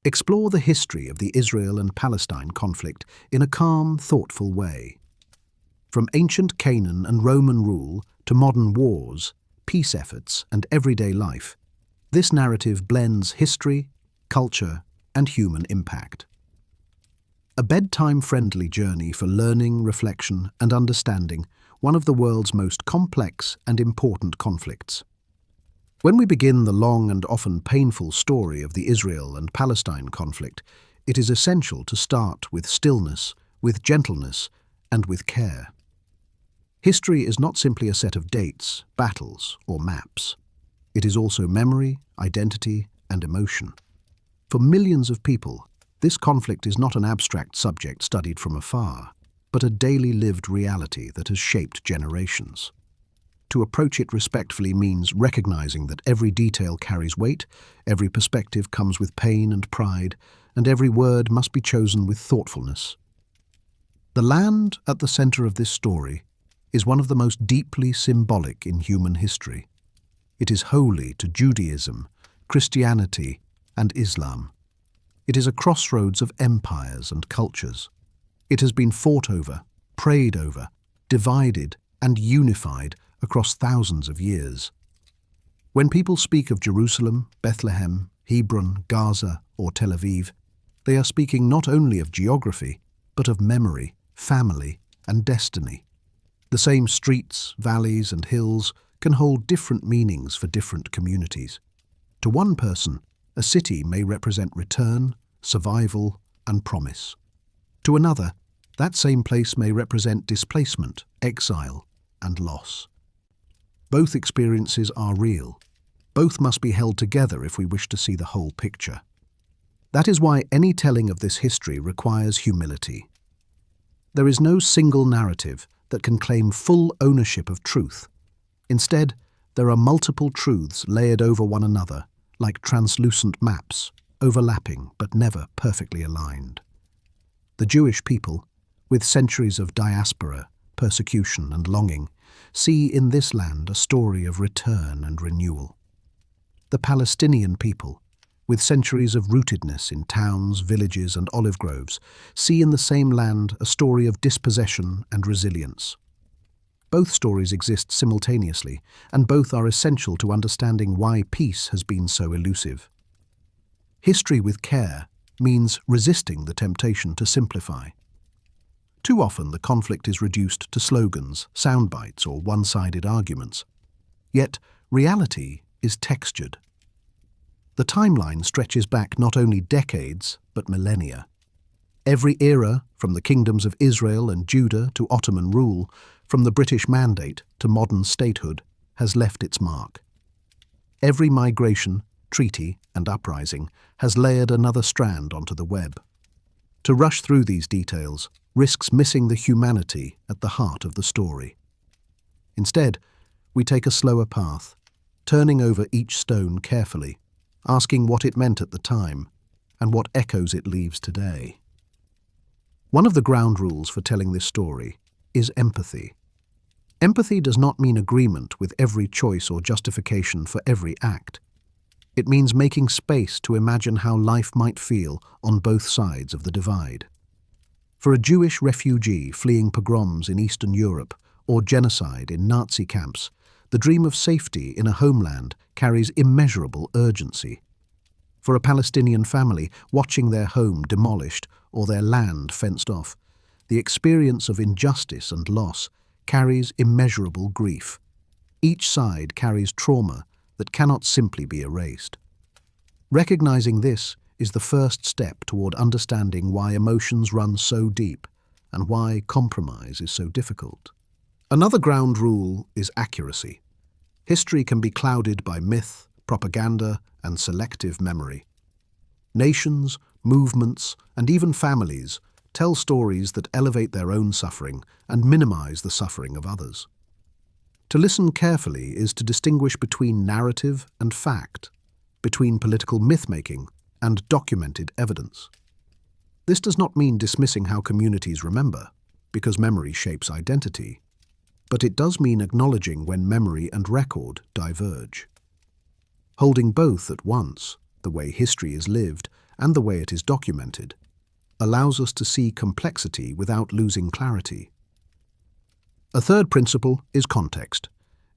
explore the history of the Israel and Palestine conflict in a calm, thoughtful way. From ancient Canaan and Roman rule to modern wars, peace efforts, and everyday life, this narrative blends history, culture, and human impact. A bedtime-friendly journey for learning, reflection, and understanding one of the world's most complex and important conflicts. When we begin the long and often painful story of the Israel and Palestine conflict, it is essential to start with stillness, with gentleness, and with care. History is not simply a set of dates, battles, or maps. It is also memory, identity, and emotion. For millions of people, this conflict is not an abstract subject studied from afar, but a daily lived reality that has shaped generations. To approach it respectfully means recognizing that every detail carries weight, every perspective comes with pain and pride, and every word must be chosen with thoughtfulness. The land at the center of this story is one of the most deeply symbolic in human history. It is holy to Judaism, Christianity, and Islam. It is a crossroads of empires and cultures. It has been fought over, prayed over, divided, and unified across thousands of years. When people speak of Jerusalem, Bethlehem, Hebron, Gaza, or Tel Aviv, they are speaking not only of geography, but of memory, family, and destiny. The same streets, valleys, and hills can hold different meanings for different communities. To one person, a city may represent return, survival, and promise. To another, that same place may represent displacement, exile, and loss. Both experiences are real. Both must be held together if we wish to see the whole picture. That is why any telling of this history requires humility. There is no single narrative that can claim full ownership of truth. Instead, there are multiple truths layered over one another, like translucent maps, overlapping but never perfectly aligned. The Jewish people, with centuries of diaspora, persecution, and longing, see in this land a story of return and renewal. The Palestinian people, with centuries of rootedness in towns, villages, and olive groves, see in the same land a story of dispossession and resilience. Both stories exist simultaneously, and both are essential to understanding why peace has been so elusive. History with care means resisting the temptation to simplify. Too often the conflict is reduced to slogans, soundbites, or one-sided arguments. Yet reality is textured. The timeline stretches back not only decades, but millennia. Every era, from the kingdoms of Israel and Judah to Ottoman rule, from the British Mandate to modern statehood, has left its mark. Every migration, treaty, and uprising has layered another strand onto the web. To rush through these details risks missing the humanity at the heart of the story. Instead, we take a slower path, turning over each stone carefully, asking what it meant at the time and what echoes it leaves today. One of the ground rules for telling this story is empathy. Empathy does not mean agreement with every choice or justification for every act. It means making space to imagine how life might feel on both sides of the divide. For a Jewish refugee fleeing pogroms in Eastern Europe or genocide in Nazi camps, the dream of safety in a homeland carries immeasurable urgency. For a Palestinian family watching their home demolished or their land fenced off, the experience of injustice and loss carries immeasurable grief. Each side carries trauma that cannot simply be erased. Recognizing this is the first step toward understanding why emotions run so deep and why compromise is so difficult. Another ground rule is accuracy. History can be clouded by myth, propaganda, and selective memory. Nations, movements, and even families tell stories that elevate their own suffering and minimize the suffering of others. To listen carefully is to distinguish between narrative and fact, between political myth-making and documented evidence. This does not mean dismissing how communities remember, because memory shapes identity, but it does mean acknowledging when memory and record diverge. Holding both at once, the way history is lived and the way it is documented, allows us to see complexity without losing clarity. A third principle is context.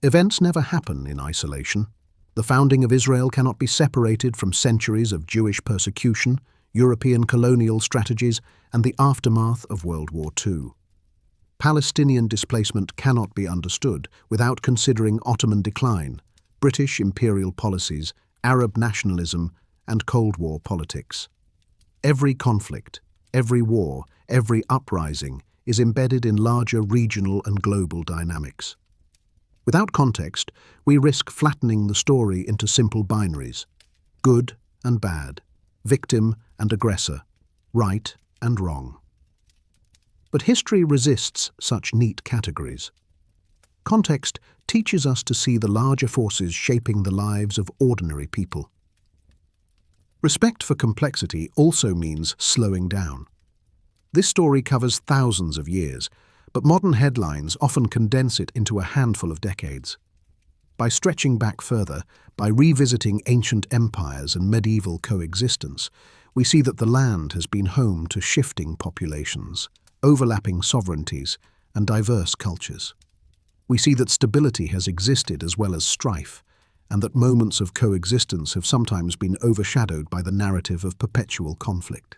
Events never happen in isolation. The founding of Israel cannot be separated from centuries of Jewish persecution, European colonial strategies, and the aftermath of World War II. Palestinian displacement cannot be understood without considering Ottoman decline, British imperial policies, Arab nationalism, and Cold War politics. Every conflict, every war, every uprising is embedded in larger regional and global dynamics. Without context, we risk flattening the story into simple binaries: good and bad, victim and aggressor, right and wrong. But history resists such neat categories. Context teaches us to see the larger forces shaping the lives of ordinary people. Respect for complexity also means slowing down. This story covers thousands of years, but modern headlines often condense it into a handful of decades. By stretching back further, by revisiting ancient empires and medieval coexistence, we see that the land has been home to shifting populations, overlapping sovereignties, and diverse cultures. We see that stability has existed as well as strife, and that moments of coexistence have sometimes been overshadowed by the narrative of perpetual conflict.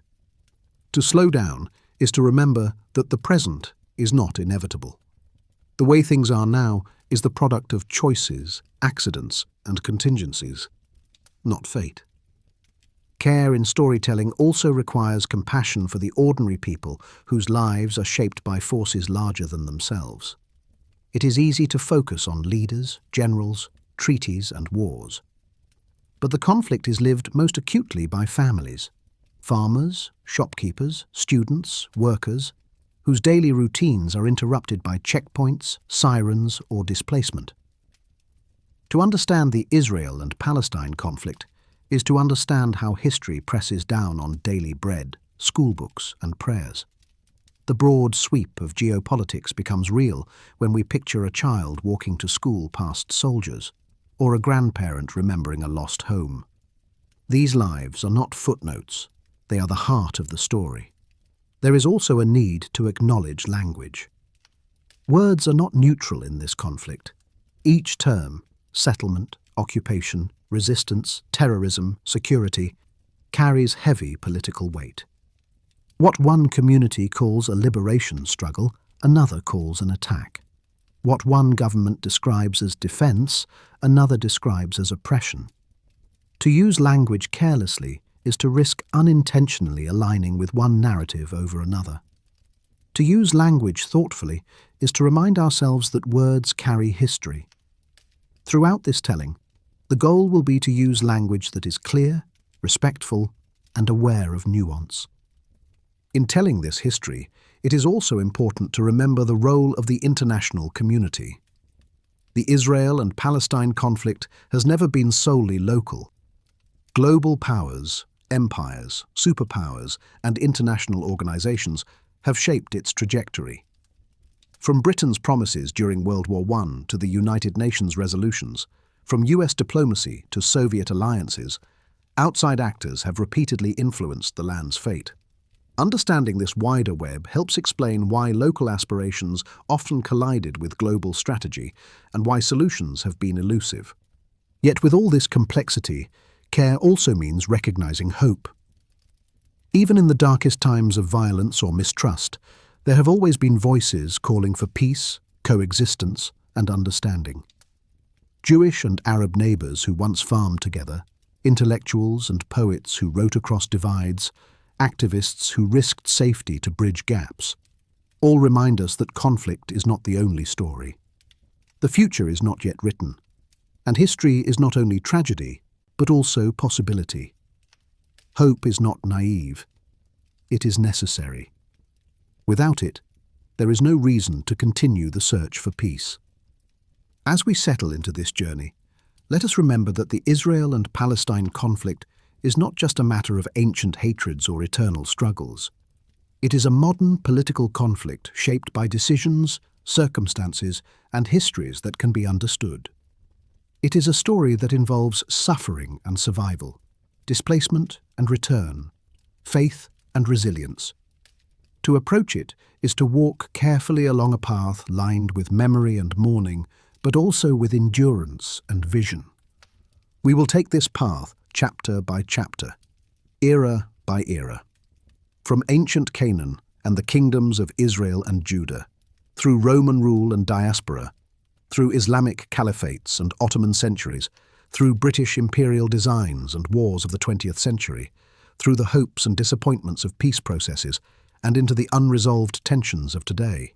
To slow down is to remember that the present is not inevitable. The way things are now is the product of choices, accidents, and contingencies, not fate. Care in storytelling also requires compassion for the ordinary people whose lives are shaped by forces larger than themselves. It is easy to focus on leaders, generals, treaties, and wars. But the conflict is lived most acutely by families, farmers, shopkeepers, students, workers, whose daily routines are interrupted by checkpoints, sirens, or displacement. To understand the Israel and Palestine conflict is to understand how history presses down on daily bread, schoolbooks, and prayers. The broad sweep of geopolitics becomes real when we picture a child walking to school past soldiers, or a grandparent remembering a lost home. These lives are not footnotes, they are the heart of the story. There is also a need to acknowledge language. Words are not neutral in this conflict. Each term, settlement, occupation, resistance, terrorism, security, carries heavy political weight. What one community calls a liberation struggle, another calls an attack. What one government describes as defense, another describes as oppression. To use language carelessly is to risk unintentionally aligning with one narrative over another. To use language thoughtfully is to remind ourselves that words carry history. Throughout this telling, the goal will be to use language that is clear, respectful, and aware of nuance. In telling this history, it is also important to remember the role of the international community. The Israel and Palestine conflict has never been solely local. Global powers, empires, superpowers, and international organizations have shaped its trajectory. From Britain's promises during World War I to the United Nations resolutions, from US diplomacy to Soviet alliances, outside actors have repeatedly influenced the land's fate. Understanding this wider web helps explain why local aspirations often collided with global strategy and why solutions have been elusive. Yet with all this complexity, care also means recognizing hope. Even in the darkest times of violence or mistrust, there have always been voices calling for peace, coexistence, and understanding. Jewish and Arab neighbors who once farmed together, intellectuals and poets who wrote across divides, activists who risked safety to bridge gaps, all remind us that conflict is not the only story. The future is not yet written, and history is not only tragedy, but also possibility. Hope is not naive. It is necessary. Without it, there is no reason to continue the search for peace. As we settle into this journey, let us remember that the Israel and Palestine conflict is not just a matter of ancient hatreds or eternal struggles. It is a modern political conflict shaped by decisions, circumstances, and histories that can be understood. It is a story that involves suffering and survival, displacement and return, faith and resilience. To approach it is to walk carefully along a path lined with memory and mourning, but also with endurance and vision. We will take this path chapter by chapter, era by era, from ancient Canaan and the kingdoms of Israel and Judah, through Roman rule and diaspora, through Islamic caliphates and Ottoman centuries, through British imperial designs and wars of the 20th century, through the hopes and disappointments of peace processes, and into the unresolved tensions of today.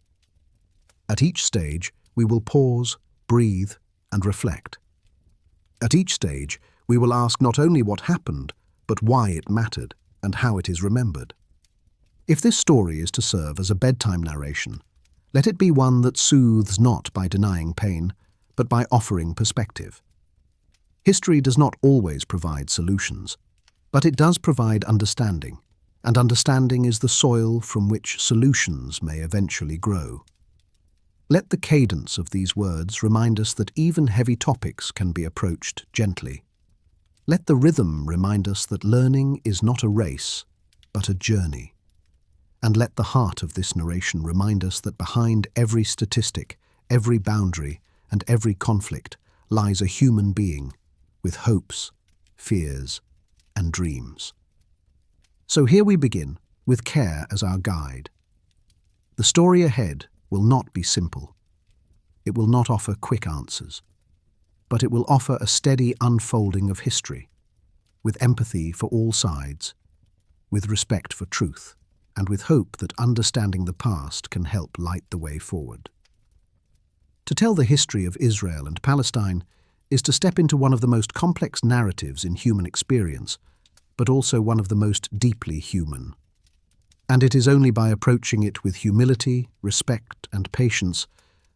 At each stage, we will pause, breathe, and reflect. At each stage, we will ask not only what happened, but why it mattered and how it is remembered. If this story is to serve as a bedtime narration, let it be one that soothes not by denying pain, but by offering perspective. History does not always provide solutions, but it does provide understanding, and understanding is the soil from which solutions may eventually grow. Let the cadence of these words remind us that even heavy topics can be approached gently. Let the rhythm remind us that learning is not a race, but a journey. And let the heart of this narration remind us that behind every statistic, every boundary, and every conflict lies a human being with hopes, fears, and dreams. So here we begin, with care as our guide. The story ahead will not be simple. It will not offer quick answers, but it will offer a steady unfolding of history, with empathy for all sides, with respect for truth, and with hope that understanding the past can help light the way forward. To tell the history of Israel and Palestine is to step into one of the most complex narratives in human experience, but also one of the most deeply human. And it is only by approaching it with humility, respect, and patience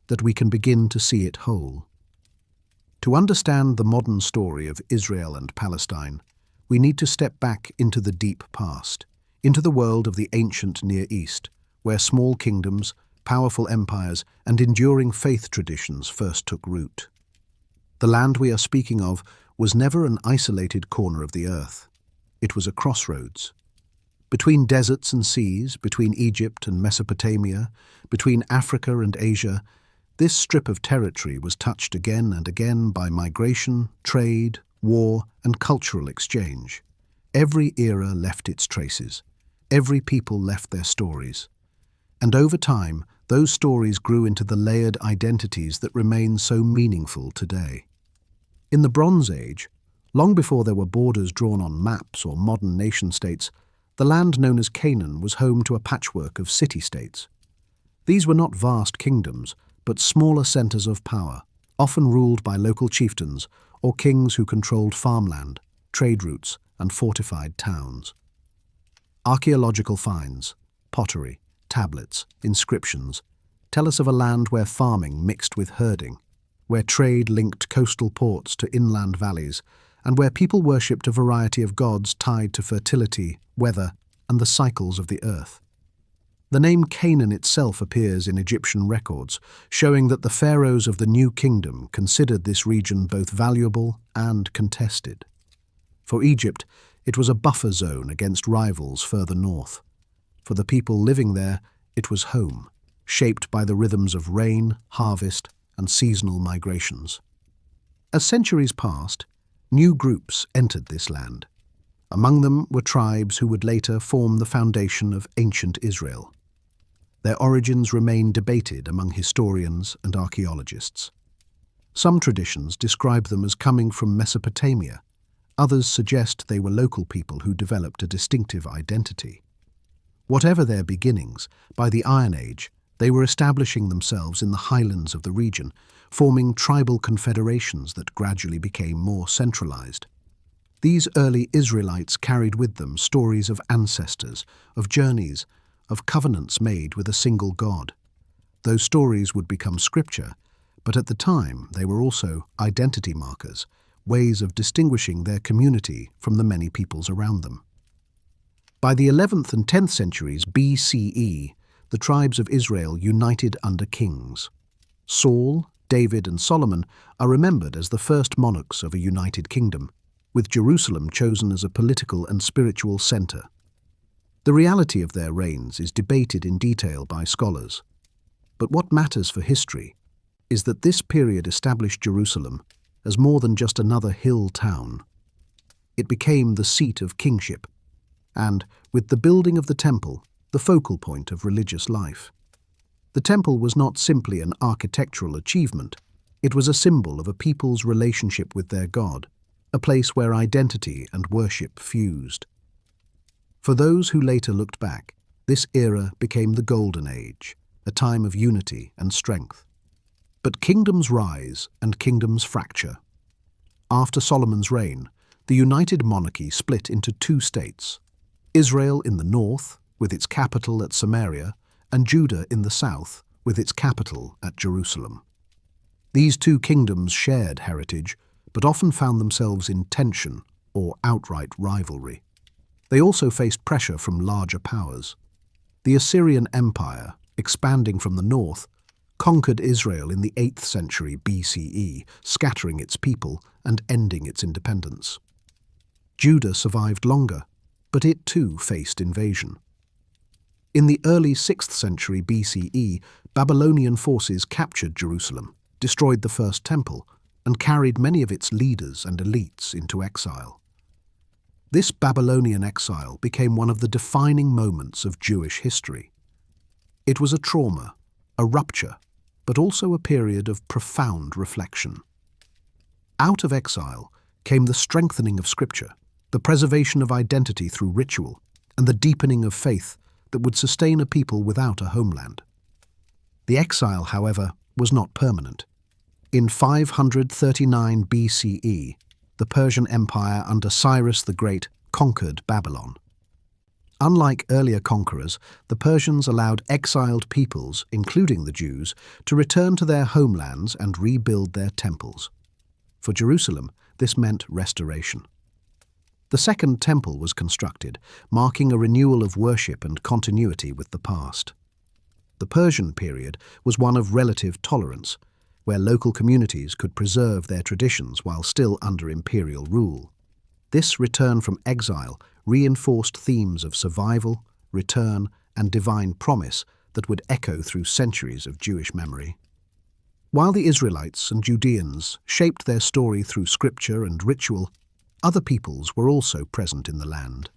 that we can begin to see it whole. To understand the modern story of Israel and Palestine, we need to step back into the deep past, into the world of the ancient Near East, where small kingdoms, powerful empires, and enduring faith traditions first took root. The land we are speaking of was never an isolated corner of the earth. It was a crossroads. Between deserts and seas, between Egypt and Mesopotamia, between Africa and Asia, this strip of territory was touched again and again by migration, trade, war, and cultural exchange. Every era left its traces. Every people left their stories. And over time, those stories grew into the layered identities that remain so meaningful today. In the Bronze Age, long before there were borders drawn on maps or modern nation-states, the land known as Canaan was home to a patchwork of city-states. These were not vast kingdoms, but smaller centers of power, often ruled by local chieftains or kings who controlled farmland, trade routes, and fortified towns. Archaeological finds, pottery, tablets, inscriptions tell us of a land where farming mixed with herding, where trade linked coastal ports to inland valleys, and where people worshipped a variety of gods tied to fertility, weather, and the cycles of the earth. The name Canaan itself appears in Egyptian records, showing that the pharaohs of the New Kingdom considered this region both valuable and contested. For Egypt, it was a buffer zone against rivals further north. For the people living there, it was home, shaped by the rhythms of rain, harvest, and seasonal migrations. As centuries passed, new groups entered this land. Among them were tribes who would later form the foundation of ancient Israel. Their origins remain debated among historians and archaeologists. Some traditions describe them as coming from Mesopotamia. Others suggest they were local people who developed a distinctive identity. Whatever their beginnings, by the Iron Age, they were establishing themselves in the highlands of the region, forming tribal confederations that gradually became more centralized. These early Israelites carried with them stories of ancestors, of journeys, of covenants made with a single God. Those stories would become scripture, but at the time they were also identity markers, ways of distinguishing their community from the many peoples around them. By the 11th and 10th centuries BCE, the tribes of Israel united under kings. Saul, David, and Solomon are remembered as the first monarchs of a united kingdom, with Jerusalem chosen as a political and spiritual center. The reality of their reigns is debated in detail by scholars, but what matters for history is that this period established Jerusalem as more than just another hill town. It became the seat of kingship, and, with the building of the temple, the focal point of religious life. The temple was not simply an architectural achievement, it was a symbol of a people's relationship with their God, a place where identity and worship fused. For those who later looked back, this era became the Golden Age, a time of unity and strength. But kingdoms rise and kingdoms fracture. After Solomon's reign, the united monarchy split into two states: Israel in the north, with its capital at Samaria, and Judah in the south, with its capital at Jerusalem. These two kingdoms shared heritage, but often found themselves in tension or outright rivalry. They also faced pressure from larger powers. The Assyrian Empire, expanding from the north, conquered Israel in the 8th century BCE, scattering its people and ending its independence. Judah survived longer, but it too faced invasion. In the early 6th century BCE, Babylonian forces captured Jerusalem, destroyed the First Temple, and carried many of its leaders and elites into exile. This Babylonian exile became one of the defining moments of Jewish history. It was a trauma, a rupture, but also a period of profound reflection. Out of exile came the strengthening of Scripture, the preservation of identity through ritual, and the deepening of faith that would sustain a people without a homeland. The exile, however, was not permanent. In 539 BCE, the Persian Empire under Cyrus the Great conquered Babylon. Unlike earlier conquerors, the Persians allowed exiled peoples, including the Jews, to return to their homelands and rebuild their temples. For Jerusalem, this meant restoration. The Second Temple was constructed, marking a renewal of worship and continuity with the past. The Persian period was one of relative tolerance, where local communities could preserve their traditions while still under imperial rule. This return from exile reinforced themes of survival, return, and divine promise that would echo through centuries of Jewish memory. While the Israelites and Judeans shaped their story through scripture and ritual, other peoples were also present in the land.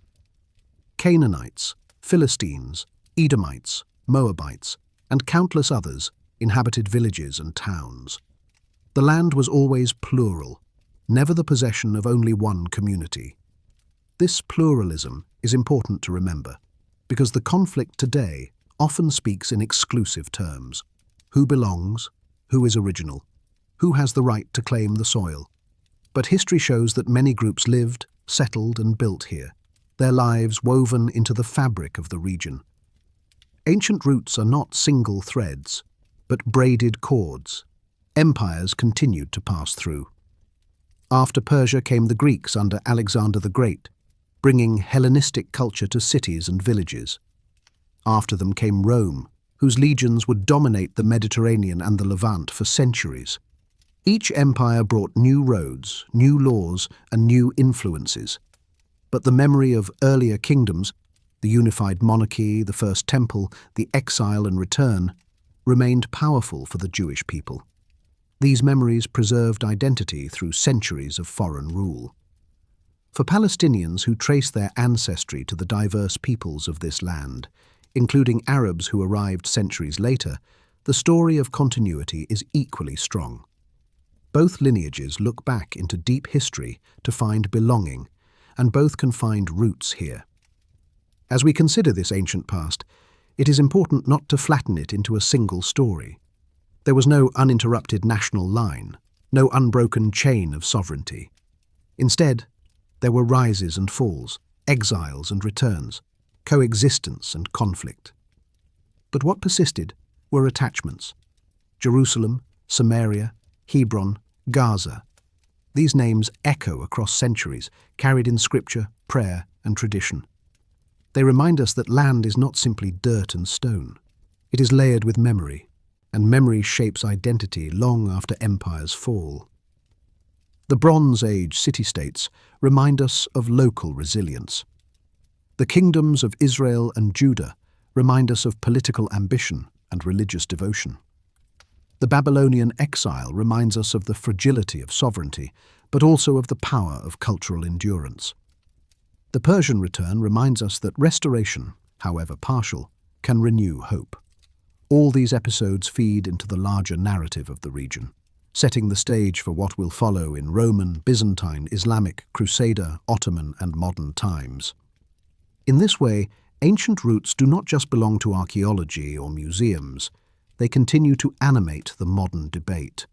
Canaanites, Philistines, Edomites, Moabites, and countless others inhabited villages and towns. The land was always plural, never the possession of only one community. This pluralism is important to remember, because the conflict today often speaks in exclusive terms. Who belongs? Who is original? Who has the right to claim the soil? But history shows that many groups lived, settled, and built here, their lives woven into the fabric of the region. Ancient roots are not single threads, but braided cords. Empires continued to pass through. After Persia came the Greeks under Alexander the Great, bringing Hellenistic culture to cities and villages. After them came Rome, whose legions would dominate the Mediterranean and the Levant for centuries. Each empire brought new roads, new laws, and new influences. But the memory of earlier kingdoms, the unified monarchy, the First Temple, the exile and return, remained powerful for the Jewish people. These memories preserved identity through centuries of foreign rule. For Palestinians who trace their ancestry to the diverse peoples of this land, including Arabs who arrived centuries later, the story of continuity is equally strong. Both lineages look back into deep history to find belonging, and both can find roots here. As we consider this ancient past, it is important not to flatten it into a single story. There was no uninterrupted national line, no unbroken chain of sovereignty. Instead, there were rises and falls, exiles and returns, coexistence and conflict. But what persisted were attachments. Jerusalem, Samaria, Hebron, Gaza. These names echo across centuries, carried in scripture, prayer, and tradition. They remind us that land is not simply dirt and stone. It is layered with memory, and memory shapes identity long after empires fall. The Bronze Age city-states remind us of local resilience. The kingdoms of Israel and Judah remind us of political ambition and religious devotion. The Babylonian exile reminds us of the fragility of sovereignty, but also of the power of cultural endurance. The Persian return reminds us that restoration, however partial, can renew hope. All these episodes feed into the larger narrative of the region, setting the stage for what will follow in Roman, Byzantine, Islamic, Crusader, Ottoman, and modern times. In this way, ancient roots do not just belong to archaeology or museums, they continue to animate the modern debate.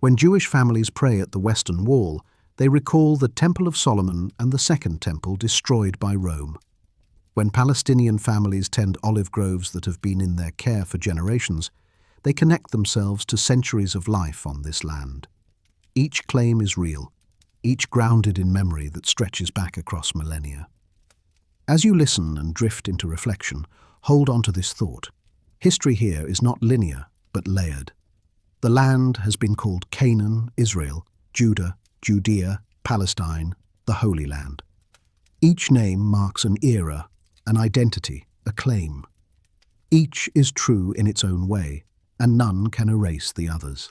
When Jewish families pray at the Western Wall, they recall the Temple of Solomon and the Second Temple destroyed by Rome. When Palestinian families tend olive groves that have been in their care for generations, they connect themselves to centuries of life on this land. Each claim is real, each grounded in memory that stretches back across millennia. As you listen and drift into reflection, hold on to this thought. History here is not linear, but layered. The land has been called Canaan, Israel, Judah, Judea, Palestine, the Holy Land. Each name marks an era, an identity, a claim. Each is true in its own way, and none can erase the others.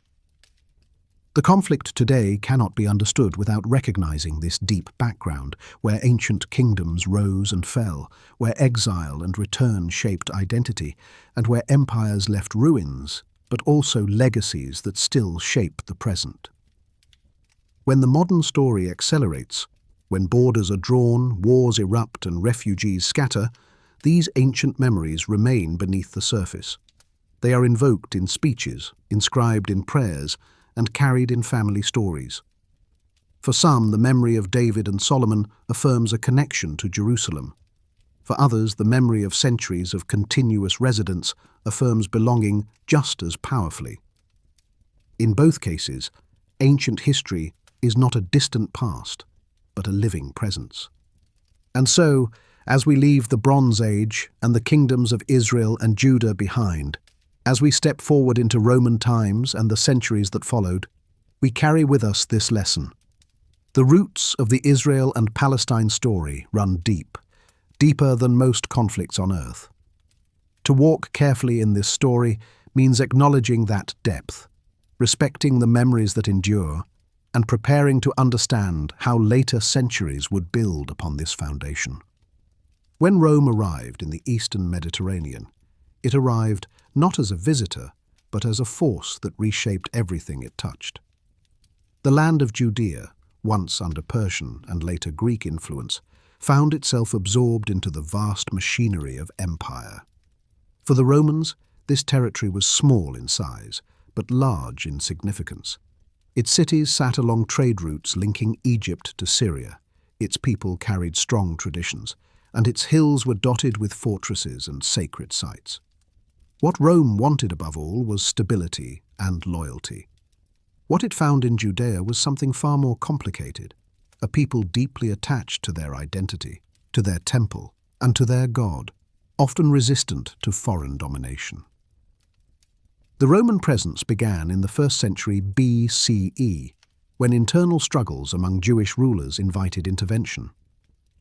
The conflict today cannot be understood without recognizing this deep background, where ancient kingdoms rose and fell, where exile and return shaped identity, and where empires left ruins, but also legacies that still shape the present. When the modern story accelerates, when borders are drawn, wars erupt, and refugees scatter, these ancient memories remain beneath the surface. They are invoked in speeches, inscribed in prayers, and carried in family stories. For some, the memory of David and Solomon affirms a connection to Jerusalem. For others, the memory of centuries of continuous residence affirms belonging just as powerfully. In both cases, ancient history is not a distant past, but a living presence. And so, as we leave the Bronze Age and the kingdoms of Israel and Judah behind, as we step forward into Roman times and the centuries that followed, we carry with us this lesson. The roots of the Israel and Palestine story run deep, deeper than most conflicts on earth. To walk carefully in this story means acknowledging that depth, respecting the memories that endure, and preparing to understand how later centuries would build upon this foundation. When Rome arrived in the Eastern Mediterranean, it arrived not as a visitor, but as a force that reshaped everything it touched. The land of Judea, once under Persian and later Greek influence, found itself absorbed into the vast machinery of empire. For the Romans, this territory was small in size, but large in significance. Its cities sat along trade routes linking Egypt to Syria. Its people carried strong traditions, and its hills were dotted with fortresses and sacred sites. What Rome wanted above all was stability and loyalty. What it found in Judea was something far more complicated, a people deeply attached to their identity, to their temple, and to their God, often resistant to foreign domination. The Roman presence began in the 1st century BCE, when internal struggles among Jewish rulers invited intervention.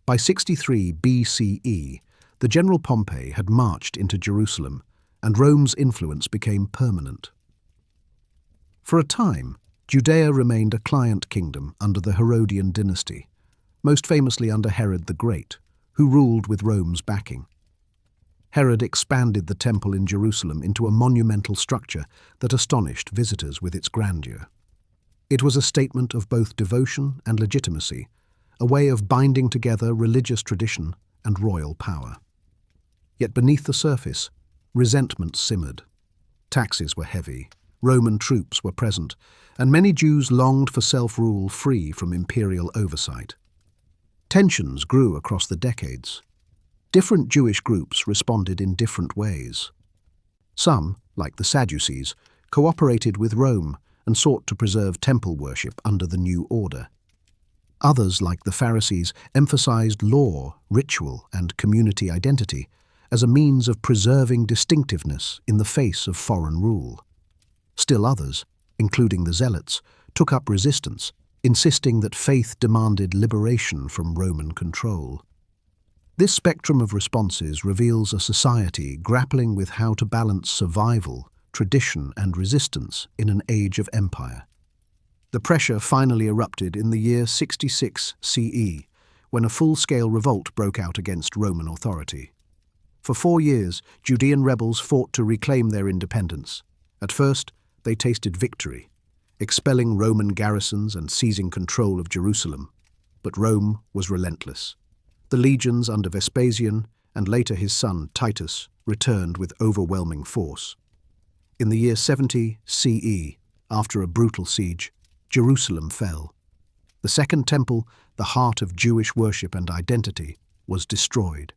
By 63 BCE, the general Pompey had marched into Jerusalem, and Rome's influence became permanent. For a time, Judea remained a client kingdom under the Herodian dynasty, most famously under Herod the Great, who ruled with Rome's backing. Herod expanded the temple in Jerusalem into a monumental structure that astonished visitors with its grandeur. It was a statement of both devotion and legitimacy, a way of binding together religious tradition and royal power. Yet beneath the surface, resentment simmered. Taxes were heavy, Roman troops were present, and many Jews longed for self-rule free from imperial oversight. Tensions grew across the decades. Different Jewish groups responded in different ways. Some, like the Sadducees, cooperated with Rome and sought to preserve temple worship under the new order. Others, like the Pharisees, emphasized law, ritual, and community identity as a means of preserving distinctiveness in the face of foreign rule. Still others, including the Zealots, took up resistance, insisting that faith demanded liberation from Roman control. This spectrum of responses reveals a society grappling with how to balance survival, tradition, and resistance in an age of empire. The pressure finally erupted in the year 66 CE, when a full-scale revolt broke out against Roman authority. For 4 years, Judean rebels fought to reclaim their independence. At first, they tasted victory, expelling Roman garrisons and seizing control of Jerusalem. But Rome was relentless. The legions under Vespasian, and later his son Titus, returned with overwhelming force. In the year 70 CE, after a brutal siege, Jerusalem fell. The Second Temple, the heart of Jewish worship and identity, was destroyed.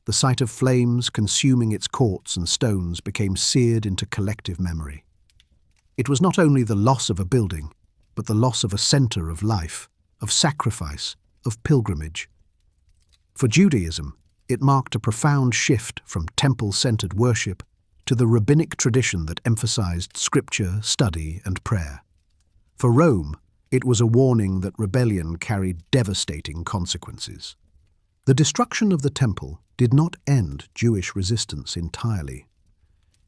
The sight of flames consuming its courts and stones became seared into collective memory. It was not only the loss of a building, but the loss of a center of life, of sacrifice, of pilgrimage. For Judaism, it marked a profound shift from temple-centered worship to the rabbinic tradition that emphasized scripture, study, and prayer. For Rome, it was a warning that rebellion carried devastating consequences. The destruction of the temple did not end Jewish resistance entirely.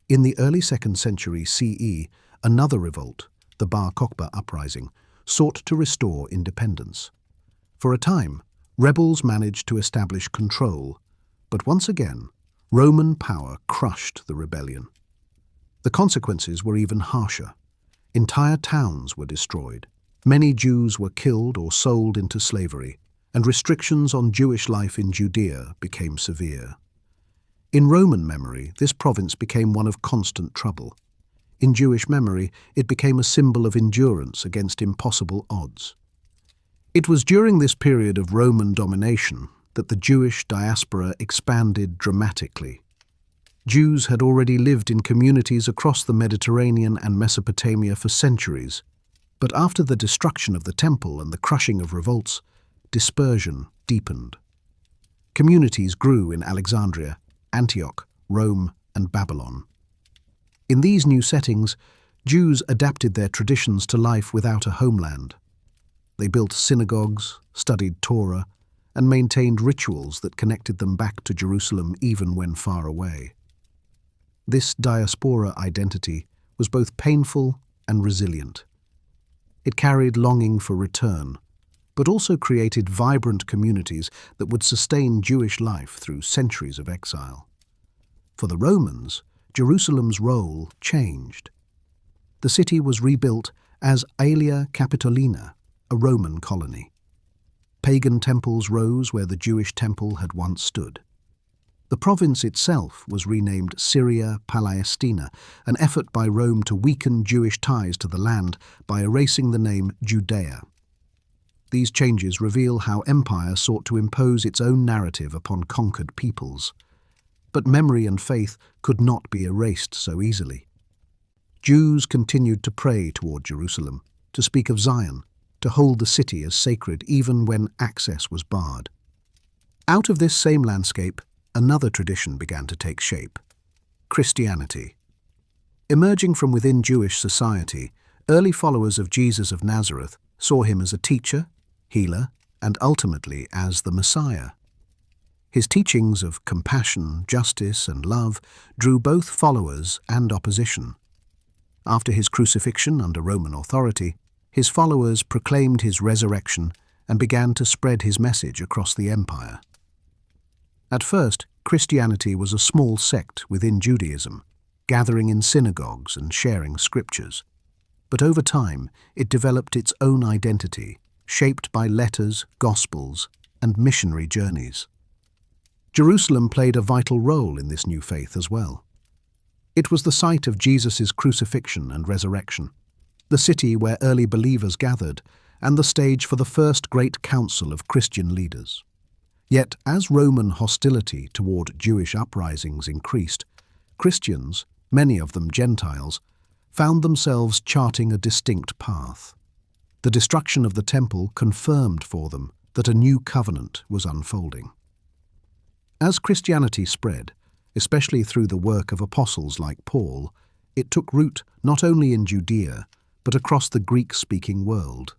In the early 2nd century CE, another revolt, the Bar Kokhba uprising, sought to restore independence. For a time, rebels managed to establish control, but once again, Roman power crushed the rebellion. The consequences were even harsher. Entire towns were destroyed. Many Jews were killed or sold into slavery, and restrictions on Jewish life in Judea became severe. In Roman memory, this province became one of constant trouble. In Jewish memory, it became a symbol of endurance against impossible odds. It was during this period of Roman domination that the Jewish diaspora expanded dramatically. Jews had already lived in communities across the Mediterranean and Mesopotamia for centuries, but after the destruction of the temple and the crushing of revolts, dispersion deepened. Communities grew in Alexandria, Antioch, Rome, and Babylon. In these new settings, Jews adapted their traditions to life without a homeland. They built synagogues, studied Torah, and maintained rituals that connected them back to Jerusalem even when far away. This diaspora identity was both painful and resilient. It carried longing for return, but also created vibrant communities that would sustain Jewish life through centuries of exile. For the Romans, Jerusalem's role changed. The city was rebuilt as Aelia Capitolina, a Roman colony. Pagan temples rose where the Jewish temple had once stood. The province itself was renamed Syria Palestina, an effort by Rome to weaken Jewish ties to the land by erasing the name Judea. These changes reveal how empire sought to impose its own narrative upon conquered peoples. But memory and faith could not be erased so easily. Jews continued to pray toward Jerusalem, to speak of Zion, to hold the city as sacred even when access was barred. Out of this same landscape, another tradition began to take shape: Christianity. Emerging from within Jewish society, early followers of Jesus of Nazareth saw him as a teacher, healer, and ultimately as the Messiah. His teachings of compassion, justice, and love drew both followers and opposition. After his crucifixion under Roman authority, his followers proclaimed his resurrection and began to spread his message across the empire. At first, Christianity was a small sect within Judaism, gathering in synagogues and sharing scriptures. But over time, it developed its own identity, shaped by letters, gospels, and missionary journeys. Jerusalem played a vital role in this new faith as well. It was the site of Jesus' crucifixion and resurrection, the city where early believers gathered, and the stage for the first great council of Christian leaders. Yet, as Roman hostility toward Jewish uprisings increased, Christians, many of them Gentiles, found themselves charting a distinct path. The destruction of the temple confirmed for them that a new covenant was unfolding. As Christianity spread, especially through the work of apostles like Paul, it took root not only in Judea, but across the Greek-speaking world.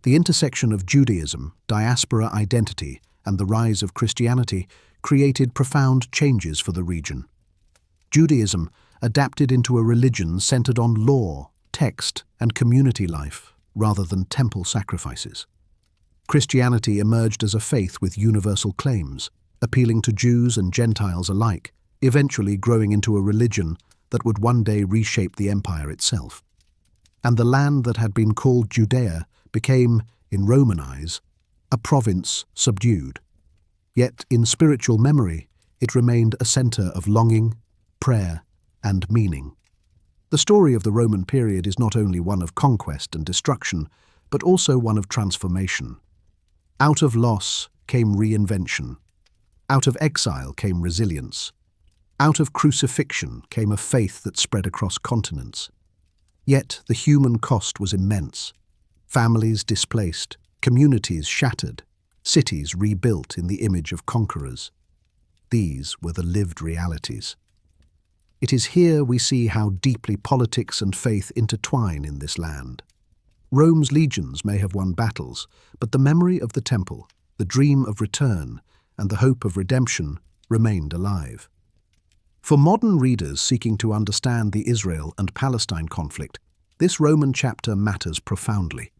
The intersection of Judaism, diaspora identity, and the rise of Christianity created profound changes for the region. Judaism adapted into a religion centered on law, text, and community life, rather than temple sacrifices. Christianity emerged as a faith with universal claims, appealing to Jews and Gentiles alike, eventually growing into a religion that would one day reshape the empire itself. And the land that had been called Judea became, in Roman eyes, a province subdued. Yet, in spiritual memory, it remained a center of longing, prayer, and meaning. The story of the Roman period is not only one of conquest and destruction, but also one of transformation. Out of loss came reinvention. Out of exile came resilience. Out of crucifixion came a faith that spread across continents. Yet the human cost was immense. Families displaced, communities shattered, cities rebuilt in the image of conquerors. These were the lived realities. It is here we see how deeply politics and faith intertwine in this land. Rome's legions may have won battles, but the memory of the temple, the dream of return, and the hope of redemption remained alive. For modern readers seeking to understand the Israel and Palestine conflict, this Roman chapter matters profoundly.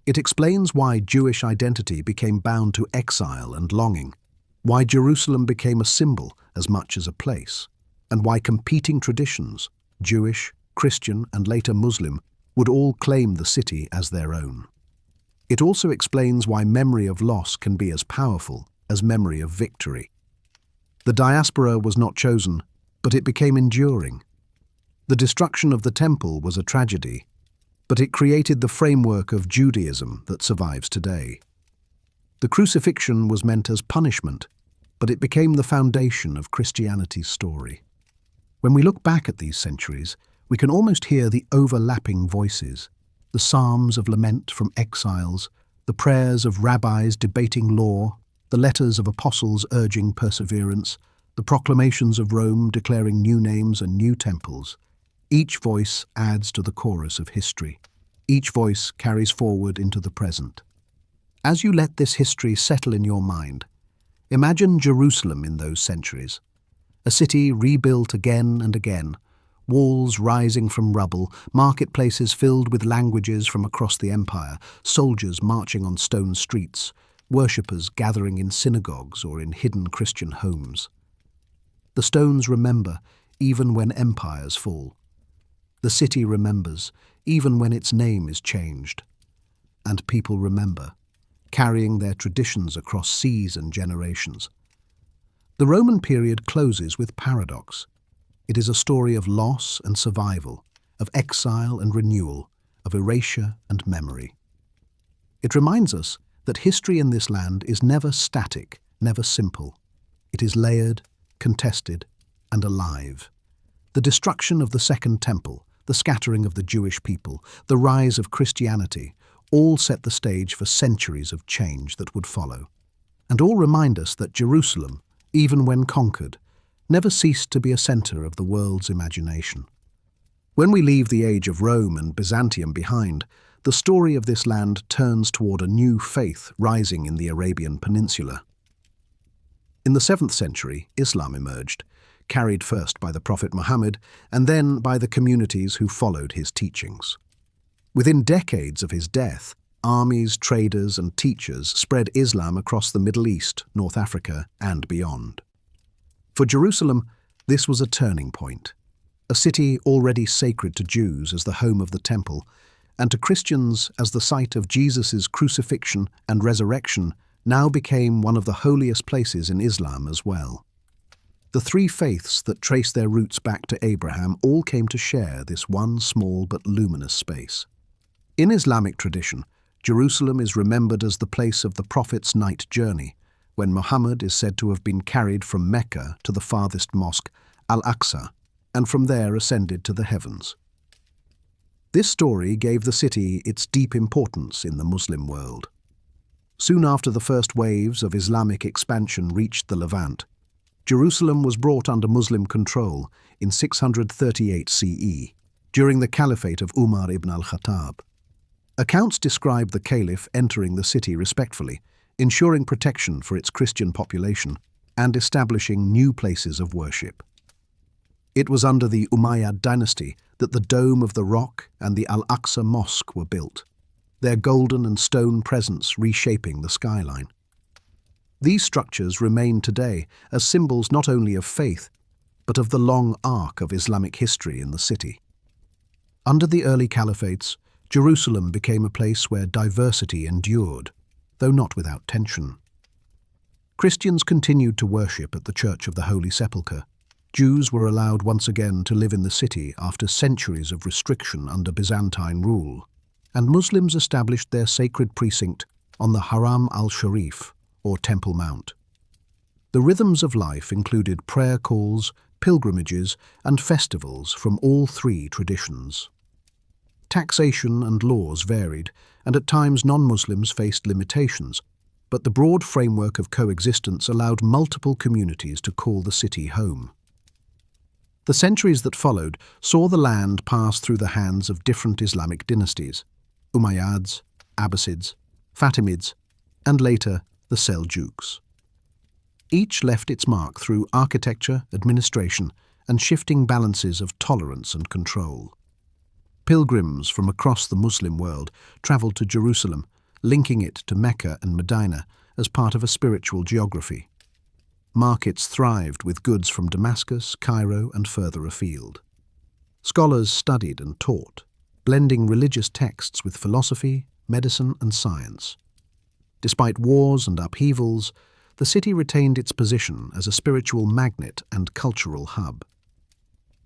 It explains why Jewish identity became bound to exile and longing, why Jerusalem became a symbol as much as a place, and why competing traditions, Jewish, Christian, and later Muslim, would all claim the city as their own. It also explains why memory of loss can be as powerful as memory of victory. The diaspora was not chosen, but it became enduring. The destruction of the temple was a tragedy, but it created the framework of Judaism that survives today. The crucifixion was meant as punishment, but it became the foundation of Christianity's story. When we look back at these centuries, we can almost hear the overlapping voices, the psalms of lament from exiles, the prayers of rabbis debating law, the letters of apostles urging perseverance, the proclamations of Rome declaring new names and new temples. Each voice adds to the chorus of history. Each voice carries forward into the present. As you let this history settle in your mind, imagine Jerusalem in those centuries, a city rebuilt again and again, walls rising from rubble, marketplaces filled with languages from across the empire, soldiers marching on stone streets, worshippers gathering in synagogues or in hidden Christian homes. The stones remember even when empires fall. The city remembers even when its name is changed. And people remember, carrying their traditions across seas and generations. The Roman period closes with paradox. It is a story of loss and survival, of exile and renewal, of erasure and memory. It reminds us that history in this land is never static, never simple. It is layered, contested, and alive. The destruction of the Second Temple, the scattering of the Jewish people, the rise of Christianity, all set the stage for centuries of change that would follow. And all remind us that Jerusalem, even when conquered, never ceased to be a center of the world's imagination. When we leave the age of Rome and Byzantium behind, the story of this land turns toward a new faith rising in the Arabian Peninsula. In the 7th century, Islam emerged, carried first by the Prophet Muhammad and then by the communities who followed his teachings. Within decades of his death, armies, traders, and teachers spread Islam across the Middle East, North Africa, and beyond. For Jerusalem, this was a turning point, a city already sacred to Jews as the home of the temple, and to Christians as the site of Jesus' crucifixion and resurrection now became one of the holiest places in Islam as well. The three faiths that trace their roots back to Abraham all came to share this one small but luminous space. In Islamic tradition, Jerusalem is remembered as the place of the Prophet's night journey, when Muhammad is said to have been carried from Mecca to the farthest mosque, Al-Aqsa, and from there ascended to the heavens. This story gave the city its deep importance in the Muslim world. Soon after the first waves of Islamic expansion reached the Levant, Jerusalem was brought under Muslim control in 638 CE, during the caliphate of Umar ibn al-Khattab. Accounts describe the caliph entering the city respectfully, ensuring protection for its Christian population and establishing new places of worship. It was under the Umayyad dynasty that the Dome of the Rock and the Al-Aqsa Mosque were built, their golden and stone presence reshaping the skyline. These structures remain today as symbols not only of faith, but of the long arc of Islamic history in the city. Under the early caliphates, Jerusalem became a place where diversity endured, though not without tension. Christians continued to worship at the Church of the Holy Sepulchre. Jews were allowed once again to live in the city after centuries of restriction under Byzantine rule, and Muslims established their sacred precinct on the Haram al-Sharif, or Temple Mount. The rhythms of life included prayer calls, pilgrimages, and festivals from all three traditions. Taxation and laws varied, and at times non-Muslims faced limitations, but the broad framework of coexistence allowed multiple communities to call the city home. The centuries that followed saw the land pass through the hands of different Islamic dynasties: Umayyads, Abbasids, Fatimids, and later the Seljuks. Each left its mark through architecture, administration, and shifting balances of tolerance and control. Pilgrims from across the Muslim world traveled to Jerusalem, linking it to Mecca and Medina as part of a spiritual geography. Markets thrived with goods from Damascus, Cairo, and further afield. Scholars studied and taught, blending religious texts with philosophy, medicine, and science. Despite wars and upheavals, the city retained its position as a spiritual magnet and cultural hub.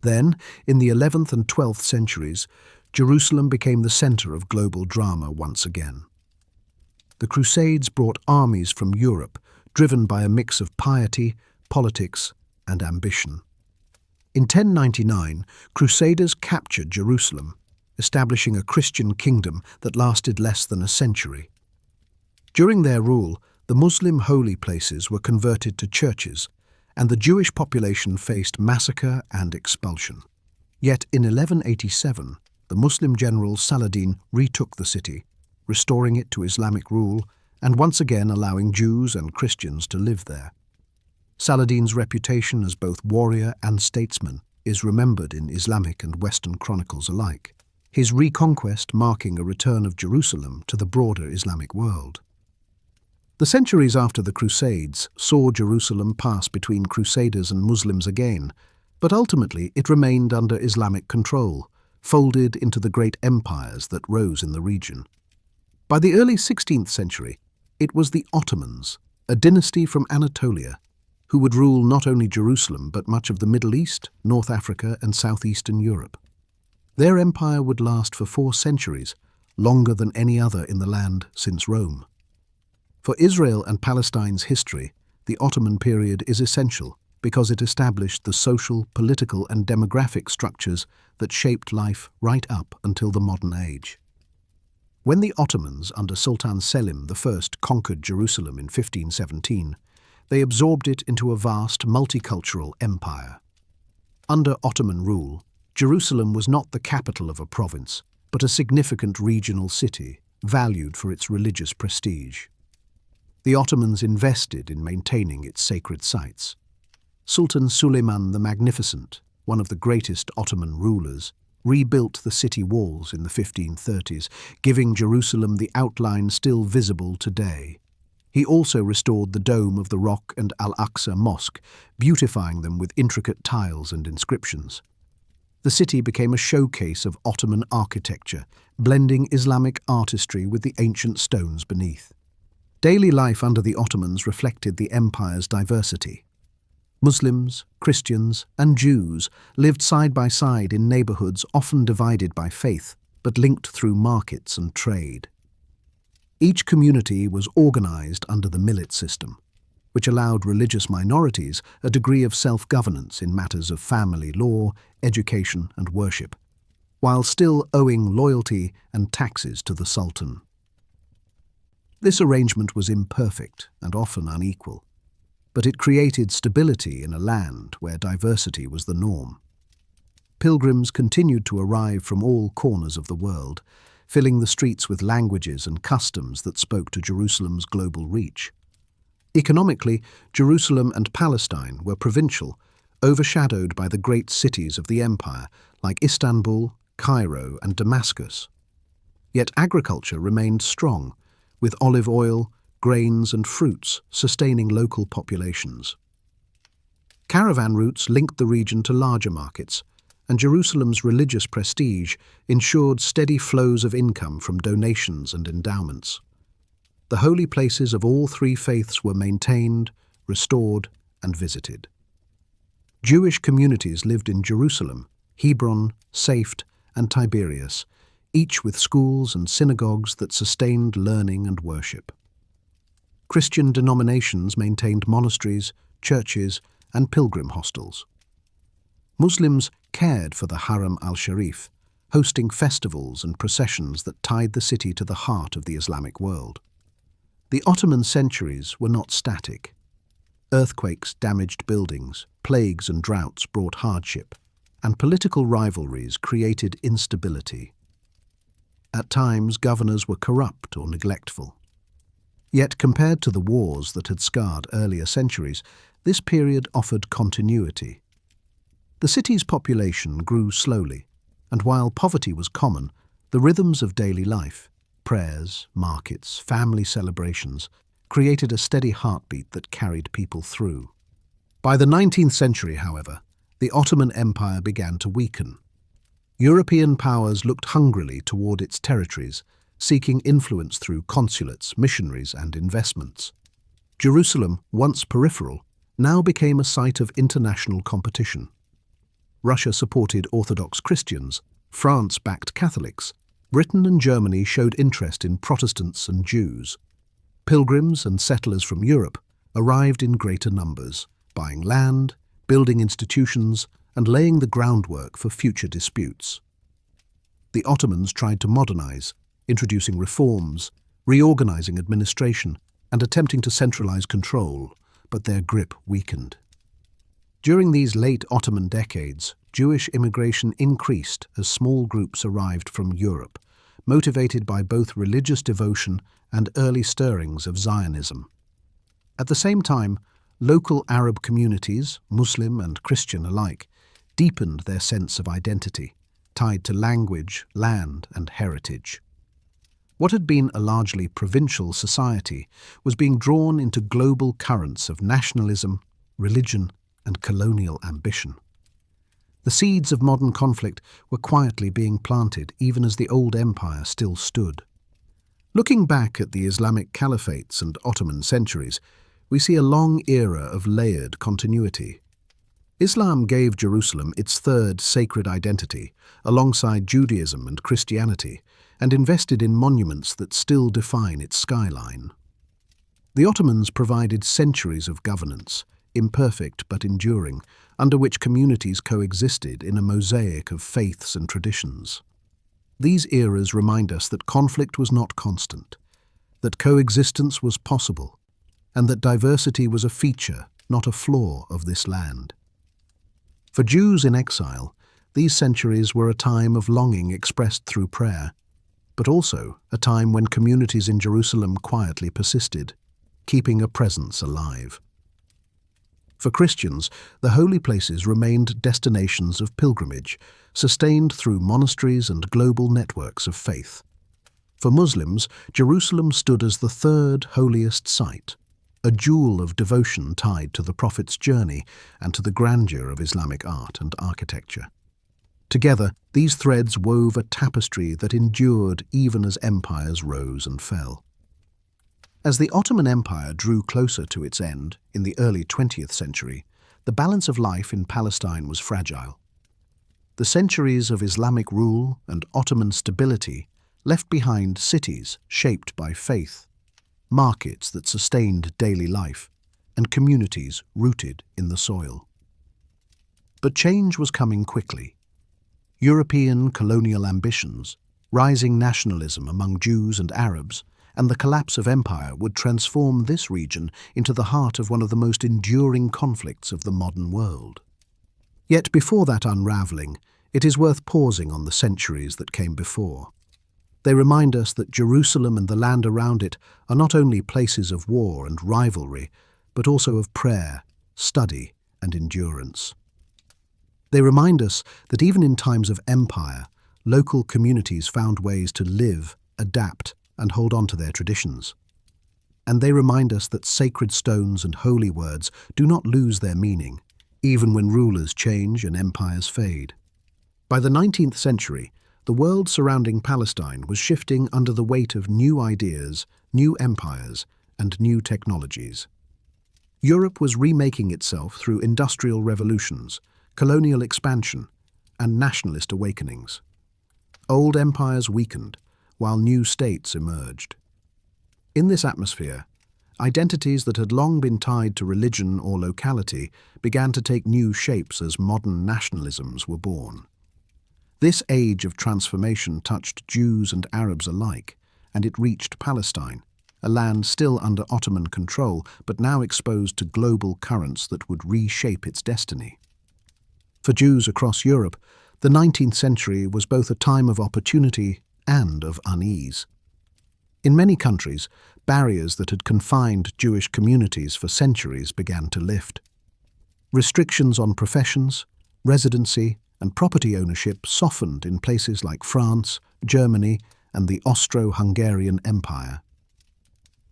Then, in the 11th and 12th centuries, Jerusalem became the center of global drama once again. The Crusades brought armies from Europe, driven by a mix of piety, politics, and ambition. In 1099, Crusaders captured Jerusalem, establishing a Christian kingdom that lasted less than a century. During their rule, the Muslim holy places were converted to churches, and the Jewish population faced massacre and expulsion. Yet in 1187, the Muslim general Saladin retook the city, restoring it to Islamic rule and once again allowing Jews and Christians to live there. Saladin's reputation as both warrior and statesman is remembered in Islamic and Western chronicles alike, his reconquest marking a return of Jerusalem to the broader Islamic world. The centuries after the Crusades saw Jerusalem pass between Crusaders and Muslims again, but ultimately it remained under Islamic control, folded into the great empires that rose in the region. By the early 16th century, it was the Ottomans, a dynasty from Anatolia, who would rule not only Jerusalem but much of the Middle East, North Africa, and southeastern Europe. Their empire would last for 4 centuries, longer than any other in the land since Rome. For Israel and Palestine's history, the Ottoman period is essential because it established the social, political, and demographic structures that shaped life right up until the modern age. When the Ottomans under Sultan Selim I conquered Jerusalem in 1517, they absorbed it into a vast multicultural empire. Under Ottoman rule, Jerusalem was not the capital of a province, but a significant regional city, valued for its religious prestige. The Ottomans invested in maintaining its sacred sites. Sultan Suleiman the Magnificent, one of the greatest Ottoman rulers, rebuilt the city walls in the 1530s, giving Jerusalem the outline still visible today. He also restored the Dome of the Rock and Al-Aqsa Mosque, beautifying them with intricate tiles and inscriptions. The city became a showcase of Ottoman architecture, blending Islamic artistry with the ancient stones beneath. Daily life under the Ottomans reflected the empire's diversity. Muslims, Christians, and Jews lived side by side in neighborhoods often divided by faith, but linked through markets and trade. Each community was organized under the millet system, which allowed religious minorities a degree of self-governance in matters of family law, education, and worship, while still owing loyalty and taxes to the Sultan. This arrangement was imperfect and often unequal, but it created stability in a land where diversity was the norm. Pilgrims continued to arrive from all corners of the world, filling the streets with languages and customs that spoke to Jerusalem's global reach. Economically, Jerusalem and Palestine were provincial, overshadowed by the great cities of the empire like Istanbul, Cairo, and Damascus. Yet agriculture remained strong, with olive oil, grains, and fruits sustaining local populations. Caravan routes linked the region to larger markets, and Jerusalem's religious prestige ensured steady flows of income from donations and endowments. The holy places of all three faiths were maintained, restored, and visited. Jewish communities lived in Jerusalem, Hebron, Safed, and Tiberias, each with schools and synagogues that sustained learning and worship. Christian denominations maintained monasteries, churches, and pilgrim hostels. Muslims cared for the Haram al-Sharif, hosting festivals and processions that tied the city to the heart of the Islamic world. The Ottoman centuries were not static. Earthquakes damaged buildings, plagues and droughts brought hardship, and political rivalries created instability. At times, governors were corrupt or neglectful. Yet, compared to the wars that had scarred earlier centuries, this period offered continuity. The city's population grew slowly, and while poverty was common, the rhythms of daily life, prayers, markets, family celebrations, created a steady heartbeat that carried people through. By the 19th century, however, the Ottoman Empire began to weaken. European powers looked hungrily toward its territories, seeking influence through consulates, missionaries, and investments. Jerusalem, once peripheral, now became a site of international competition. Russia supported Orthodox Christians, France backed Catholics, Britain and Germany showed interest in Protestants and Jews. Pilgrims and settlers from Europe arrived in greater numbers, buying land, building institutions, and laying the groundwork for future disputes. The Ottomans tried to modernize, introducing reforms, reorganizing administration, and attempting to centralize control, but their grip weakened. During these late Ottoman decades, Jewish immigration increased as small groups arrived from Europe, motivated by both religious devotion and early stirrings of Zionism. At the same time, local Arab communities, Muslim and Christian alike, deepened their sense of identity, tied to language, land, and heritage. What had been a largely provincial society was being drawn into global currents of nationalism, religion, and colonial ambition. The seeds of modern conflict were quietly being planted even as the old empire still stood. Looking back at the Islamic caliphates and Ottoman centuries, we see a long era of layered continuity. Islam gave Jerusalem its third sacred identity, alongside Judaism and Christianity, and invested in monuments that still define its skyline. The Ottomans provided centuries of governance, imperfect but enduring, under which communities coexisted in a mosaic of faiths and traditions. These eras remind us that conflict was not constant, that coexistence was possible, and that diversity was a feature, not a flaw, of this land. For Jews in exile, these centuries were a time of longing expressed through prayer, but also a time when communities in Jerusalem quietly persisted, keeping a presence alive. For Christians, the holy places remained destinations of pilgrimage, sustained through monasteries and global networks of faith. For Muslims, Jerusalem stood as the third holiest site, a jewel of devotion tied to the Prophet's journey and to the grandeur of Islamic art and architecture. Together, these threads wove a tapestry that endured even as empires rose and fell. As the Ottoman Empire drew closer to its end in the early 20th century, the balance of life in Palestine was fragile. The centuries of Islamic rule and Ottoman stability left behind cities shaped by faith, markets that sustained daily life, and communities rooted in the soil. But change was coming quickly. European colonial ambitions, rising nationalism among Jews and Arabs, and the collapse of empire would transform this region into the heart of one of the most enduring conflicts of the modern world. Yet before that unraveling, it is worth pausing on the centuries that came before. They remind us that Jerusalem and the land around it are not only places of war and rivalry, but also of prayer, study, and endurance. They remind us that even in times of empire, local communities found ways to live, adapt, and hold on to their traditions. And they remind us that sacred stones and holy words do not lose their meaning, even when rulers change and empires fade. By the 19th century, the world surrounding Palestine was shifting under the weight of new ideas, new empires, and new technologies. Europe was remaking itself through industrial revolutions, colonial expansion, and nationalist awakenings. Old empires weakened, while new states emerged. In this atmosphere, identities that had long been tied to religion or locality began to take new shapes as modern nationalisms were born. This age of transformation touched Jews and Arabs alike, and it reached Palestine, a land still under Ottoman control but now exposed to global currents that would reshape its destiny. For Jews across Europe, the 19th century was both a time of opportunity and of unease. In many countries, barriers that had confined Jewish communities for centuries began to lift. Restrictions on professions, residency, and property ownership softened in places like France, Germany, and the Austro-Hungarian Empire.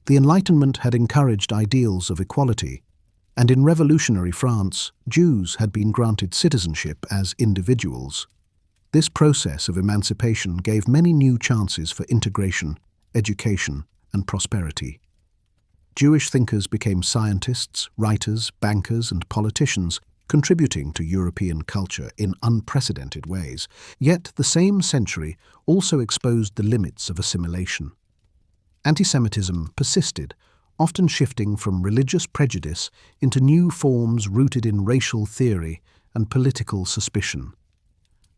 The Enlightenment had encouraged ideals of equality, and in revolutionary France, Jews had been granted citizenship as individuals. This process of emancipation gave many new chances for integration, education, and prosperity. Jewish thinkers became scientists, writers, bankers, and politicians, contributing to European culture in unprecedented ways. Yet the same century also exposed the limits of assimilation. Anti-Semitism persisted, often shifting from religious prejudice into new forms rooted in racial theory and political suspicion.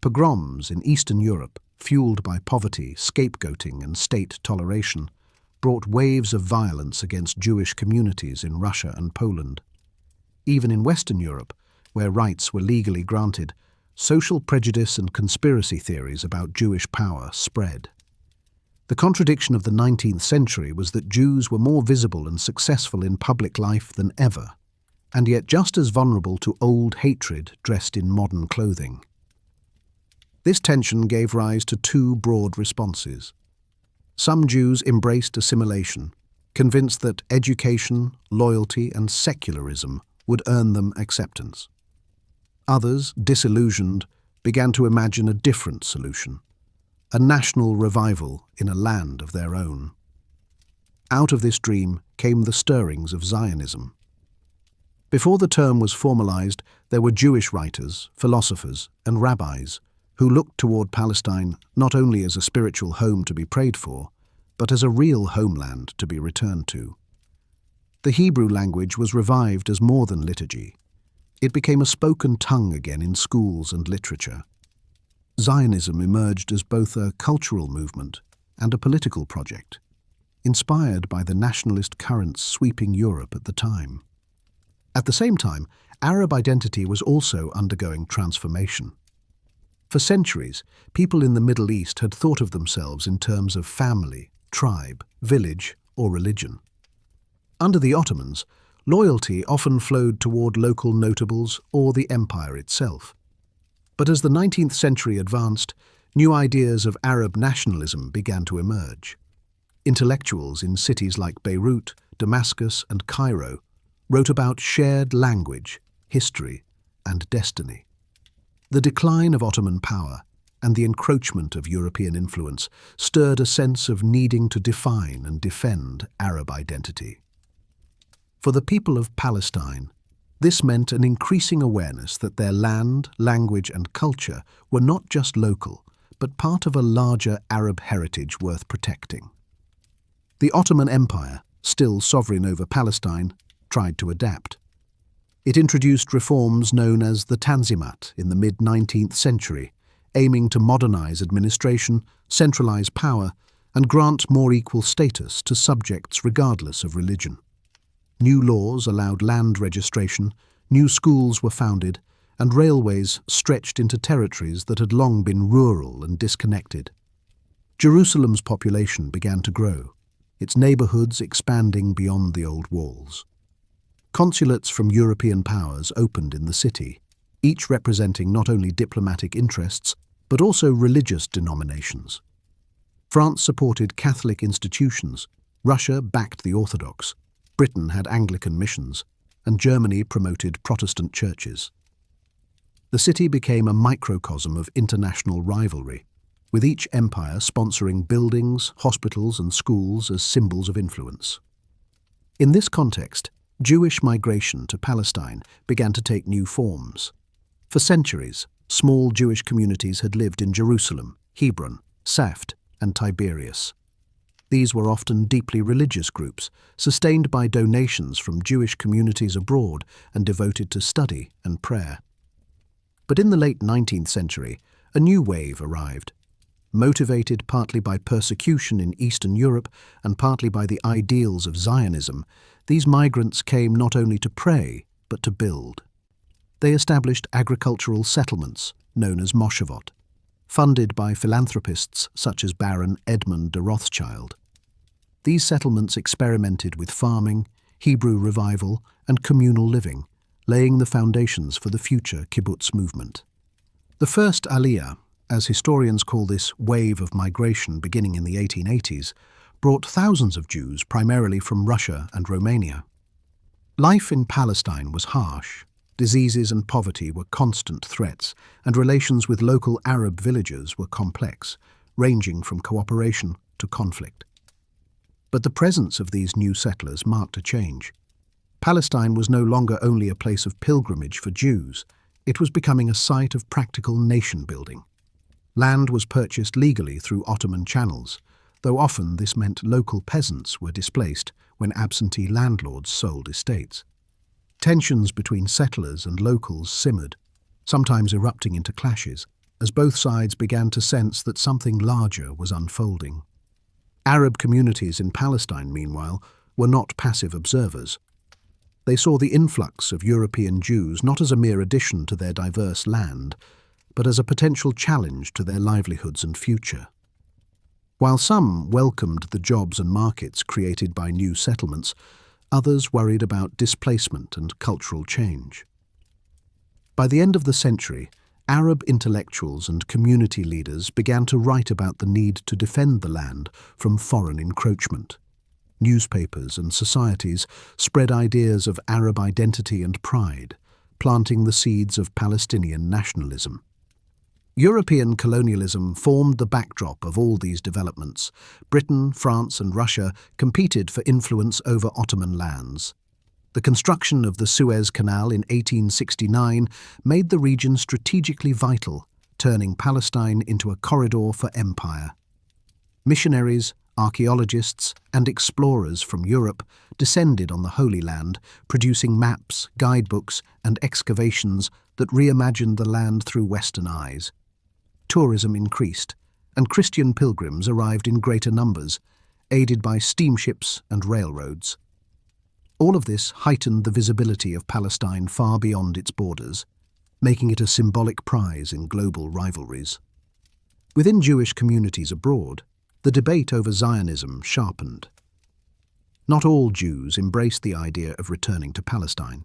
Pogroms in Eastern Europe, fueled by poverty, scapegoating, and state toleration, brought waves of violence against Jewish communities in Russia and Poland. Even in Western Europe, where rights were legally granted, social prejudice and conspiracy theories about Jewish power spread. The contradiction of the 19th century was that Jews were more visible and successful in public life than ever, and yet just as vulnerable to old hatred dressed in modern clothing. This tension gave rise to two broad responses. Some Jews embraced assimilation, convinced that education, loyalty, and secularism would earn them acceptance. Others, disillusioned, began to imagine a different solution, a national revival in a land of their own. Out of this dream came the stirrings of Zionism. Before the term was formalized, there were Jewish writers, philosophers, and rabbis who looked toward Palestine not only as a spiritual home to be prayed for, but as a real homeland to be returned to. The Hebrew language was revived as more than liturgy. It became a spoken tongue again in schools and literature. Zionism emerged as both a cultural movement and a political project, inspired by the nationalist currents sweeping Europe at the time. At the same time, Arab identity was also undergoing transformation. For centuries, people in the Middle East had thought of themselves in terms of family, tribe, village, or religion. Under the Ottomans, loyalty often flowed toward local notables or the empire itself. But as the 19th century advanced, new ideas of Arab nationalism began to emerge. Intellectuals in cities like Beirut, Damascus, and Cairo wrote about shared language, history, and destiny. The decline of Ottoman power and the encroachment of European influence stirred a sense of needing to define and defend Arab identity. For the people of Palestine, this meant an increasing awareness that their land, language, and culture were not just local, but part of a larger Arab heritage worth protecting. The Ottoman Empire, still sovereign over Palestine, tried to adapt. It introduced reforms known as the Tanzimat in the mid-19th century, aiming to modernize administration, centralize power, and grant more equal status to subjects regardless of religion. New laws allowed land registration, new schools were founded, and railways stretched into territories that had long been rural and disconnected. Jerusalem's population began to grow, its neighborhoods expanding beyond the old walls. Consulates from European powers opened in the city, each representing not only diplomatic interests but also religious denominations. France supported Catholic institutions, Russia backed the Orthodox, Britain had Anglican missions, and Germany promoted Protestant churches. The city became a microcosm of international rivalry, with each empire sponsoring buildings, hospitals, and schools as symbols of influence. In this context, Jewish migration to Palestine began to take new forms. For centuries, small Jewish communities had lived in Jerusalem, Hebron, Saft, and Tiberias. These were often deeply religious groups, sustained by donations from Jewish communities abroad and devoted to study and prayer. But in the late 19th century, a new wave arrived. Motivated partly by persecution in Eastern Europe and partly by the ideals of Zionism, these migrants came not only to pray, but to build. They established agricultural settlements, known as moshavot, funded by philanthropists such as Baron Edmund de Rothschild. These settlements experimented with farming, Hebrew revival, and communal living, laying the foundations for the future kibbutz movement. The first Aliyah, as historians call this wave of migration beginning in the 1880s, brought thousands of Jews primarily from Russia and Romania. Life in Palestine was harsh. Diseases and poverty were constant threats, and relations with local Arab villagers were complex, ranging from cooperation to conflict. But the presence of these new settlers marked a change. Palestine was no longer only a place of pilgrimage for Jews, it was becoming a site of practical nation-building. Land was purchased legally through Ottoman channels, though often this meant local peasants were displaced when absentee landlords sold estates. Tensions between settlers and locals simmered, sometimes erupting into clashes, as both sides began to sense that something larger was unfolding. Arab communities in Palestine, meanwhile, were not passive observers. They saw the influx of European Jews not as a mere addition to their diverse land, but as a potential challenge to their livelihoods and future. While some welcomed the jobs and markets created by new settlements, others worried about displacement and cultural change. By the end of the century, Arab intellectuals and community leaders began to write about the need to defend the land from foreign encroachment. Newspapers and societies spread ideas of Arab identity and pride, planting the seeds of Palestinian nationalism. European colonialism formed the backdrop of all these developments. Britain, France, and Russia competed for influence over Ottoman lands. The construction of the Suez Canal in 1869 made the region strategically vital, turning Palestine into a corridor for empire. Missionaries, archaeologists, and explorers from Europe descended on the Holy Land, producing maps, guidebooks, and excavations that reimagined the land through Western eyes. Tourism increased, and Christian pilgrims arrived in greater numbers, aided by steamships and railroads. All of this heightened the visibility of Palestine far beyond its borders, making it a symbolic prize in global rivalries. Within Jewish communities abroad, the debate over Zionism sharpened. Not all Jews embraced the idea of returning to Palestine.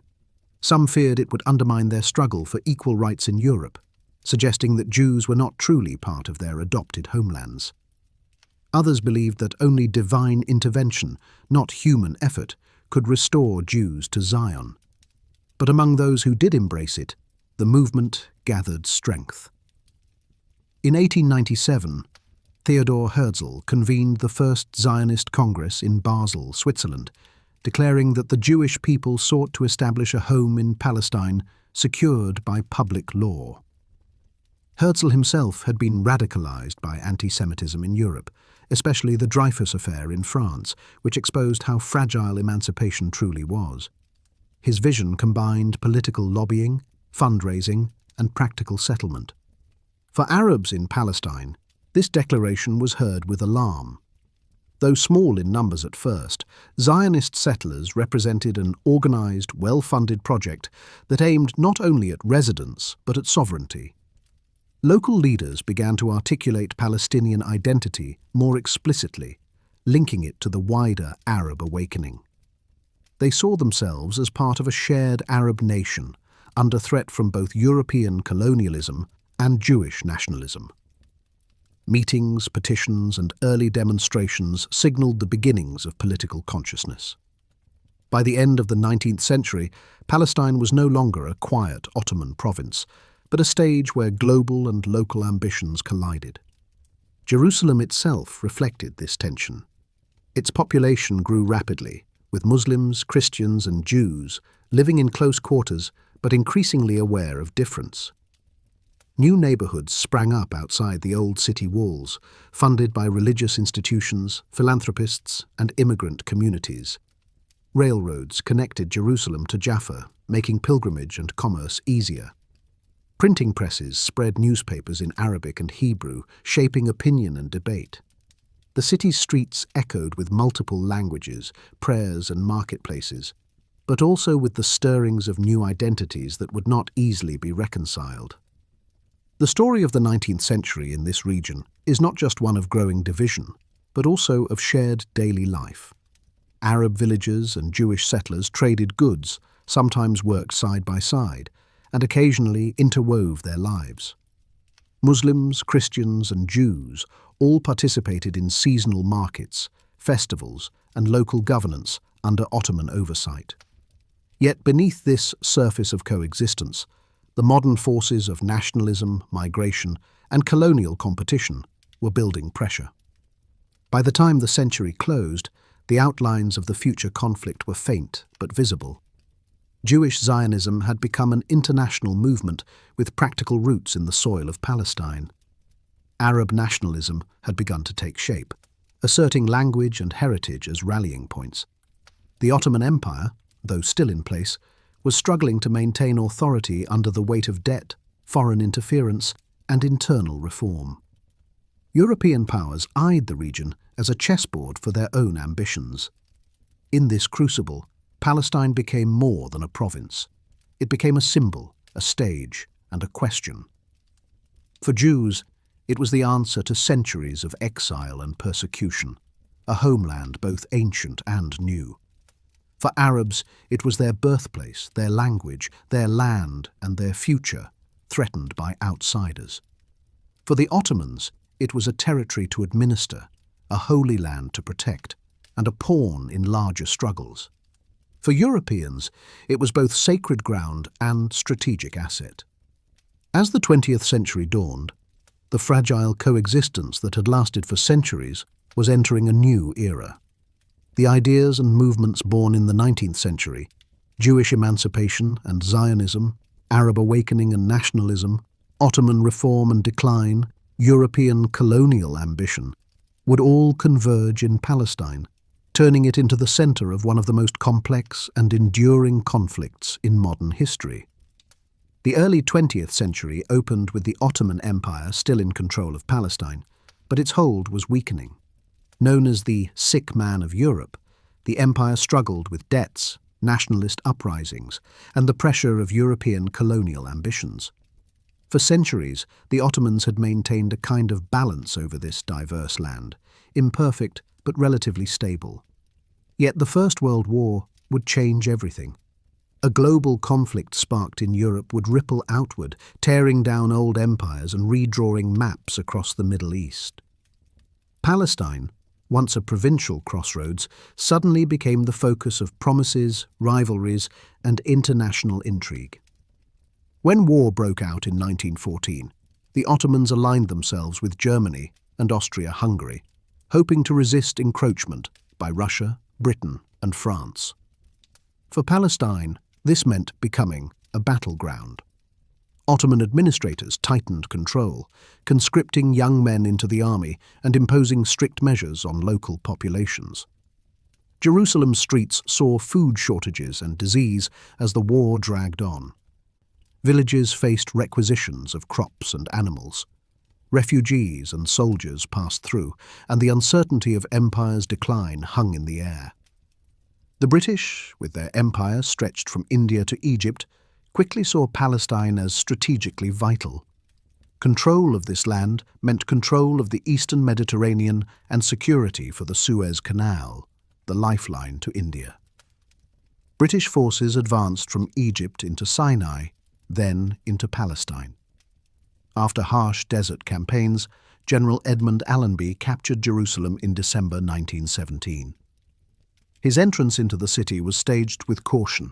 Some feared it would undermine their struggle for equal rights in Europe, suggesting that Jews were not truly part of their adopted homelands. Others believed that only divine intervention, not human effort, could restore Jews to Zion. But among those who did embrace it, the movement gathered strength. In 1897, Theodor Herzl convened the first Zionist Congress in Basel, Switzerland, declaring that the Jewish people sought to establish a home in Palestine secured by public law. Herzl himself had been radicalized by anti-Semitism in Europe, especially the Dreyfus Affair in France, which exposed how fragile emancipation truly was. His vision combined political lobbying, fundraising, and practical settlement. For Arabs in Palestine, this declaration was heard with alarm. Though small in numbers at first, Zionist settlers represented an organized, well-funded project that aimed not only at residence but at sovereignty. Local leaders began to articulate Palestinian identity more explicitly, linking it to the wider Arab awakening. They saw themselves as part of a shared Arab nation, under threat from both European colonialism and Jewish nationalism. Meetings, petitions, and early demonstrations signaled the beginnings of political consciousness. By the end of the 19th century, Palestine was no longer a quiet Ottoman province, but a stage where global and local ambitions collided. Jerusalem itself reflected this tension. Its population grew rapidly, with Muslims, Christians, and Jews living in close quarters but increasingly aware of difference. New neighborhoods sprang up outside the old city walls, funded by religious institutions, philanthropists, and immigrant communities. Railroads connected Jerusalem to Jaffa, making pilgrimage and commerce easier. Printing presses spread newspapers in Arabic and Hebrew, shaping opinion and debate. The city's streets echoed with multiple languages, prayers and marketplaces, but also with the stirrings of new identities that would not easily be reconciled. The story of the 19th century in this region is not just one of growing division, but also of shared daily life. Arab villagers and Jewish settlers traded goods, sometimes worked side by side, and occasionally interwove their lives. Muslims, Christians, and Jews all participated in seasonal markets, festivals, and local governance under Ottoman oversight. Yet beneath this surface of coexistence, the modern forces of nationalism, migration, and colonial competition were building pressure. By the time the century closed, the outlines of the future conflict were faint but visible. Jewish Zionism had become an international movement with practical roots in the soil of Palestine. Arab nationalism had begun to take shape, asserting language and heritage as rallying points. The Ottoman Empire, though still in place, was struggling to maintain authority under the weight of debt, foreign interference, and internal reform. European powers eyed the region as a chessboard for their own ambitions. In this crucible, Palestine became more than a province. It became a symbol, a stage, and a question. For Jews, it was the answer to centuries of exile and persecution, a homeland both ancient and new. For Arabs, it was their birthplace, their language, their land, and their future, threatened by outsiders. For the Ottomans, it was a territory to administer, a holy land to protect, and a pawn in larger struggles. For Europeans, it was both sacred ground and strategic asset. As the 20th century dawned, the fragile coexistence that had lasted for centuries was entering a new era. The ideas and movements born in the 19th century, Jewish emancipation and Zionism, Arab awakening and nationalism, Ottoman reform and decline, European colonial ambition, would all converge in Palestine, turning it into the center of one of the most complex and enduring conflicts in modern history. The early 20th century opened with the Ottoman Empire still in control of Palestine, but its hold was weakening. Known as the sick man of Europe, the empire struggled with debts, nationalist uprisings, and the pressure of European colonial ambitions. For centuries, the Ottomans had maintained a kind of balance over this diverse land, imperfect but relatively stable. Yet the First World War would change everything. A global conflict sparked in Europe would ripple outward, tearing down old empires and redrawing maps across the Middle East. Palestine, once a provincial crossroads, suddenly became the focus of promises, rivalries, and international intrigue. When war broke out in 1914, the Ottomans aligned themselves with Germany and Austria-Hungary, hoping to resist encroachment by Russia, Britain, and France. For Palestine, this meant becoming a battleground. Ottoman administrators tightened control, conscripting young men into the army and imposing strict measures on local populations. Jerusalem's streets saw food shortages and disease as the war dragged on. Villages faced requisitions of crops and animals. Refugees and soldiers passed through, and the uncertainty of empire's decline hung in the air. The British, with their empire stretched from India to Egypt, quickly saw Palestine as strategically vital. Control of this land meant control of the eastern Mediterranean and security for the Suez Canal, the lifeline to India. British forces advanced from Egypt into Sinai, then into Palestine. After harsh desert campaigns, General Edmund Allenby captured Jerusalem in December 1917. His entrance into the city was staged with caution.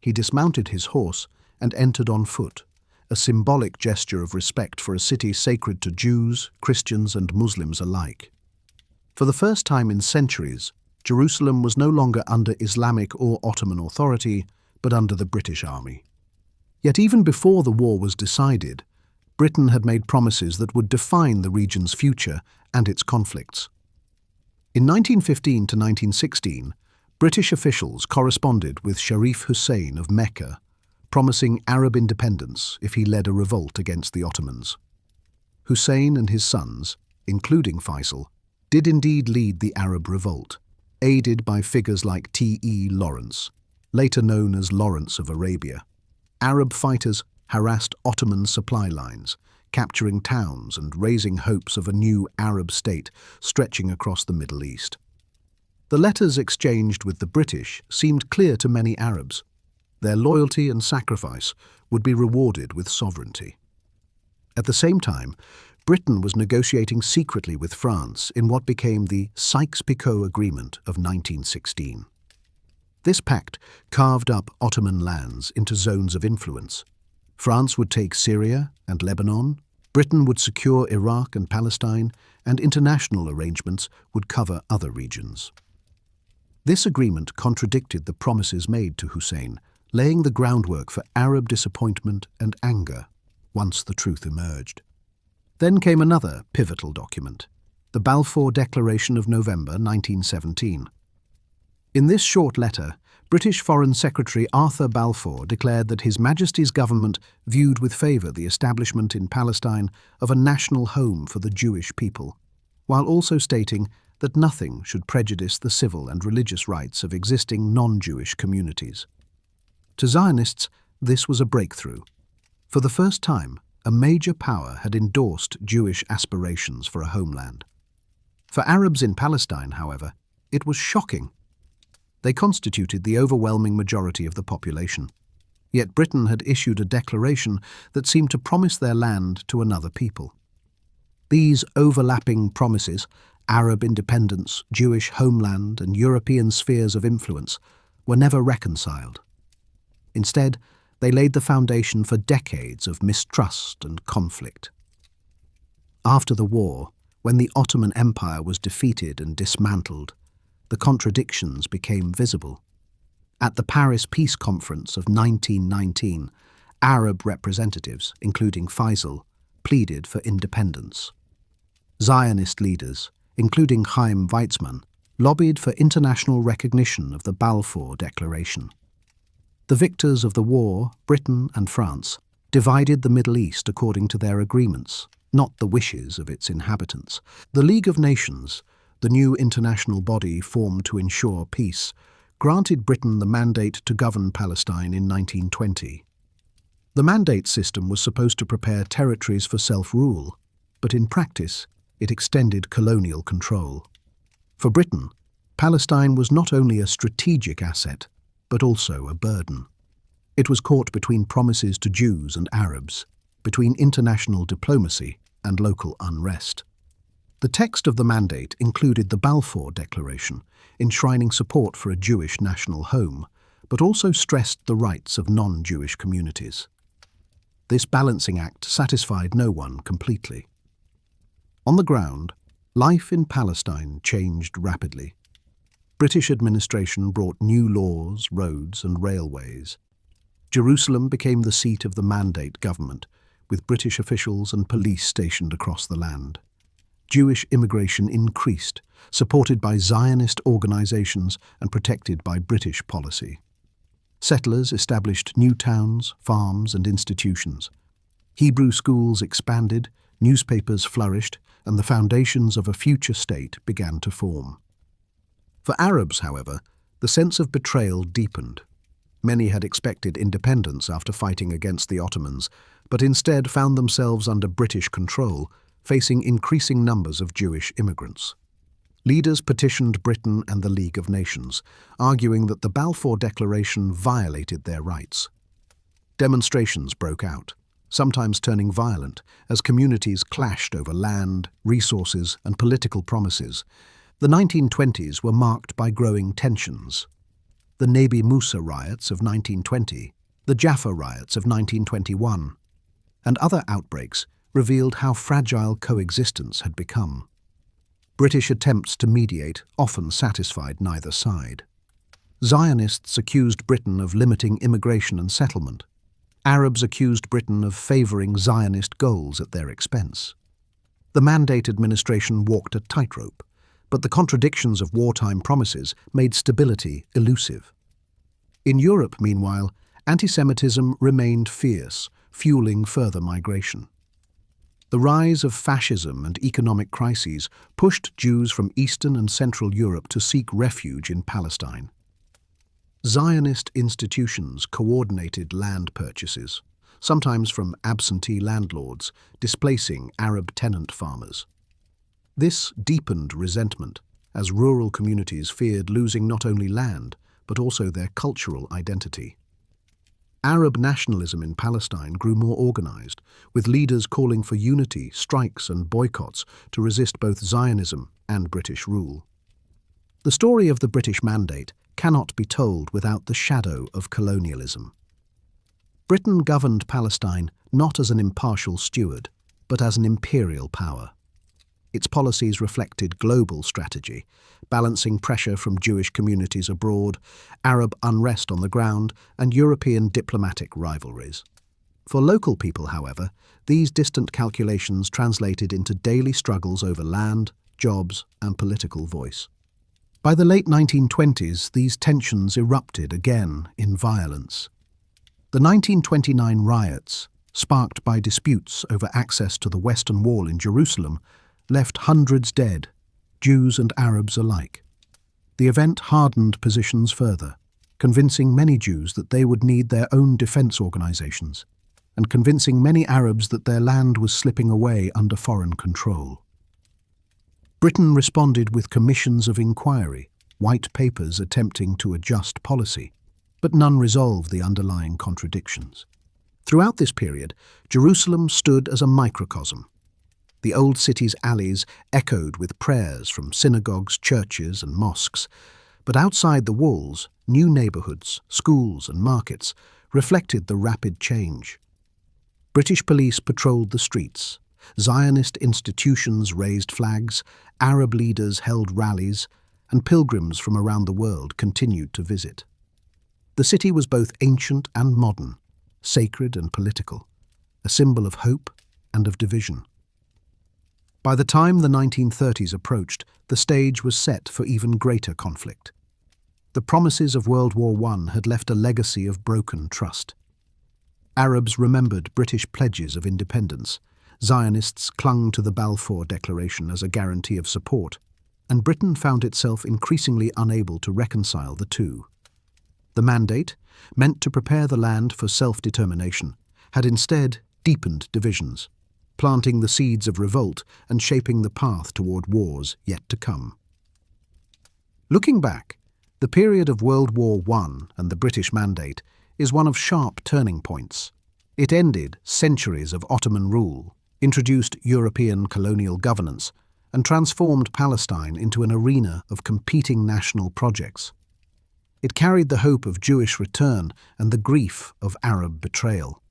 He dismounted his horse and entered on foot, a symbolic gesture of respect for a city sacred to Jews, Christians, and Muslims alike. For the first time in centuries, Jerusalem was no longer under Islamic or Ottoman authority, but under the British Army. Yet even before the war was decided, Britain had made promises that would define the region's future and its conflicts. In 1915 to 1916, British officials corresponded with Sharif Hussein of Mecca, promising Arab independence if he led a revolt against the Ottomans. Hussein and his sons, including Faisal, did indeed lead the Arab revolt, aided by figures like T.E. Lawrence, later known as Lawrence of Arabia. Arab fighters harassed Ottoman supply lines, capturing towns and raising hopes of a new Arab state stretching across the Middle East. The letters exchanged with the British seemed clear to many Arabs. Their loyalty and sacrifice would be rewarded with sovereignty. At the same time, Britain was negotiating secretly with France in what became the Sykes-Picot Agreement of 1916. This pact carved up Ottoman lands into zones of influence. France would take Syria and Lebanon, Britain would secure Iraq and Palestine, and international arrangements would cover other regions. This agreement contradicted the promises made to Hussein, laying the groundwork for Arab disappointment and anger once the truth emerged. Then came another pivotal document, the Balfour Declaration of November 1917. In this short letter, British Foreign Secretary Arthur Balfour declared that His Majesty's government viewed with favour the establishment in Palestine of a national home for the Jewish people, while also stating that nothing should prejudice the civil and religious rights of existing non-Jewish communities. To Zionists, this was a breakthrough. For the first time, a major power had endorsed Jewish aspirations for a homeland. For Arabs in Palestine, however, it was shocking. They constituted the overwhelming majority of the population. Yet Britain had issued a declaration that seemed to promise their land to another people. These overlapping promises, Arab independence, Jewish homeland, and European spheres of influence, were never reconciled. Instead, they laid the foundation for decades of mistrust and conflict. After the war, when the Ottoman Empire was defeated and dismantled, the contradictions became visible. At the Paris Peace Conference of 1919, Arab representatives, including Faisal, pleaded for independence. Zionist leaders, including Chaim Weizmann, lobbied for international recognition of the Balfour Declaration. The victors of the war, Britain and France, divided the Middle East according to their agreements, not the wishes of its inhabitants. The League of Nations, the new international body formed to ensure peace, granted Britain the mandate to govern Palestine in 1920. The mandate system was supposed to prepare territories for self-rule, but in practice, it extended colonial control. For Britain, Palestine was not only a strategic asset, but also a burden. It was caught between promises to Jews and Arabs, between international diplomacy and local unrest. The text of the mandate included the Balfour Declaration, enshrining support for a Jewish national home, but also stressed the rights of non-Jewish communities. This balancing act satisfied no one completely. On the ground, life in Palestine changed rapidly. British administration brought new laws, roads, and railways. Jerusalem became the seat of the Mandate government, with British officials and police stationed across the land. Jewish immigration increased, supported by Zionist organizations and protected by British policy. Settlers established new towns, farms, and institutions. Hebrew schools expanded, newspapers flourished, and the foundations of a future state began to form. For Arabs, however, the sense of betrayal deepened. Many had expected independence after fighting against the Ottomans, but instead found themselves under British control, facing increasing numbers of Jewish immigrants. Leaders petitioned Britain and the League of Nations, arguing that the Balfour Declaration violated their rights. Demonstrations broke out, sometimes turning violent, as communities clashed over land, resources, and political promises. The 1920s were marked by growing tensions. The Nabi Musa riots of 1920, the Jaffa riots of 1921, and other outbreaks revealed how fragile coexistence had become. British attempts to mediate often satisfied neither side. Zionists accused Britain of limiting immigration and settlement. Arabs accused Britain of favouring Zionist goals at their expense. The Mandate administration walked a tightrope, but the contradictions of wartime promises made stability elusive. In Europe, meanwhile, anti-Semitism remained fierce, fueling further migration. The rise of fascism and economic crises pushed Jews from Eastern and Central Europe to seek refuge in Palestine. Zionist institutions coordinated land purchases, sometimes from absentee landlords, displacing Arab tenant farmers. This deepened resentment, as rural communities feared losing not only land, but also their cultural identity. Arab nationalism in Palestine grew more organized, with leaders calling for unity, strikes, and boycotts to resist both Zionism and British rule. The story of the British Mandate cannot be told without the shadow of colonialism. Britain governed Palestine not as an impartial steward, but as an imperial power. Its policies reflected global strategy, balancing pressure from Jewish communities abroad, Arab unrest on the ground, and European diplomatic rivalries. For local people, however, these distant calculations translated into daily struggles over land, jobs, and political voice. By the late 1920s, these tensions erupted again in violence. The 1929 riots, sparked by disputes over access to the Western Wall in Jerusalem, left hundreds dead, Jews and Arabs alike. The event hardened positions further, convincing many Jews that they would need their own defense organizations, and convincing many Arabs that their land was slipping away under foreign control. Britain responded with commissions of inquiry, white papers attempting to adjust policy, but none resolved the underlying contradictions. Throughout this period, Jerusalem stood as a microcosm. The old city's alleys echoed with prayers from synagogues, churches, and mosques, but outside the walls, new neighborhoods, schools, and markets reflected the rapid change. British police patrolled the streets, Zionist institutions raised flags, Arab leaders held rallies, and pilgrims from around the world continued to visit. The city was both ancient and modern, sacred and political, a symbol of hope and of division. By the time the 1930s approached, the stage was set for even greater conflict. The promises of World War I had left a legacy of broken trust. Arabs remembered British pledges of independence, Zionists clung to the Balfour Declaration as a guarantee of support, and Britain found itself increasingly unable to reconcile the two. The Mandate, meant to prepare the land for self-determination, had instead deepened divisions, planting the seeds of revolt and shaping the path toward wars yet to come. Looking back, the period of World War I and the British Mandate is one of sharp turning points. It ended centuries of Ottoman rule, introduced European colonial governance, and transformed Palestine into an arena of competing national projects. It carried the hope of Jewish return and the grief of Arab betrayal.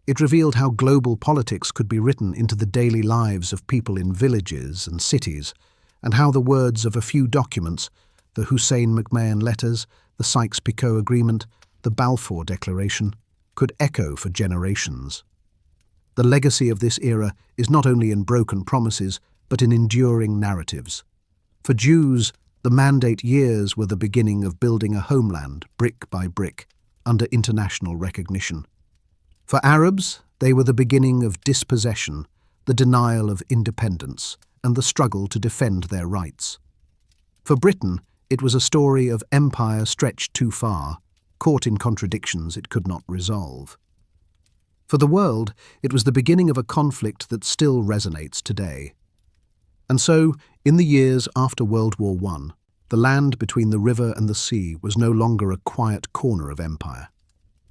It revealed how global politics could be written into the daily lives of people in villages and cities, and how the words of a few documents, the Hussein McMahon letters, the Sykes-Picot Agreement, the Balfour Declaration, could echo for generations. The legacy of this era is not only in broken promises, but in enduring narratives. For Jews, the Mandate years were the beginning of building a homeland, brick by brick, under international recognition. For Arabs, they were the beginning of dispossession, the denial of independence, and the struggle to defend their rights. For Britain, it was a story of empire stretched too far, caught in contradictions it could not resolve. For the world, it was the beginning of a conflict that still resonates today. And so, in the years after World War I, the land between the river and the sea was no longer a quiet corner of empire.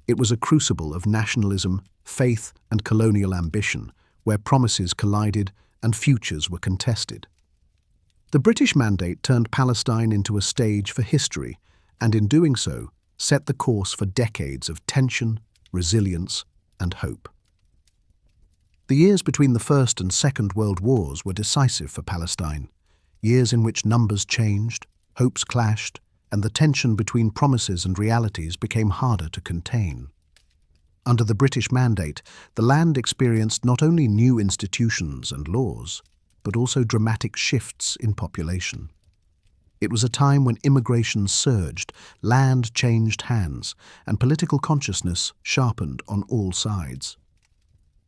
It was a crucible of nationalism, faith, and colonial ambition, where promises collided and futures were contested. The British Mandate turned Palestine into a stage for history, and in doing so, set the course for decades of tension, resilience, and hope. The years between the First and Second World Wars were decisive for Palestine, years in which numbers changed, hopes clashed, and the tension between promises and realities became harder to contain. Under the British Mandate, the land experienced not only new institutions and laws, but also dramatic shifts in population. It was a time when immigration surged, land changed hands, and political consciousness sharpened on all sides.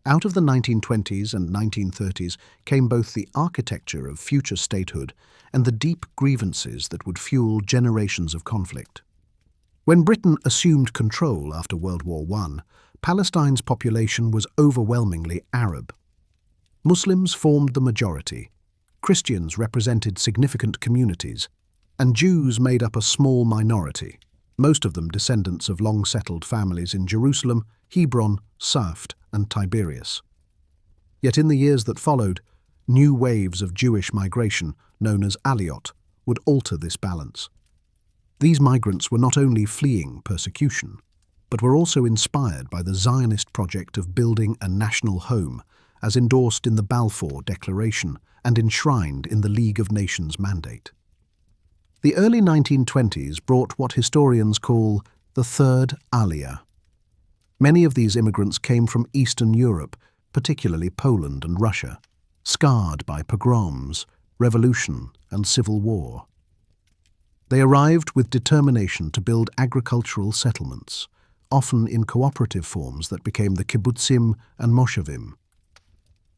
Out of the 1920s and 1930s came both the architecture of future statehood and the deep grievances that would fuel generations of conflict. When Britain assumed control after World War I, Palestine's population was overwhelmingly Arab. Muslims formed the majority, Christians represented significant communities, and Jews made up a small minority, most of them descendants of long-settled families in Jerusalem, Hebron, Saft, and Tiberias. Yet in the years that followed, new waves of Jewish migration, known as Aliyot, would alter this balance. These migrants were not only fleeing persecution, but were also inspired by the Zionist project of building a national home, as endorsed in the Balfour Declaration and enshrined in the League of Nations mandate. The early 1920s brought what historians call the Third Aliyah. Many of these immigrants came from Eastern Europe, particularly Poland and Russia, scarred by pogroms, revolution, and civil war. They arrived with determination to build agricultural settlements, often in cooperative forms that became the kibbutzim and moshavim.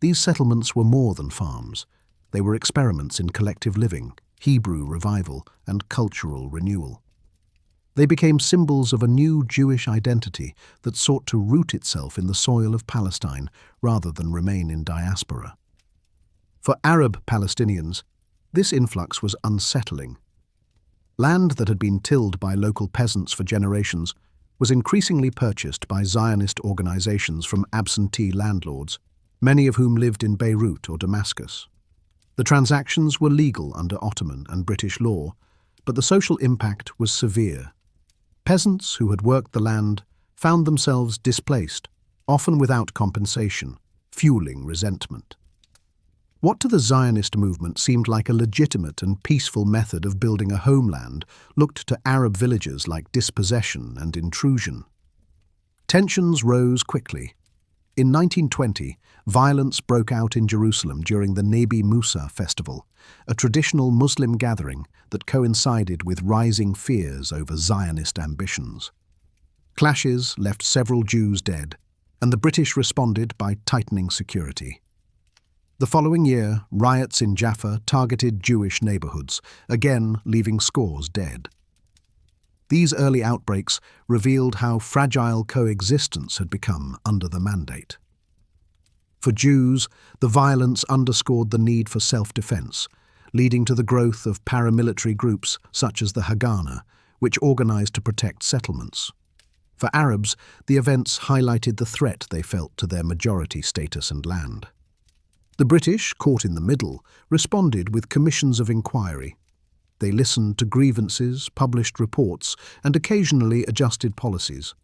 These settlements were more than farms. They were experiments in collective living, Hebrew revival, and cultural renewal. They became symbols of a new Jewish identity that sought to root itself in the soil of Palestine rather than remain in diaspora. For Arab Palestinians, this influx was unsettling. Land that had been tilled by local peasants for generations was increasingly purchased by Zionist organizations from absentee landlords, many of whom lived in Beirut or Damascus. The transactions were legal under Ottoman and British law, but the social impact was severe. Peasants who had worked the land found themselves displaced, often without compensation, fueling resentment. What to the Zionist movement seemed like a legitimate and peaceful method of building a homeland looked to Arab villagers like dispossession and intrusion. Tensions rose quickly. In 1920, violence broke out in Jerusalem during the Nebi Musa festival, a traditional Muslim gathering that coincided with rising fears over Zionist ambitions. Clashes left several Jews dead, and the British responded by tightening security. The following year, riots in Jaffa targeted Jewish neighborhoods, again leaving scores dead. These early outbreaks revealed how fragile coexistence had become under the Mandate. For Jews, the violence underscored the need for self-defense, leading to the growth of paramilitary groups such as the Haganah, which organized to protect settlements. For Arabs, the events highlighted the threat they felt to their majority status and land. The British, caught in the middle, responded with commissions of inquiry. They listened to grievances, published reports, and occasionally adjusted policies.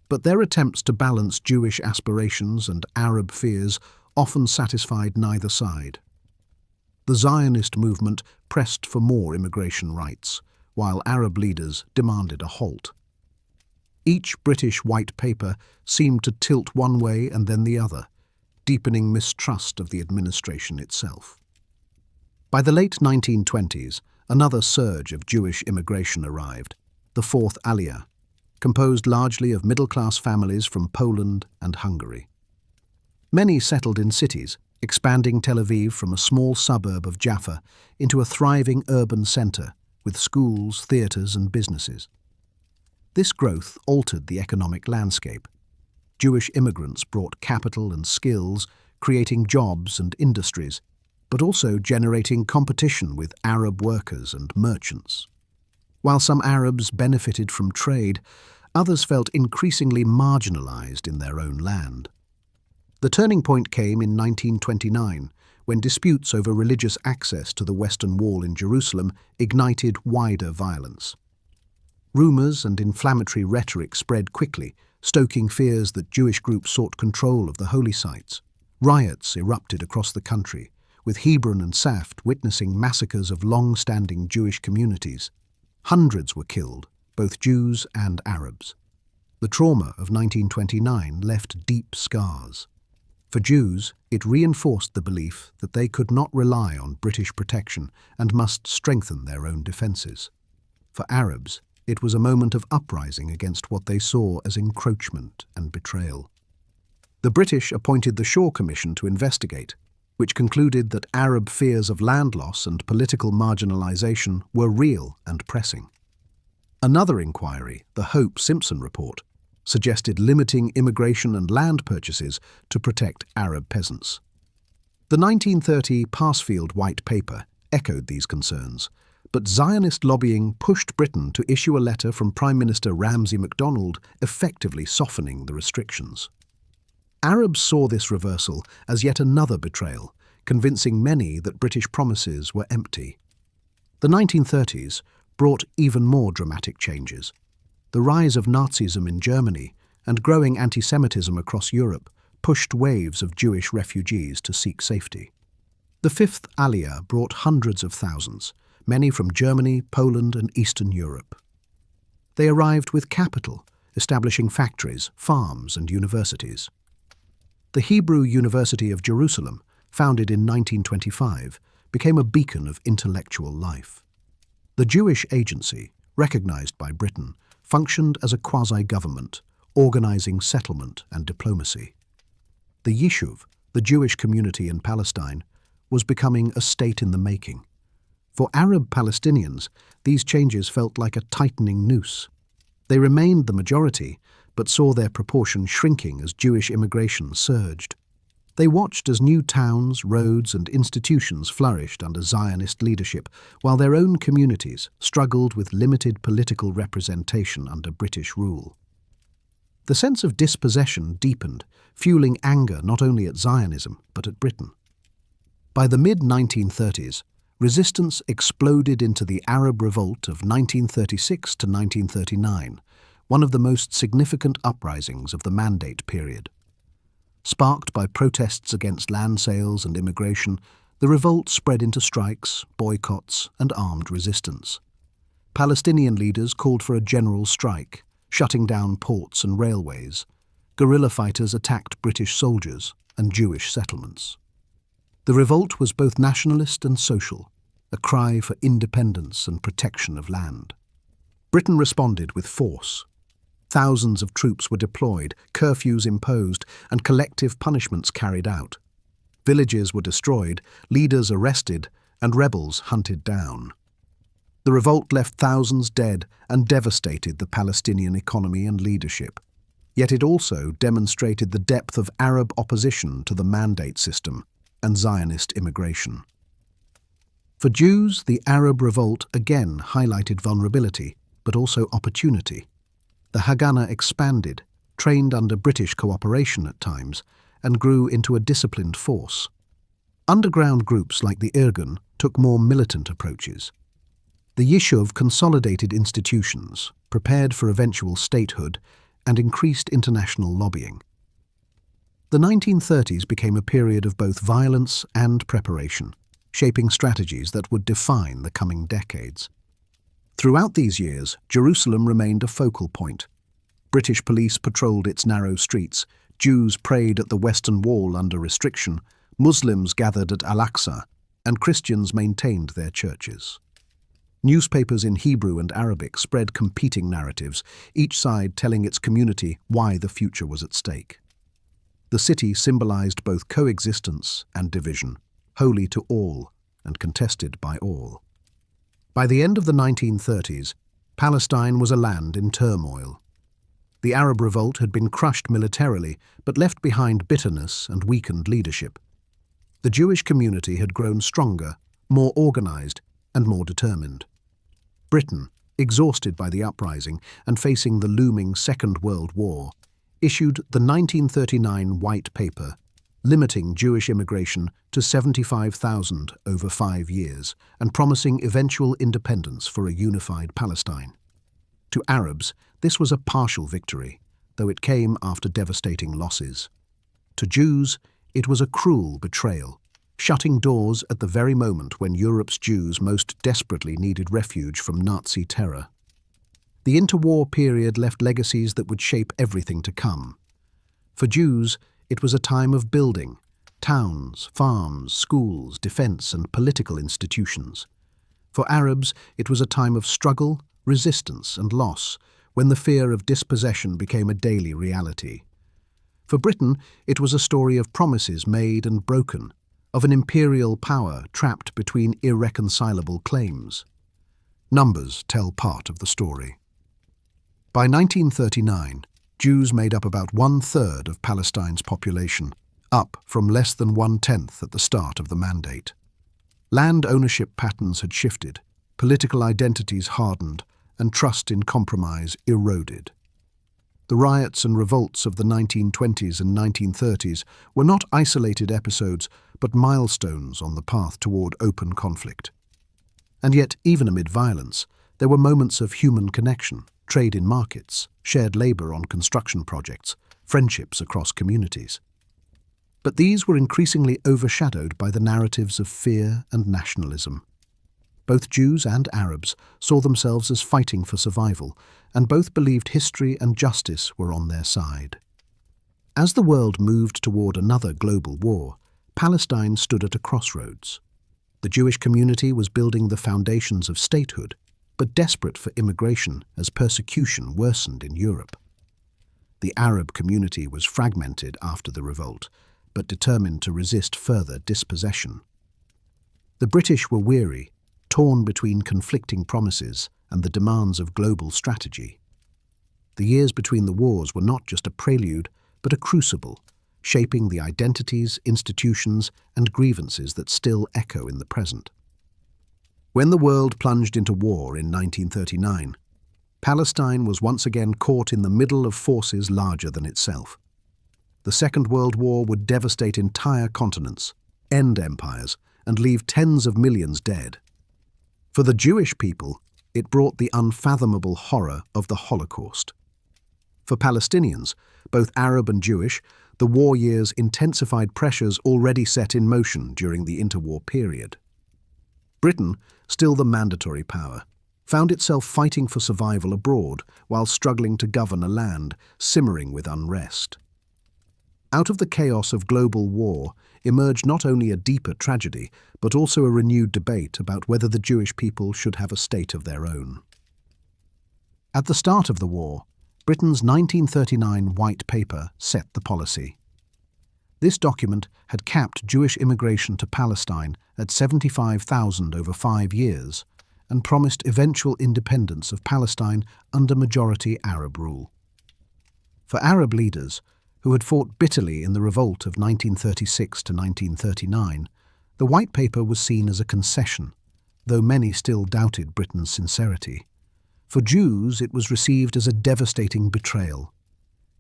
But their attempts to balance Jewish aspirations and Arab fears often satisfied neither side. The Zionist movement pressed for more immigration rights, while Arab leaders demanded a halt. Each British white paper seemed to tilt one way and then the other, deepening mistrust of the administration itself. By the late 1920s, another surge of Jewish immigration arrived, the Fourth Aliyah, composed largely of middle-class families from Poland and Hungary. Many settled in cities, expanding Tel Aviv from a small suburb of Jaffa into a thriving urban center with schools, theaters, and businesses. This growth altered the economic landscape. Jewish immigrants brought capital and skills, creating jobs and industries, but also generating competition with Arab workers and merchants. While some Arabs benefited from trade, others felt increasingly marginalized in their own land. The turning point came in 1929, when disputes over religious access to the Western Wall in Jerusalem ignited wider violence. Rumors and inflammatory rhetoric spread quickly, stoking fears that Jewish groups sought control of the holy sites. Riots erupted across the country, with Hebron and Saft witnessing massacres of long-standing Jewish communities. Hundreds were killed, both Jews and Arabs. The trauma of 1929 left deep scars. For Jews, it reinforced the belief that they could not rely on British protection and must strengthen their own defences. For Arabs, it was a moment of uprising against what they saw as encroachment and betrayal. The British appointed the Shaw Commission to investigate, which concluded that Arab fears of land loss and political marginalisation were real and pressing. Another inquiry, the Hope-Simpson Report, suggested limiting immigration and land purchases to protect Arab peasants. The 1930 Parsfield White Paper echoed these concerns, but Zionist lobbying pushed Britain to issue a letter from Prime Minister Ramsay MacDonald effectively softening the restrictions. Arabs saw this reversal as yet another betrayal, convincing many that British promises were empty. The 1930s brought even more dramatic changes. The rise of Nazism in Germany and growing anti-Semitism across Europe pushed waves of Jewish refugees to seek safety. The Fifth Aliyah brought hundreds of thousands, many from Germany, Poland, and Eastern Europe. They arrived with capital, establishing factories, farms, and universities. The Hebrew University of Jerusalem, founded in 1925, became a beacon of intellectual life. The Jewish Agency, recognized by Britain, functioned as a quasi-government, organizing settlement and diplomacy. The Yishuv, the Jewish community in Palestine, was becoming a state in the making. For Arab Palestinians, these changes felt like a tightening noose. They remained the majority, but saw their proportion shrinking as Jewish immigration surged. They watched as new towns, roads, and institutions flourished under Zionist leadership, while their own communities struggled with limited political representation under British rule. The sense of dispossession deepened, fueling anger not only at Zionism, but at Britain. By the mid-1930s, resistance exploded into the Arab Revolt of 1936 to 1939, one of the most significant uprisings of the Mandate period. Sparked by protests against land sales and immigration, the revolt spread into strikes, boycotts, and armed resistance. Palestinian leaders called for a general strike, shutting down ports and railways. Guerrilla fighters attacked British soldiers and Jewish settlements. The revolt was both nationalist and social, a cry for independence and protection of land. Britain responded with force. Thousands of troops were deployed, curfews imposed, and collective punishments carried out. Villages were destroyed, leaders arrested, and rebels hunted down. The revolt left thousands dead and devastated the Palestinian economy and leadership. Yet it also demonstrated the depth of Arab opposition to the Mandate system and Zionist immigration. For Jews, the Arab Revolt again highlighted vulnerability, but also opportunity. The Haganah expanded, trained under British cooperation at times, and grew into a disciplined force. Underground groups like the Irgun took more militant approaches. The Yishuv consolidated institutions, prepared for eventual statehood, and increased international lobbying. The 1930s became a period of both violence and preparation, shaping strategies that would define the coming decades. Throughout these years, Jerusalem remained a focal point. British police patrolled its narrow streets, Jews prayed at the Western Wall under restriction, Muslims gathered at Al-Aqsa, and Christians maintained their churches. Newspapers in Hebrew and Arabic spread competing narratives, each side telling its community why the future was at stake. The city symbolized both coexistence and division, holy to all and contested by all. By the end of the 1930s, Palestine was a land in turmoil. The Arab revolt had been crushed militarily, but left behind bitterness and weakened leadership. The Jewish community had grown stronger, more organized, and more determined. Britain, exhausted by the uprising and facing the looming Second World War, issued the 1939 White Paper, limiting Jewish immigration to 75,000 over 5 years and promising eventual independence for a unified Palestine. To Arabs, this was a partial victory, though it came after devastating losses. To Jews, it was a cruel betrayal, shutting doors at the very moment when Europe's Jews most desperately needed refuge from Nazi terror. The interwar period left legacies that would shape everything to come. For Jews, it was a time of building: towns, farms, schools, defense, and political institutions. For Arabs, it was a time of struggle, resistance, and loss, when the fear of dispossession became a daily reality. For Britain, it was a story of promises made and broken, of an imperial power trapped between irreconcilable claims. Numbers tell part of the story. By 1939, Jews made up about 1/3 of Palestine's population, up from less than 1/10 at the start of the Mandate. Land ownership patterns had shifted, political identities hardened, and trust in compromise eroded. The riots and revolts of the 1920s and 1930s were not isolated episodes, but milestones on the path toward open conflict. And yet, even amid violence, there were moments of human connection: trade in markets, shared labor on construction projects, friendships across communities. But these were increasingly overshadowed by the narratives of fear and nationalism. Both Jews and Arabs saw themselves as fighting for survival, and both believed history and justice were on their side. As the world moved toward another global war, Palestine stood at a crossroads. The Jewish community was building the foundations of statehood, but desperate for immigration as persecution worsened in Europe. The Arab community was fragmented after the revolt, but determined to resist further dispossession. The British were weary, torn between conflicting promises and the demands of global strategy. The years between the wars were not just a prelude, but a crucible, shaping the identities, institutions, and grievances that still echo in the present. When the world plunged into war in 1939, Palestine was once again caught in the middle of forces larger than itself. The Second World War would devastate entire continents, end empires, and leave tens of millions dead. For the Jewish people, it brought the unfathomable horror of the Holocaust. For Palestinians, both Arab and Jewish, the war years intensified pressures already set in motion during the interwar period. Britain, still the mandatory power, found itself fighting for survival abroad while struggling to govern a land simmering with unrest. Out of the chaos of global war emerged not only a deeper tragedy, but also a renewed debate about whether the Jewish people should have a state of their own. At the start of the war, Britain's 1939 White Paper set the policy. This document had capped Jewish immigration to Palestine at 75,000 over 5 years and promised eventual independence of Palestine under majority Arab rule. For Arab leaders, who had fought bitterly in the revolt of 1936 to 1939, the White Paper was seen as a concession, though many still doubted Britain's sincerity. For Jews, it was received as a devastating betrayal.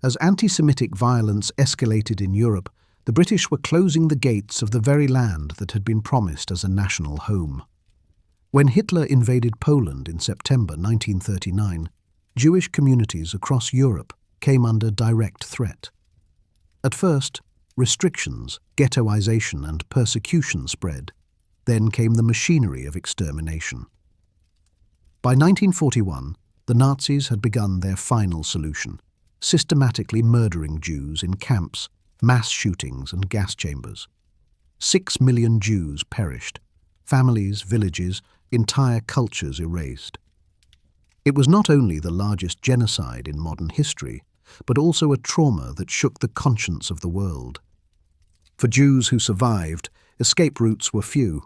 As anti-Semitic violence escalated in Europe, the British were closing the gates of the very land that had been promised as a national home. When Hitler invaded Poland in September 1939, Jewish communities across Europe came under direct threat. At first, restrictions, ghettoization, and persecution spread. Then came the machinery of extermination. By 1941, the Nazis had begun their final solution, systematically murdering Jews in camps, mass shootings, and gas chambers. 6 million Jews perished, families, villages, entire cultures erased. It was not only the largest genocide in modern history, but also a trauma that shook the conscience of the world. For Jews who survived, escape routes were few.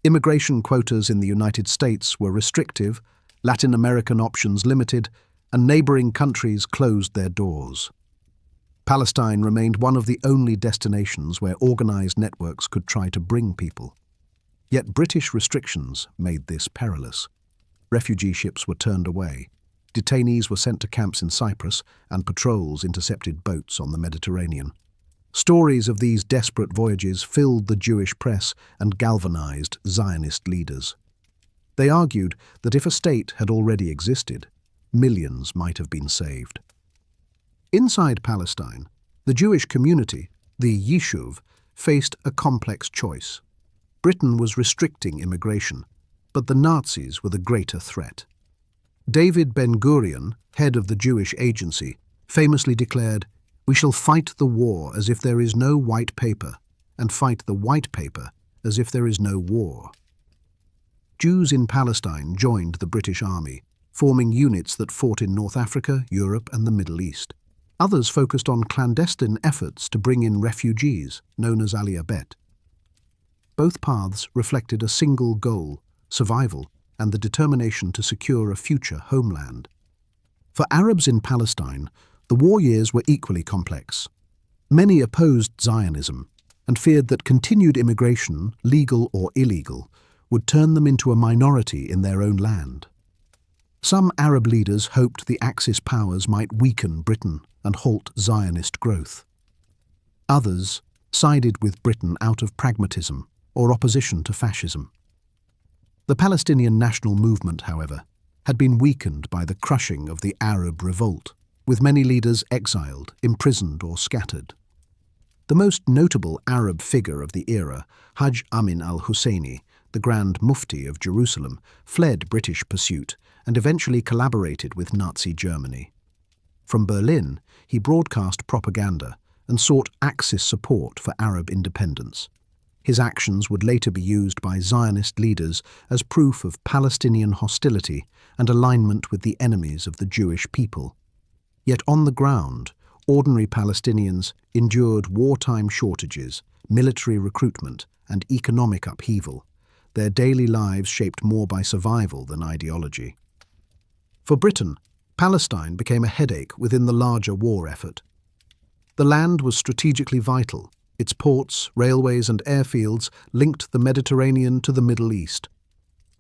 Immigration quotas in the United States were restrictive, Latin American options limited, and neighboring countries closed their doors. Palestine remained one of the only destinations where organized networks could try to bring people. Yet British restrictions made this perilous. Refugee ships were turned away. Detainees were sent to camps in Cyprus, and patrols intercepted boats on the Mediterranean. Stories of these desperate voyages filled the Jewish press and galvanized Zionist leaders. They argued that if a state had already existed, millions might have been saved. Inside Palestine, the Jewish community, the Yishuv, faced a complex choice. Britain was restricting immigration, but the Nazis were the greater threat. David Ben-Gurion, head of the Jewish Agency, famously declared, "We shall fight the war as if there is no white paper, and fight the white paper as if there is no war." Jews in Palestine joined the British Army, forming units that fought in North Africa, Europe, and the Middle East. Others focused on clandestine efforts to bring in refugees, known as Aliyah Bet. Both paths reflected a single goal: survival and the determination to secure a future homeland. For Arabs in Palestine, the war years were equally complex. Many opposed Zionism and feared that continued immigration, legal or illegal, would turn them into a minority in their own land. Some Arab leaders hoped the Axis powers might weaken Britain and halt Zionist growth. Others sided with Britain out of pragmatism or opposition to fascism. The Palestinian national movement, however, had been weakened by the crushing of the Arab revolt, with many leaders exiled, imprisoned, or scattered. The most notable Arab figure of the era, Hajj Amin al-Husseini, the Grand Mufti of Jerusalem, fled British pursuit and eventually collaborated with Nazi Germany. From Berlin, he broadcast propaganda and sought Axis support for Arab independence. His actions would later be used by Zionist leaders as proof of Palestinian hostility and alignment with the enemies of the Jewish people. Yet on the ground, ordinary Palestinians endured wartime shortages, military recruitment, and economic upheaval, their daily lives shaped more by survival than ideology. For Britain, Palestine became a headache within the larger war effort. The land was strategically vital. Its ports, railways, and airfields linked the Mediterranean to the Middle East.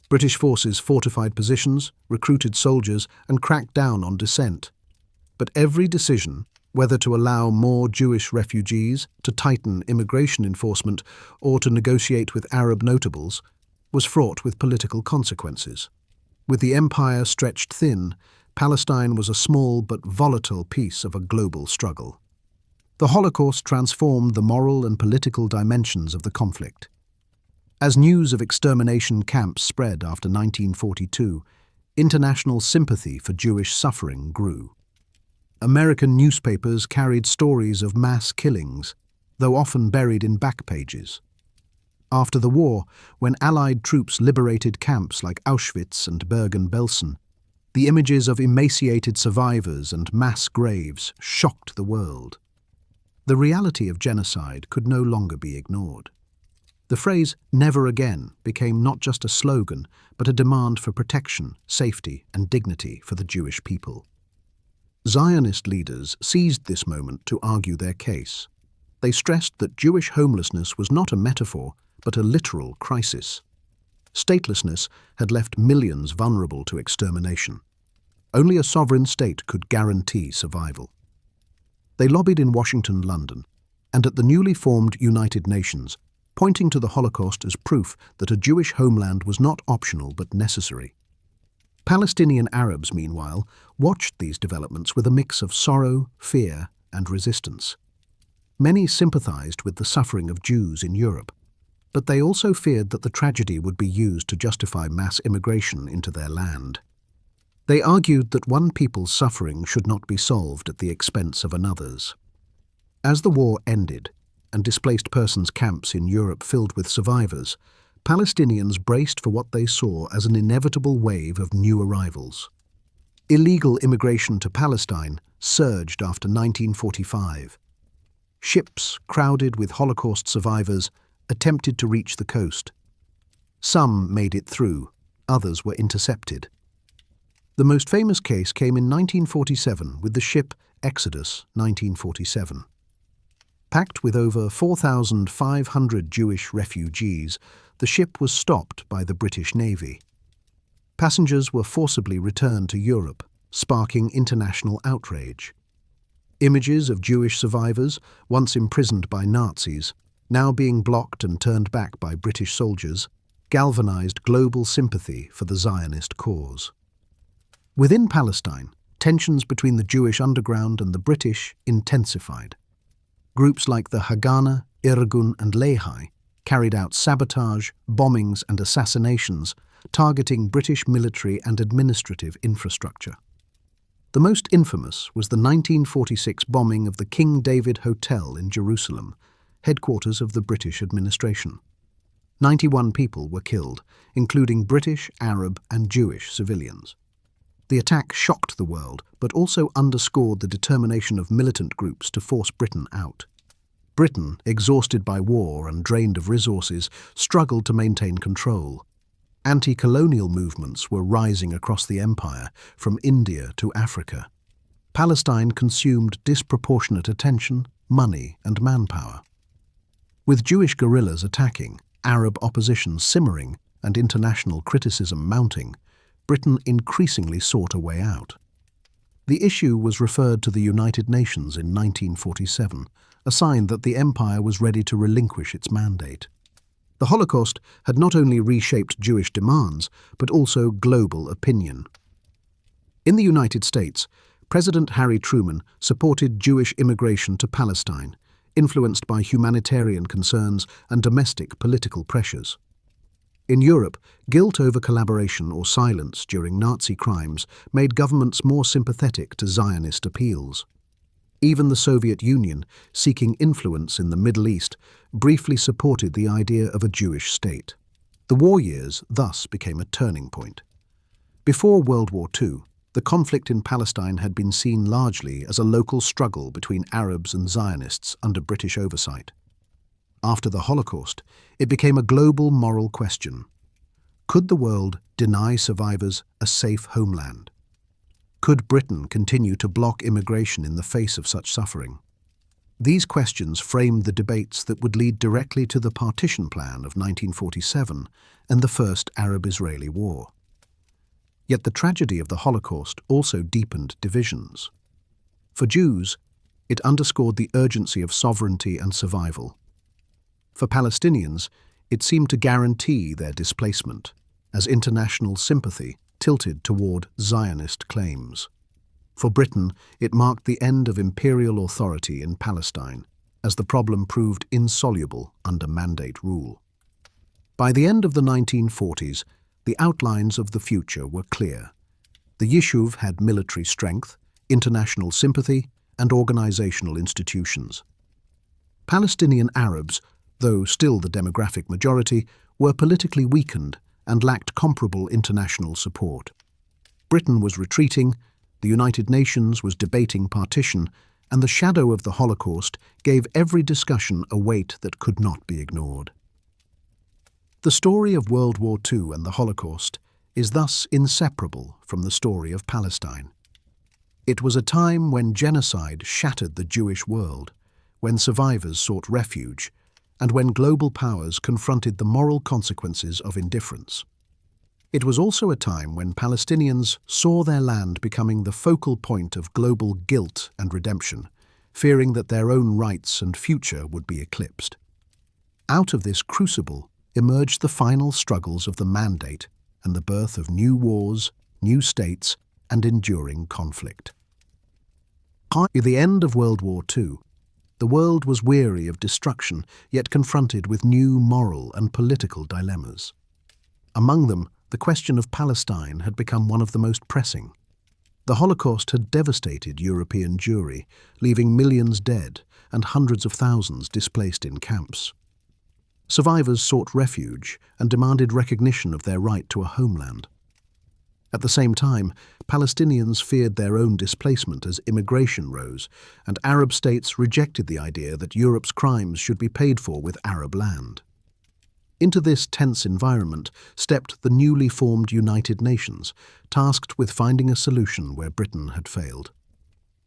British forces fortified positions, recruited soldiers, and cracked down on dissent. But every decision, whether to allow more Jewish refugees, to tighten immigration enforcement, or to negotiate with Arab notables, was fraught with political consequences. With the empire stretched thin, Palestine was a small but volatile piece of a global struggle. The Holocaust transformed the moral and political dimensions of the conflict. As news of extermination camps spread after 1942, international sympathy for Jewish suffering grew. American newspapers carried stories of mass killings, though often buried in back pages. After the war, when Allied troops liberated camps like Auschwitz and Bergen-Belsen, the images of emaciated survivors and mass graves shocked the world. The reality of genocide could no longer be ignored. The phrase "never again" became not just a slogan, but a demand for protection, safety, and dignity for the Jewish people. Zionist leaders seized this moment to argue their case. They stressed that Jewish homelessness was not a metaphor, but a literal crisis. Statelessness had left millions vulnerable to extermination. Only a sovereign state could guarantee survival. They lobbied in Washington, London, and at the newly formed United Nations, pointing to the Holocaust as proof that a Jewish homeland was not optional but necessary. Palestinian Arabs, meanwhile, watched these developments with a mix of sorrow, fear, and resistance. Many sympathized with the suffering of Jews in Europe, but they also feared that the tragedy would be used to justify mass immigration into their land. They argued that one people's suffering should not be solved at the expense of another's. As the war ended, and displaced persons camps in Europe filled with survivors, Palestinians braced for what they saw as an inevitable wave of new arrivals. Illegal immigration to Palestine surged after 1945. Ships crowded with Holocaust survivors attempted to reach the coast. Some made it through, others were intercepted. The most famous case came in 1947 with the ship Exodus 1947. Packed with over 4,500 Jewish refugees, the ship was stopped by the British Navy. Passengers were forcibly returned to Europe, sparking international outrage. Images of Jewish survivors, once imprisoned by Nazis, now being blocked and turned back by British soldiers, galvanized global sympathy for the Zionist cause. Within Palestine, tensions between the Jewish underground and the British intensified. Groups like the Haganah, Irgun and Lehi carried out sabotage, bombings and assassinations, targeting British military and administrative infrastructure. The most infamous was the 1946 bombing of the King David Hotel in Jerusalem, headquarters of the British administration. 91 people were killed, including British, Arab and Jewish civilians. The attack shocked the world, but also underscored the determination of militant groups to force Britain out. Britain, exhausted by war and drained of resources, struggled to maintain control. Anti-colonial movements were rising across the empire, from India to Africa. Palestine consumed disproportionate attention, money and manpower. With Jewish guerrillas attacking, Arab opposition simmering and international criticism mounting, Britain increasingly sought a way out. The issue was referred to the United Nations in 1947, a sign that the empire was ready to relinquish its mandate. The Holocaust had not only reshaped Jewish demands, but also global opinion. In the United States, President Harry Truman supported Jewish immigration to Palestine, influenced by humanitarian concerns and domestic political pressures. In Europe, guilt over collaboration or silence during Nazi crimes made governments more sympathetic to Zionist appeals. Even the Soviet Union, seeking influence in the Middle East, briefly supported the idea of a Jewish state. The war years thus became a turning point. Before World War II, the conflict in Palestine had been seen largely as a local struggle between Arabs and Zionists under British oversight. After the Holocaust, it became a global moral question. Could the world deny survivors a safe homeland? Could Britain continue to block immigration in the face of such suffering? These questions framed the debates that would lead directly to the Partition Plan of 1947 and the First Arab-Israeli War. Yet the tragedy of the Holocaust also deepened divisions. For Jews, it underscored the urgency of sovereignty and survival. For Palestinians, it seemed to guarantee their displacement, as international sympathy tilted toward Zionist claims. For Britain, it marked the end of imperial authority in Palestine, as the problem proved insoluble under mandate rule. By the end of the 1940s, the outlines of the future were clear. The Yishuv had military strength, international sympathy, and organizational institutions. Palestinian Arabs, though still the demographic majority, were politically weakened and lacked comparable international support. Britain was retreating, the United Nations was debating partition, and the shadow of the Holocaust gave every discussion a weight that could not be ignored. The story of World War II and the Holocaust is thus inseparable from the story of Palestine. It was a time when genocide shattered the Jewish world, when survivors sought refuge, and when global powers confronted the moral consequences of indifference. It was also a time when Palestinians saw their land becoming the focal point of global guilt and redemption, fearing that their own rights and future would be eclipsed. Out of this crucible emerged the final struggles of the Mandate and the birth of new wars, new states, and enduring conflict. At the end of World War II, the world was weary of destruction, yet confronted with new moral and political dilemmas. Among them, the question of Palestine had become one of the most pressing. The Holocaust had devastated European Jewry, leaving millions dead and hundreds of thousands displaced in camps. Survivors sought refuge and demanded recognition of their right to a homeland. At the same time, Palestinians feared their own displacement as immigration rose, and Arab states rejected the idea that Europe's crimes should be paid for with Arab land. Into this tense environment stepped the newly formed United Nations, tasked with finding a solution where Britain had failed.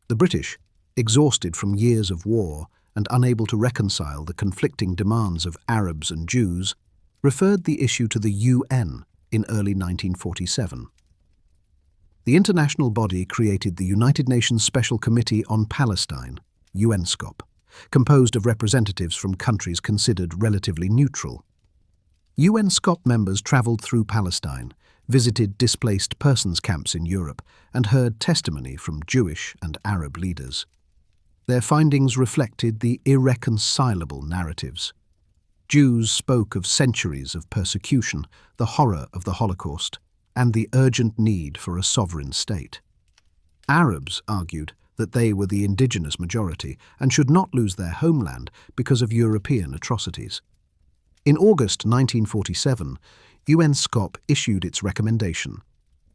The British, exhausted from years of war and unable to reconcile the conflicting demands of Arabs and Jews, referred the issue to the UN in early 1947. The international body created the United Nations Special Committee on Palestine, UNSCOP, composed of representatives from countries considered relatively neutral. UNSCOP members travelled through Palestine, visited displaced persons camps in Europe, and heard testimony from Jewish and Arab leaders. Their findings reflected the irreconcilable narratives. Jews spoke of centuries of persecution, the horror of the Holocaust, and the urgent need for a sovereign state. Arabs argued that they were the indigenous majority and should not lose their homeland because of European atrocities. In August 1947, UNSCOP issued its recommendation: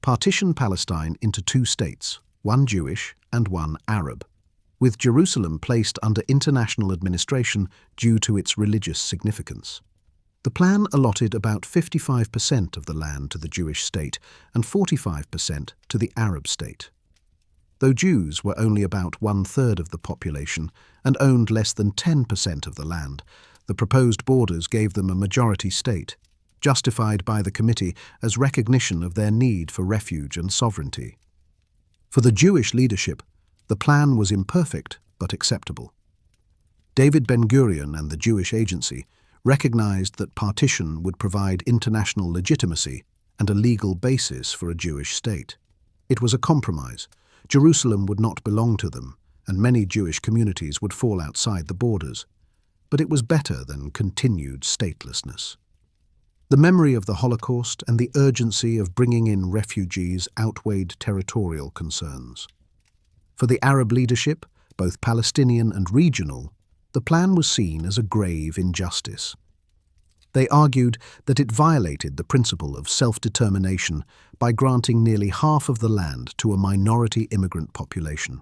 partition Palestine into two states, one Jewish and one Arab, with Jerusalem placed under international administration due to its religious significance. The plan allotted about 55% of the land to the Jewish state and 45% to the Arab state. Though Jews were only about one-third of the population and owned less than 10% of the land, the proposed borders gave them a majority state, justified by the committee as recognition of their need for refuge and sovereignty. For the Jewish leadership, the plan was imperfect but acceptable. David Ben-Gurion and the Jewish Agency recognized that partition would provide international legitimacy and a legal basis for a Jewish state. It was a compromise. Jerusalem would not belong to them, and many Jewish communities would fall outside the borders. But it was better than continued statelessness. The memory of the Holocaust and the urgency of bringing in refugees outweighed territorial concerns. For the Arab leadership, both Palestinian and regional, the plan was seen as a grave injustice. They argued that it violated the principle of self-determination by granting nearly half of the land to a minority immigrant population.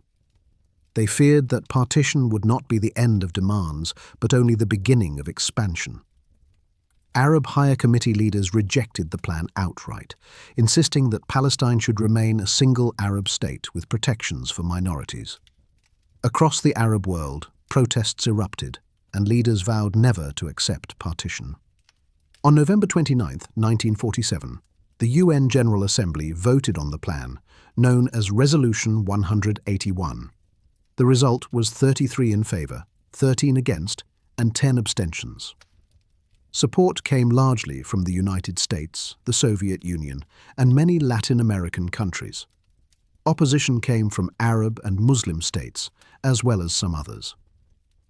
They feared that partition would not be the end of demands, but only the beginning of expansion. Arab Higher Committee leaders rejected the plan outright, insisting that Palestine should remain a single Arab state with protections for minorities. Across the Arab world, protests erupted, and leaders vowed never to accept partition. On November 29, 1947, the UN General Assembly voted on the plan, known as Resolution 181. The result was 33 in favour, 13 against, and 10 abstentions. Support came largely from the United States, the Soviet Union, and many Latin American countries. Opposition came from Arab and Muslim states, as well as some others.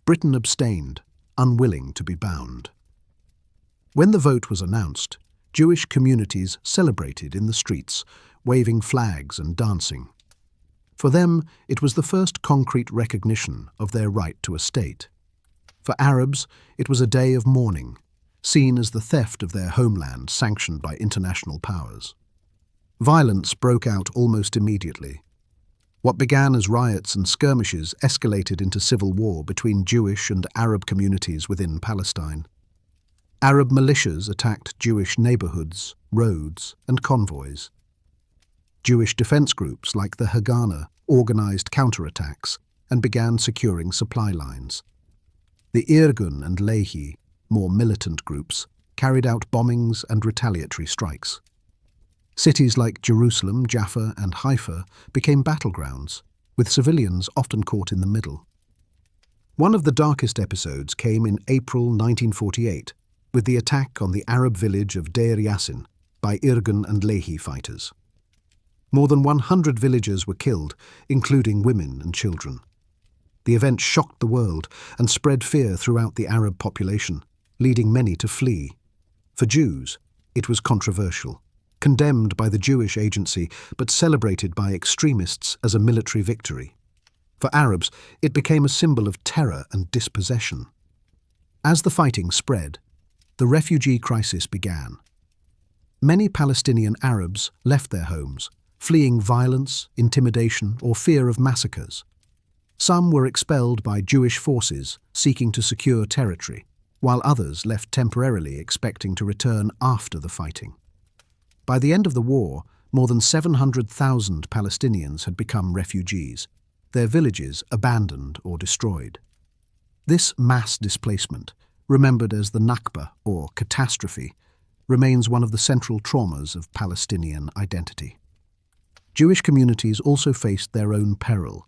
Britain abstained, unwilling to be bound. When the vote was announced, Jewish communities celebrated in the streets, waving flags and dancing. For them, it was the first concrete recognition of their right to a state. For Arabs, it was a day of mourning, seen as the theft of their homeland sanctioned by international powers. Violence broke out almost immediately. What began as riots and skirmishes escalated into civil war between Jewish and Arab communities within Palestine. Arab militias attacked Jewish neighborhoods, roads, and convoys. Jewish defense groups like the Haganah organized counterattacks and began securing supply lines. The Irgun and Lehi, more militant groups, carried out bombings and retaliatory strikes. Cities like Jerusalem, Jaffa, and Haifa became battlegrounds, with civilians often caught in the middle. One of the darkest episodes came in April 1948, with the attack on the Arab village of Deir Yassin by Irgun and Lehi fighters. More than 100 villagers were killed, including women and children. The event shocked the world and spread fear throughout the Arab population, leading many to flee. For Jews, it was controversial, condemned by the Jewish Agency but celebrated by extremists as a military victory. For Arabs, it became a symbol of terror and dispossession. As the fighting spread, the refugee crisis began. Many Palestinian Arabs left their homes, fleeing violence, intimidation, or fear of massacres. Some were expelled by Jewish forces seeking to secure territory. while others left temporarily expecting to return after the fighting. By the end of the war, more than 700,000 Palestinians had become refugees, their villages abandoned or destroyed. This mass displacement, remembered as the Nakba or catastrophe, remains one of the central traumas of Palestinian identity. Jewish communities also faced their own peril.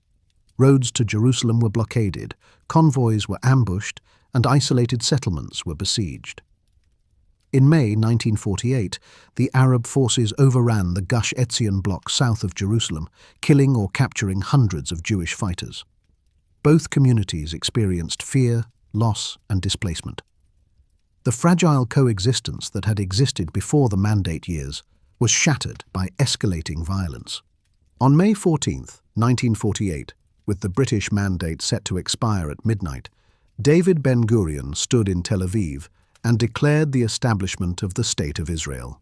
Roads to Jerusalem were blockaded, convoys were ambushed, and isolated settlements were besieged. In May 1948, the Arab forces overran the Gush Etzion block south of Jerusalem, killing or capturing hundreds of Jewish fighters. Both communities experienced fear, loss, and displacement. The fragile coexistence that had existed before the Mandate years was shattered by escalating violence. On May 14, 1948, with the British Mandate set to expire at midnight, David Ben-Gurion stood in Tel Aviv and declared the establishment of the State of Israel.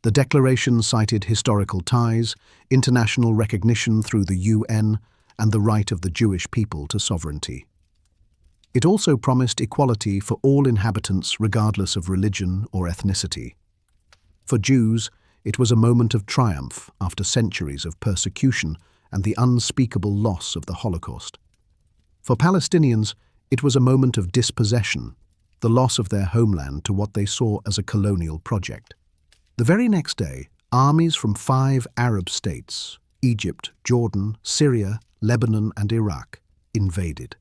The declaration cited historical ties, international recognition through the UN, and the right of the Jewish people to sovereignty. It also promised equality for all inhabitants regardless of religion or ethnicity. For Jews, it was a moment of triumph after centuries of persecution and the unspeakable loss of the Holocaust. For Palestinians, it was a moment of dispossession, the loss of their homeland to what they saw as a colonial project. The very next day, armies from 5 Arab states, Egypt, Jordan, Syria, Lebanon, and Iraq, invaded.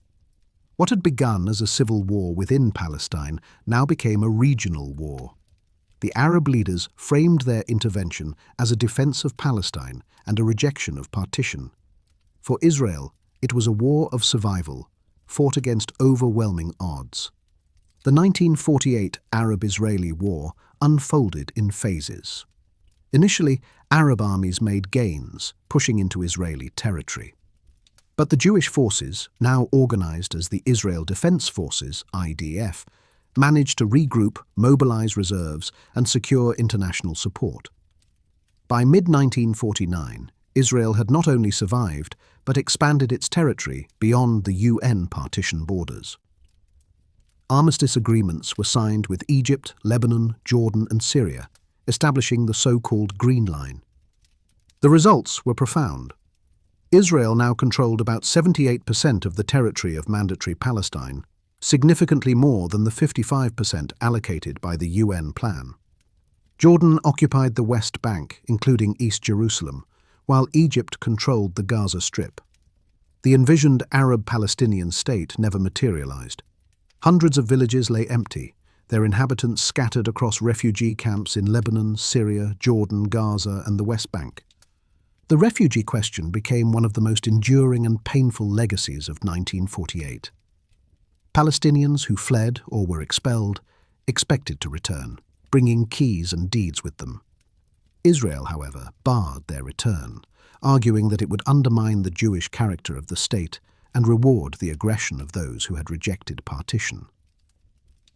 What had begun as a civil war within Palestine now became a regional war. The Arab leaders framed their intervention as a defense of Palestine and a rejection of partition. For Israel, it was a war of survival, fought against overwhelming odds. The 1948 Arab-Israeli War unfolded in phases. Initially, Arab armies made gains, pushing into Israeli territory. But the Jewish forces, now organized as the Israel Defense Forces, IDF, managed to regroup, mobilize reserves, and secure international support. By mid-1949, Israel had not only survived, but expanded its territory beyond the UN partition borders. Armistice agreements were signed with Egypt, Lebanon, Jordan, and Syria, establishing the so-called Green Line. The results were profound. Israel now controlled about 78% of the territory of Mandatory Palestine, significantly more than the 55% allocated by the UN plan. Jordan occupied the West Bank, including East Jerusalem, while Egypt controlled the Gaza Strip. The envisioned Arab-Palestinian state never materialized. Hundreds of villages lay empty, their inhabitants scattered across refugee camps in Lebanon, Syria, Jordan, Gaza, and the West Bank. The refugee question became one of the most enduring and painful legacies of 1948. Palestinians who fled or were expelled expected to return, bringing keys and deeds with them. Israel, however, barred their return, arguing that it would undermine the Jewish character of the state and reward the aggression of those who had rejected partition.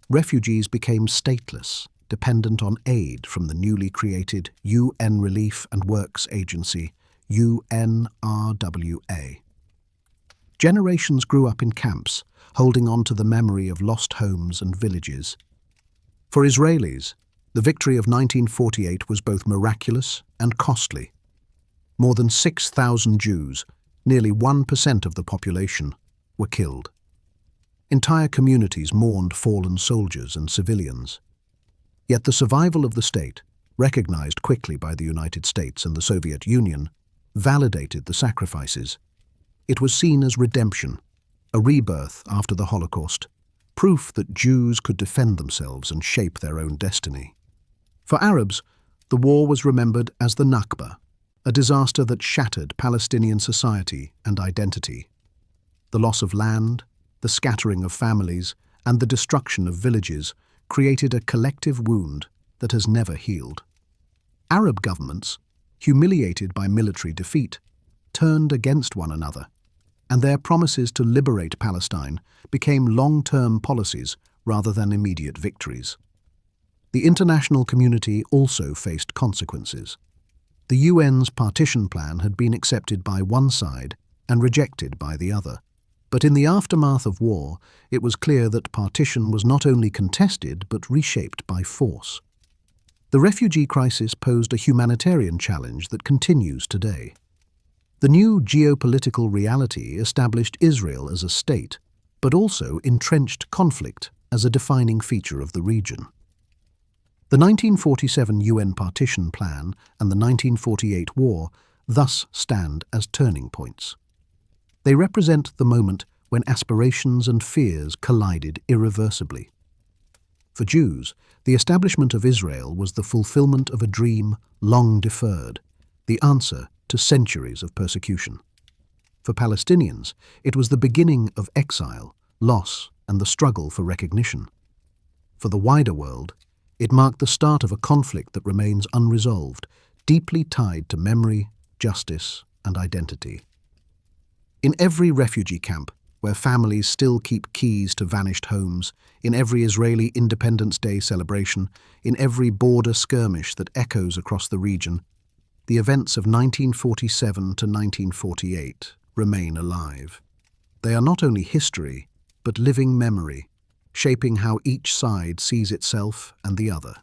Refugees became stateless, dependent on aid from the newly created UN Relief and Works Agency, UNRWA. Generations grew up in camps, holding on to the memory of lost homes and villages. For Israelis, the victory of 1948 was both miraculous and costly. More than 6,000 Jews, nearly 1% of the population, were killed. Entire communities mourned fallen soldiers and civilians. Yet the survival of the state, recognized quickly by the United States and the Soviet Union, validated the sacrifices. It was seen as redemption, a rebirth after the Holocaust, proof that Jews could defend themselves and shape their own destiny. For Arabs, the war was remembered as the Nakba, a disaster that shattered Palestinian society and identity. The loss of land, the scattering of families, and the destruction of villages created a collective wound that has never healed. Arab governments, humiliated by military defeat, turned against one another, and their promises to liberate Palestine became long-term policies rather than immediate victories. The international community also faced consequences. The UN's partition plan had been accepted by one side and rejected by the other. But in the aftermath of war, it was clear that partition was not only contested but reshaped by force. The refugee crisis posed a humanitarian challenge that continues today. The new geopolitical reality established Israel as a state, but also entrenched conflict as a defining feature of the region. The 1947 UN partition plan and the 1948 war thus stand as turning points. They represent the moment when aspirations and fears collided irreversibly. For Jews, the establishment of Israel was the fulfillment of a dream long deferred, the answer to centuries of persecution. For Palestinians, it was the beginning of exile, loss, and the struggle for recognition. For the wider world, it marked the start of a conflict that remains unresolved, deeply tied to memory, justice, and identity. In every refugee camp, where families still keep keys to vanished homes, in every Israeli Independence Day celebration, in every border skirmish that echoes across the region, the events of 1947 to 1948 remain alive. They are not only history, but living memory, shaping how each side sees itself and the other.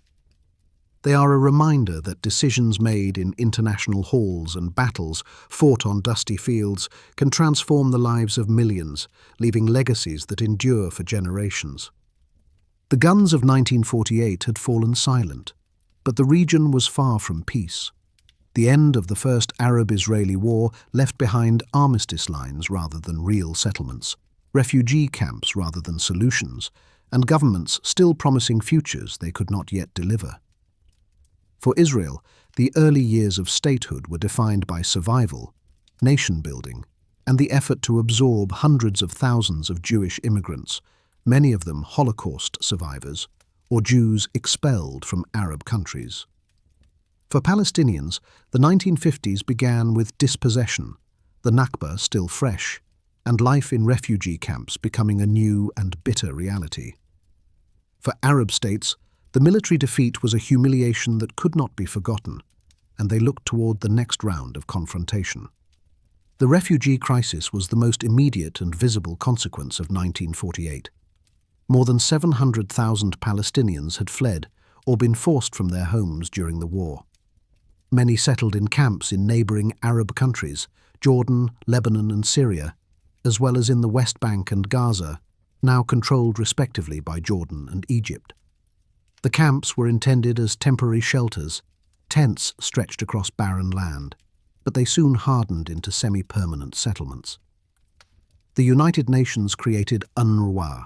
They are a reminder that decisions made in international halls and battles fought on dusty fields can transform the lives of millions, leaving legacies that endure for generations. The guns of 1948 had fallen silent, but the region was far from peace. The end of the First Arab-Israeli War left behind armistice lines rather than real settlements, refugee camps rather than solutions, and governments still promising futures they could not yet deliver. For Israel, the early years of statehood were defined by survival, nation-building, and the effort to absorb hundreds of thousands of Jewish immigrants, many of them Holocaust survivors, or Jews expelled from Arab countries. For Palestinians, the 1950s began with dispossession, the Nakba still fresh, and life in refugee camps becoming a new and bitter reality. For Arab states, the military defeat was a humiliation that could not be forgotten, and they looked toward the next round of confrontation. The refugee crisis was the most immediate and visible consequence of 1948. More than 700,000 Palestinians had fled or been forced from their homes during the war. Many settled in camps in neighboring Arab countries, Jordan, Lebanon, and Syria, as well as in the West Bank and Gaza, now controlled respectively by Jordan and Egypt. The camps were intended as temporary shelters, tents stretched across barren land, but they soon hardened into semi-permanent settlements. The United Nations created UNRWA,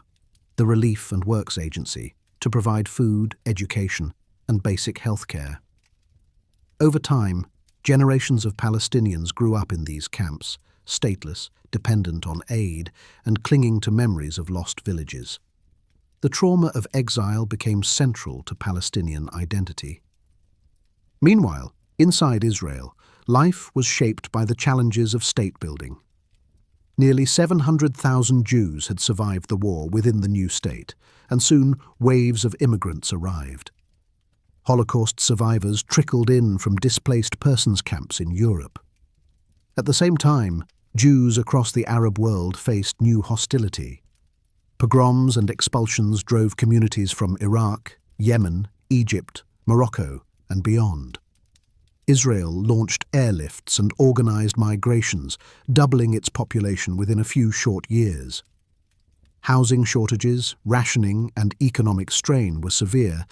the Relief and Works Agency, to provide food, education, and basic health care. Over time, generations of Palestinians grew up in these camps, stateless, dependent on aid, and clinging to memories of lost villages. The trauma of exile became central to Palestinian identity. Meanwhile, inside Israel, life was shaped by the challenges of state building. Nearly 700,000 Jews had survived the war within the new state, and soon waves of immigrants arrived. Holocaust survivors trickled in from displaced persons camps in Europe. At the same time, Jews across the Arab world faced new hostility. Pogroms and expulsions drove communities from Iraq, Yemen, Egypt, Morocco, and beyond. Israel launched airlifts and organized migrations, doubling its population within a few short years. Housing shortages, rationing, and economic strain were severe,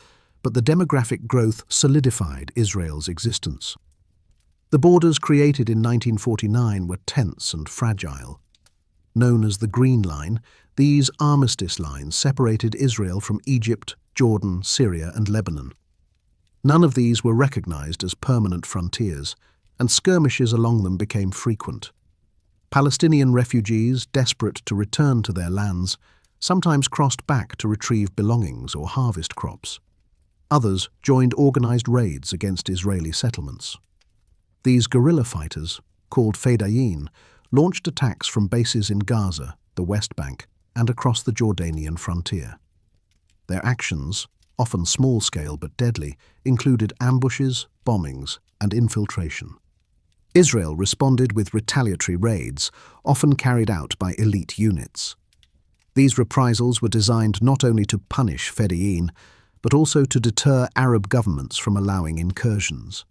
but the demographic growth solidified Israel's existence. The borders created in 1949 were tense and fragile. Known as the Green Line, these armistice lines separated Israel from Egypt, Jordan, Syria, and Lebanon. None of these were recognized as permanent frontiers, and skirmishes along them became frequent. Palestinian refugees, desperate to return to their lands, sometimes crossed back to retrieve belongings or harvest crops. Others joined organized raids against Israeli settlements. These guerrilla fighters, called Fedayeen, launched attacks from bases in Gaza, the West Bank, and across the Jordanian frontier. Their actions, often small-scale but deadly, included ambushes, bombings, and infiltration. Israel responded with retaliatory raids, often carried out by elite units. These reprisals were designed not only to punish Fedayeen, but also to deter Arab governments from allowing incursions.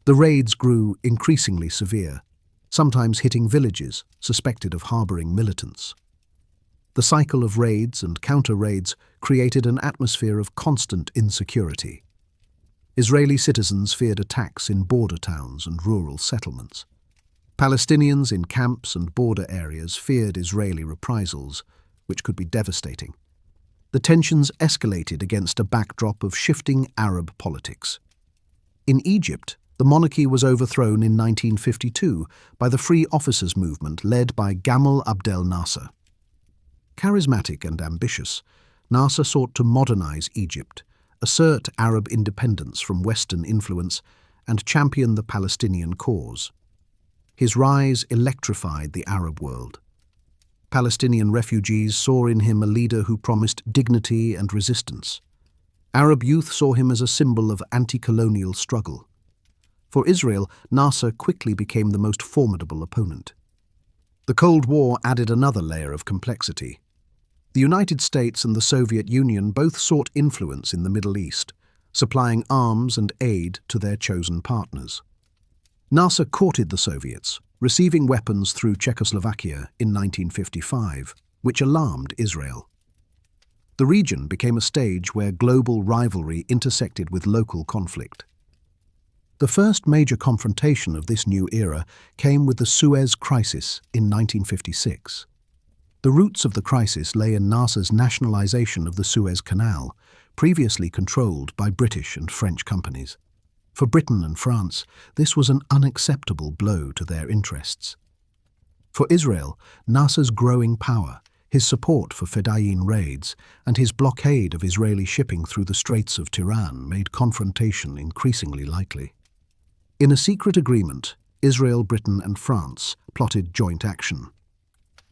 The raids grew increasingly severe, sometimes hitting villages suspected of harboring militants. The cycle of raids and counter-raids created an atmosphere of constant insecurity. Israeli citizens feared attacks in border towns and rural settlements. Palestinians in camps and border areas feared Israeli reprisals, which could be devastating. The tensions escalated against a backdrop of shifting Arab politics. In Egypt, the monarchy was overthrown in 1952 by the Free Officers movement led by Gamal Abdel Nasser. Charismatic and ambitious, Nasser sought to modernize Egypt, assert Arab independence from Western influence, and champion the Palestinian cause. His rise electrified the Arab world. Palestinian refugees saw in him a leader who promised dignity and resistance. Arab youth saw him as a symbol of anti-colonial struggle. For Israel, Nasser quickly became the most formidable opponent. The Cold War added another layer of complexity. The United States and the Soviet Union both sought influence in the Middle East, supplying arms and aid to their chosen partners. Nasser courted the Soviets, receiving weapons through Czechoslovakia in 1955, which alarmed Israel. The region became a stage where global rivalry intersected with local conflict. The first major confrontation of this new era came with the Suez Crisis in 1956. The roots of the crisis lay in Nasser's nationalization of the Suez Canal, previously controlled by British and French companies. For Britain and France, this was an unacceptable blow to their interests. For Israel, Nasser's growing power, his support for Fedayeen raids, and his blockade of Israeli shipping through the Straits of Tiran made confrontation increasingly likely. In a secret agreement, Israel, Britain, and France plotted joint action.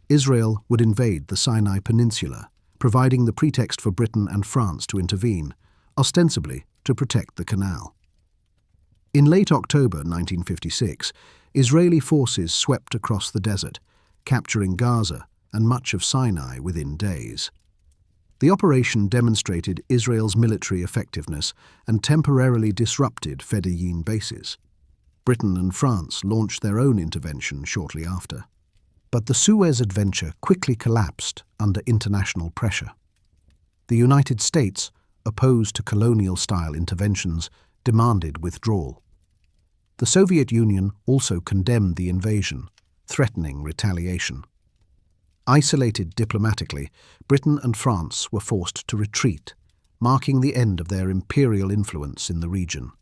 Israel would invade the Sinai Peninsula, providing the pretext for Britain and France to intervene, ostensibly to protect the canal. In late October 1956, Israeli forces swept across the desert, capturing Gaza and much of Sinai within days. The operation demonstrated Israel's military effectiveness and temporarily disrupted Fedayeen bases. Britain and France launched their own intervention shortly after. But the Suez adventure quickly collapsed under international pressure. The United States, opposed to colonial-style interventions, demanded withdrawal. The Soviet Union also condemned the invasion, threatening retaliation. Isolated diplomatically, Britain and France were forced to retreat, marking the end of their imperial influence in the region.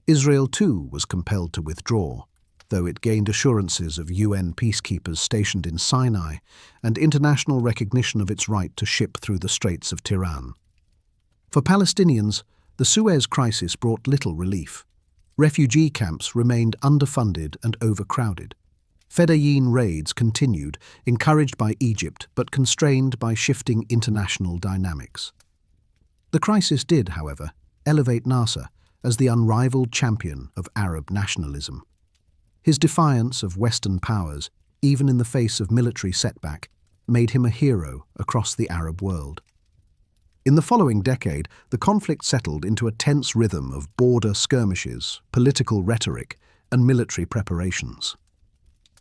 Israel, too, was compelled to withdraw, though it gained assurances of UN peacekeepers stationed in Sinai and international recognition of its right to ship through the Straits of Tiran. For Palestinians, the Suez crisis brought little relief. Refugee camps remained underfunded and overcrowded. Fedayeen raids continued, encouraged by Egypt but constrained by shifting international dynamics. The crisis did, however, elevate Nasser as the unrivaled champion of Arab nationalism. His defiance of Western powers, even in the face of military setback, made him a hero across the Arab world. In the following decade, the conflict settled into a tense rhythm of border skirmishes, political rhetoric, and military preparations.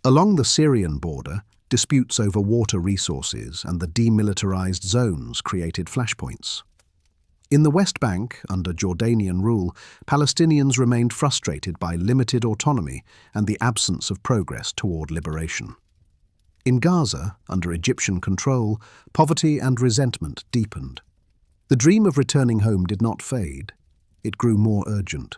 Along the Syrian border, disputes over water resources and the demilitarized zones created flashpoints. In the West Bank, under Jordanian rule, Palestinians remained frustrated by limited autonomy and the absence of progress toward liberation. In Gaza, under Egyptian control, poverty and resentment deepened. The dream of returning home did not fade. It grew more urgent.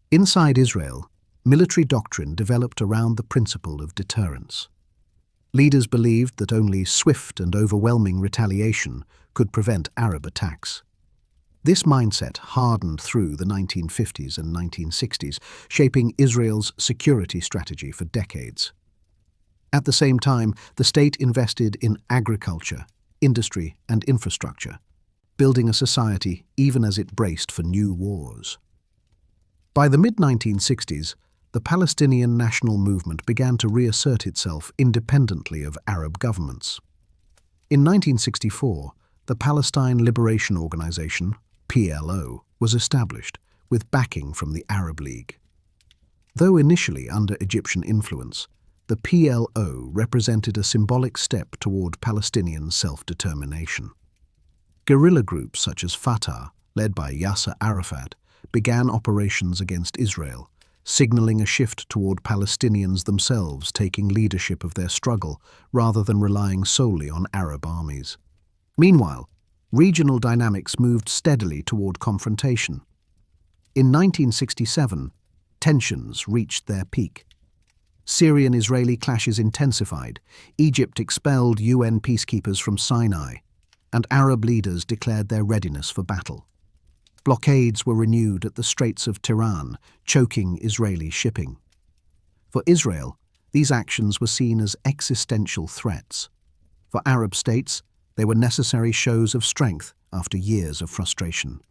Inside Israel, military doctrine developed around the principle of deterrence. Leaders believed that only swift and overwhelming retaliation could prevent Arab attacks. This mindset hardened through the 1950s and 1960s, shaping Israel's security strategy for decades. At the same time, the state invested in agriculture, industry, and infrastructure, building a society even as it braced for new wars. By the mid-1960s, the Palestinian national movement began to reassert itself independently of Arab governments. In 1964, the Palestine Liberation Organization, PLO, was established, with backing from the Arab League. Though initially under Egyptian influence, the PLO represented a symbolic step toward Palestinian self-determination. Guerrilla groups such as Fatah, led by Yasser Arafat, began operations against Israel, signaling a shift toward Palestinians themselves taking leadership of their struggle rather than relying solely on Arab armies. Meanwhile, regional dynamics moved steadily toward confrontation. In 1967, tensions reached their peak. Syrian-Israeli clashes intensified, Egypt expelled UN peacekeepers from Sinai, and Arab leaders declared their readiness for battle. Blockades were renewed at the Straits of Tiran, choking Israeli shipping. For Israel, these actions were seen as existential threats. For Arab states, they were necessary shows of strength after years of frustration.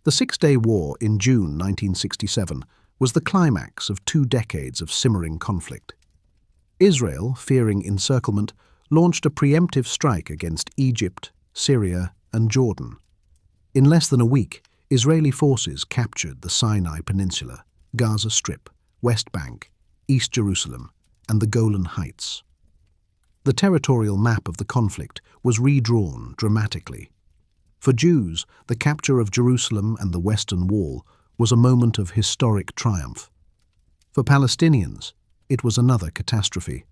The Six-Day War in June 1967 was the climax of 2 decades of simmering conflict. Israel, fearing encirclement, launched a preemptive strike against Egypt, Syria, and Jordan. In less than a week, Israeli forces captured the Sinai Peninsula, Gaza Strip, West Bank, East Jerusalem, and the Golan Heights. The territorial map of the conflict was redrawn dramatically. For Jews, the capture of Jerusalem and the Western Wall was a moment of historic triumph. For Palestinians, it was another catastrophe.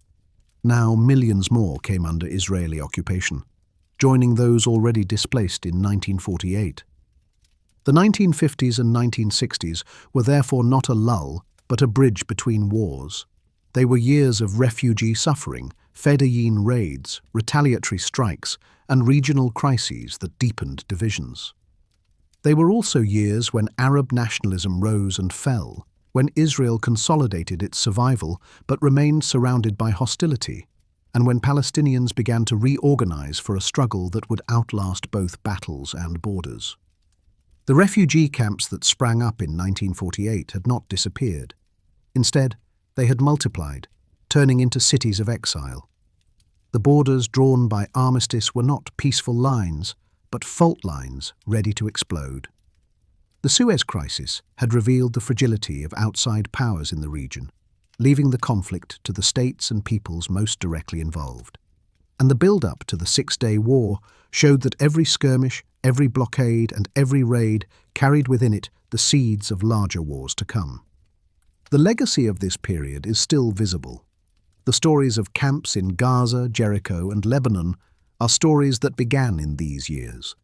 Now millions more came under Israeli occupation, joining those already displaced in 1948. The 1950s and 1960s were therefore not a lull, but a bridge between wars. They were years of refugee suffering, Fedayeen raids, retaliatory strikes, and regional crises that deepened divisions. They were also years when Arab nationalism rose and fell, when Israel consolidated its survival but remained surrounded by hostility, and when Palestinians began to reorganize for a struggle that would outlast both battles and borders. The refugee camps that sprang up in 1948 had not disappeared. Instead, they had multiplied, turning into cities of exile. The borders drawn by armistice were not peaceful lines, but fault lines ready to explode. The Suez Crisis had revealed the fragility of outside powers in the region, leaving the conflict to the states and peoples most directly involved. And the build-up to the Six-Day War showed that every skirmish, every blockade, and every raid carried within it the seeds of larger wars to come. The legacy of this period is still visible. The stories of camps in Gaza, Jericho, and Lebanon are stories that began in these years.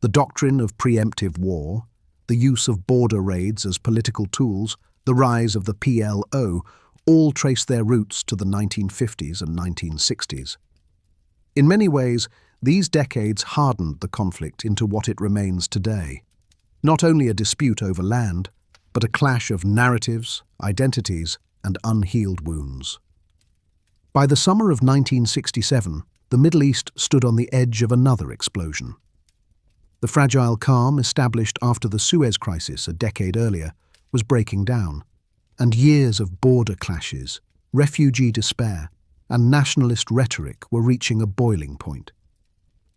The doctrine of preemptive war, the use of border raids as political tools, the rise of the PLO, all trace their roots to the 1950s and 1960s. In many ways, these decades hardened the conflict into what it remains today. Not only a dispute over land, but a clash of narratives, identities, and unhealed wounds. By the summer of 1967, the Middle East stood on the edge of another explosion. The fragile calm established after the Suez Crisis a decade earlier was breaking down, and years of border clashes, refugee despair, and nationalist rhetoric were reaching a boiling point.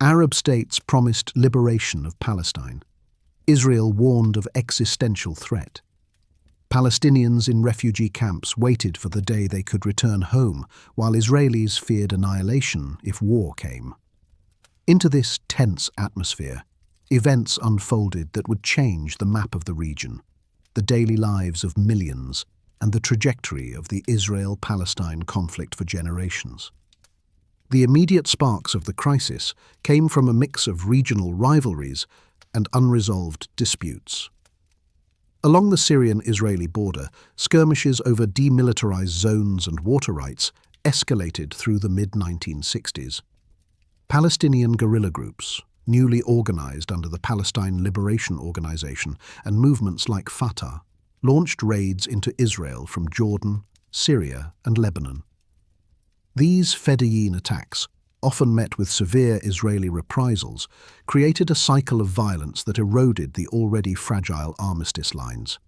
Arab states promised liberation of Palestine. Israel warned of existential threat. Palestinians in refugee camps waited for the day they could return home, while Israelis feared annihilation if war came. Into this tense atmosphere, events unfolded that would change the map of the region, the daily lives of millions, and the trajectory of the Israel-Palestine conflict for generations. The immediate sparks of the crisis came from a mix of regional rivalries and unresolved disputes. Along the Syrian-Israeli border, skirmishes over demilitarized zones and water rights escalated through the mid-1960s. Palestinian guerrilla groups, newly organized under the Palestine Liberation Organization, and movements like Fatah, launched raids into Israel from Jordan, Syria, and Lebanon. These Fedayeen attacks, often met with severe Israeli reprisals, created a cycle of violence that eroded the already fragile armistice lines.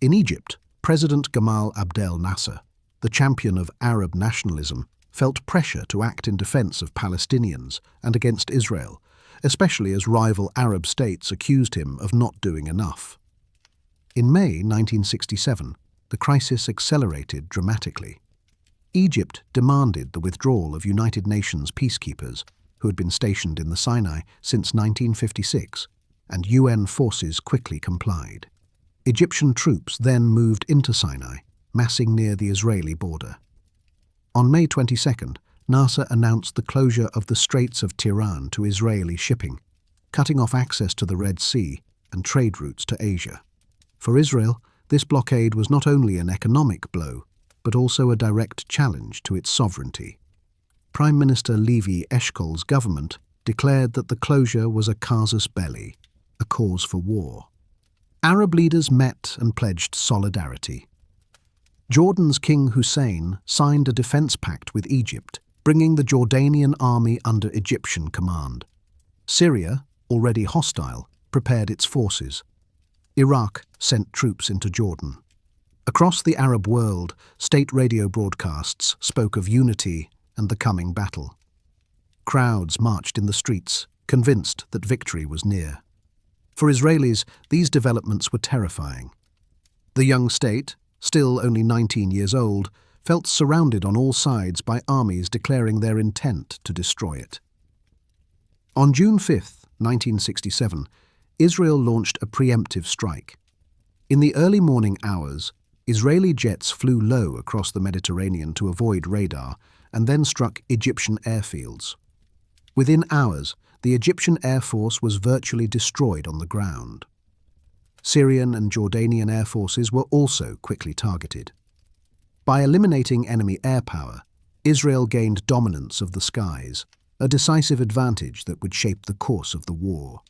In Egypt, President Gamal Abdel Nasser, the champion of Arab nationalism, felt pressure to act in defense of Palestinians and against Israel, especially as rival Arab states accused him of not doing enough. In May 1967, the crisis accelerated dramatically. Egypt demanded the withdrawal of United Nations peacekeepers who had been stationed in the Sinai since 1956, and UN forces quickly complied. Egyptian troops then moved into Sinai, massing near the Israeli border. On May 22nd, Nasser announced the closure of the Straits of Tiran to Israeli shipping, cutting off access to the Red Sea and trade routes to Asia. For Israel, this blockade was not only an economic blow, but also a direct challenge to its sovereignty. Prime Minister Levi Eshkol's government declared that the closure was a casus belli, a cause for war. Arab leaders met and pledged solidarity. Jordan's King Hussein signed a defense pact with Egypt, bringing the Jordanian army under Egyptian command. Syria, already hostile, prepared its forces. Iraq sent troops into Jordan. Across the Arab world, state radio broadcasts spoke of unity and the coming battle. Crowds marched in the streets, convinced that victory was near. For Israelis, these developments were terrifying. The young state, still only 19 years old, felt surrounded on all sides by armies declaring their intent to destroy it. On June 5, 1967, Israel launched a preemptive strike. In the early morning hours, Israeli jets flew low across the Mediterranean to avoid radar and then struck Egyptian airfields. Within hours, the Egyptian Air Force was virtually destroyed on the ground. Syrian and Jordanian air forces were also quickly targeted. By eliminating enemy air power, Israel gained dominance of the skies, a decisive advantage that would shape the course of the war.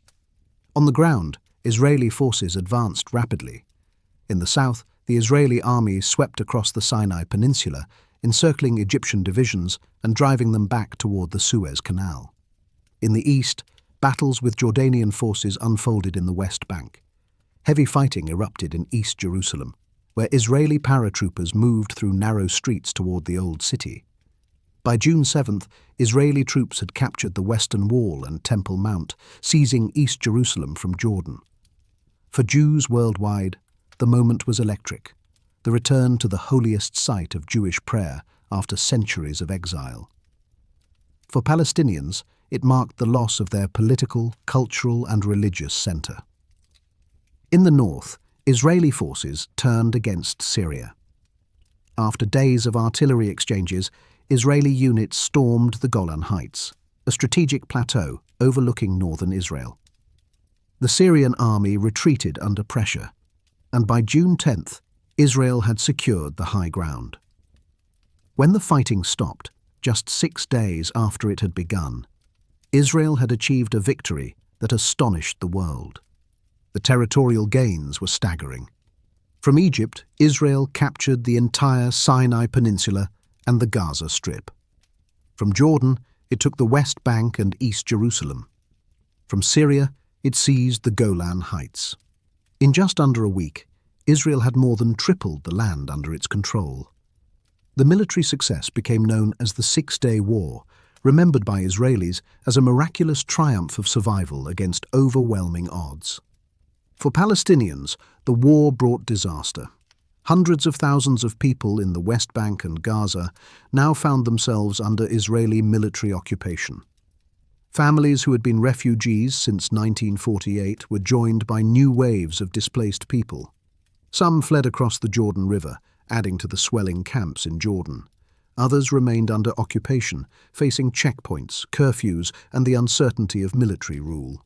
On the ground, Israeli forces advanced rapidly. In the south, the Israeli army swept across the Sinai Peninsula, encircling Egyptian divisions and driving them back toward the Suez Canal. In the east, battles with Jordanian forces unfolded in the West Bank. Heavy fighting erupted in East Jerusalem, where Israeli paratroopers moved through narrow streets toward the Old City. By June 7th, Israeli troops had captured the Western Wall and Temple Mount, seizing East Jerusalem from Jordan. For Jews worldwide, the moment was electric, the return to the holiest site of Jewish prayer after centuries of exile. For Palestinians, it marked the loss of their political, cultural, and religious center. In the north, Israeli forces turned against Syria. After days of artillery exchanges, Israeli units stormed the Golan Heights, a strategic plateau overlooking northern Israel. The Syrian army retreated under pressure, and by June 10th, Israel had secured the high ground. When the fighting stopped, just 6 days after it had begun, Israel had achieved a victory that astonished the world. The territorial gains were staggering. From Egypt, Israel captured the entire Sinai Peninsula and the Gaza Strip. From Jordan, it took the West Bank and East Jerusalem. From Syria, it seized the Golan Heights. In just under a week, Israel had more than tripled the land under its control. The military success became known as the Six-Day War, remembered by Israelis as a miraculous triumph of survival against overwhelming odds. For Palestinians, the war brought disaster. Hundreds of thousands of people in the West Bank and Gaza now found themselves under Israeli military occupation. Families who had been refugees since 1948 were joined by new waves of displaced people. Some fled across the Jordan River, adding to the swelling camps in Jordan. Others remained under occupation, facing checkpoints, curfews, and the uncertainty of military rule.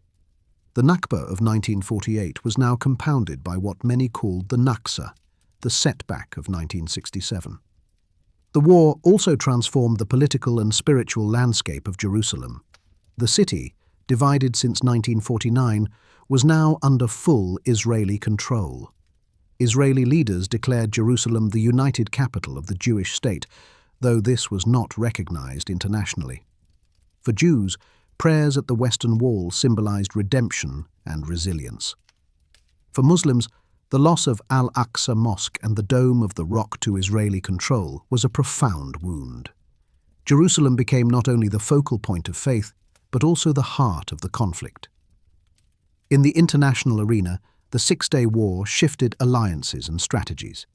The Nakba of 1948 was now compounded by what many called the Naksa, the setback of 1967. The war also transformed the political and spiritual landscape of Jerusalem. The city, divided since 1949, was now under full Israeli control. Israeli leaders declared Jerusalem the united capital of the Jewish state, though this was not recognized internationally. For Jews, prayers at the Western Wall symbolized redemption and resilience. For Muslims, The loss of Al-Aqsa Mosque and the Dome of the Rock to Israeli control was a profound wound. Jerusalem became not only the focal point of faith, but also the heart of the conflict. In the international arena, the Six-Day War shifted alliances and strategies.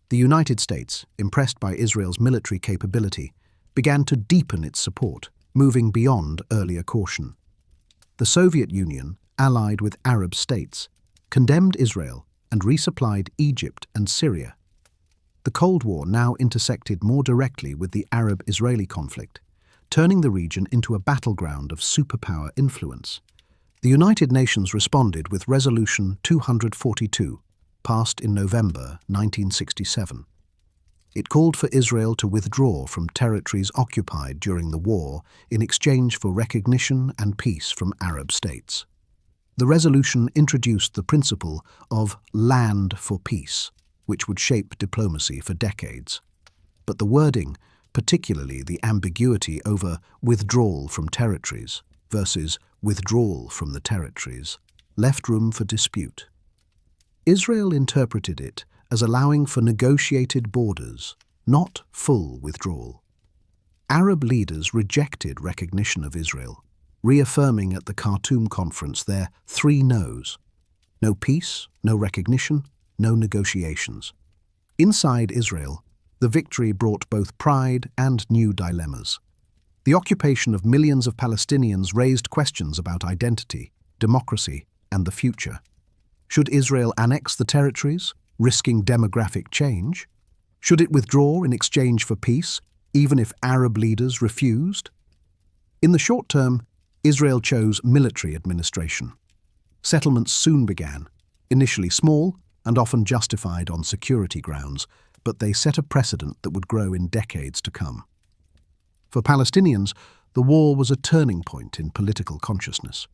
The United States, impressed by Israel's military capability, began to deepen its support, moving beyond earlier caution. The Soviet Union, allied with Arab states, condemned Israel and resupplied Egypt and Syria. The Cold War now intersected more directly with the Arab-Israeli conflict, turning the region into a battleground of superpower influence. The United Nations responded with Resolution 242, passed in November 1967. It called for Israel to withdraw from territories occupied during the war in exchange for recognition and peace from Arab states. The resolution introduced the principle of land for peace, which would shape diplomacy for decades. But the wording, particularly the ambiguity over withdrawal from territories versus withdrawal from the territories, left room for dispute. Israel interpreted it as allowing for negotiated borders, not full withdrawal. Arab leaders rejected recognition of Israel, reaffirming at the Khartoum conference their three no's: no peace, no recognition, no negotiations. Inside Israel, the victory brought both pride and new dilemmas. The occupation of millions of Palestinians raised questions about identity, democracy, and the future. Should Israel annex the territories, risking demographic change? Should it withdraw in exchange for peace, even if Arab leaders refused? In the short term, Israel chose military administration. Settlements soon began, initially small and often justified on security grounds, but they set a precedent that would grow in decades to come. For Palestinians, the war was a turning point in political consciousness.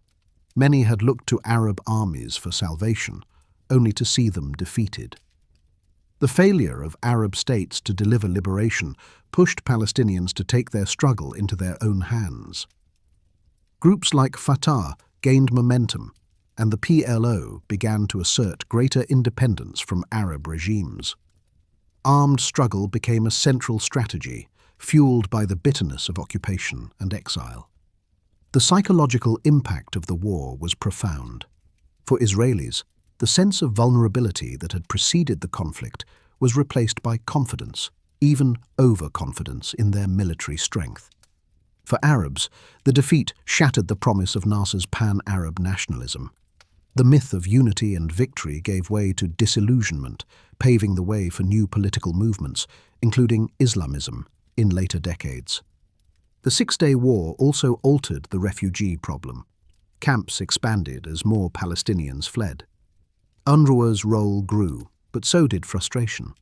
Many had looked to Arab armies for salvation, only to see them defeated. The failure of Arab states to deliver liberation pushed Palestinians to take their struggle into their own hands. Groups like Fatah gained momentum, and the PLO began to assert greater independence from Arab regimes. Armed struggle became a central strategy, fueled by the bitterness of occupation and exile. The psychological impact of the war was profound. For Israelis, the sense of vulnerability that had preceded the conflict was replaced by confidence, even overconfidence in their military strength. For Arabs, the defeat shattered the promise of Nasser's pan-Arab nationalism. The myth of unity and victory gave way to disillusionment, paving the way for new political movements, including Islamism, in later decades. The Six-Day War also altered the refugee problem. Camps expanded as more Palestinians fled. UNRWA's role grew, but so did frustration.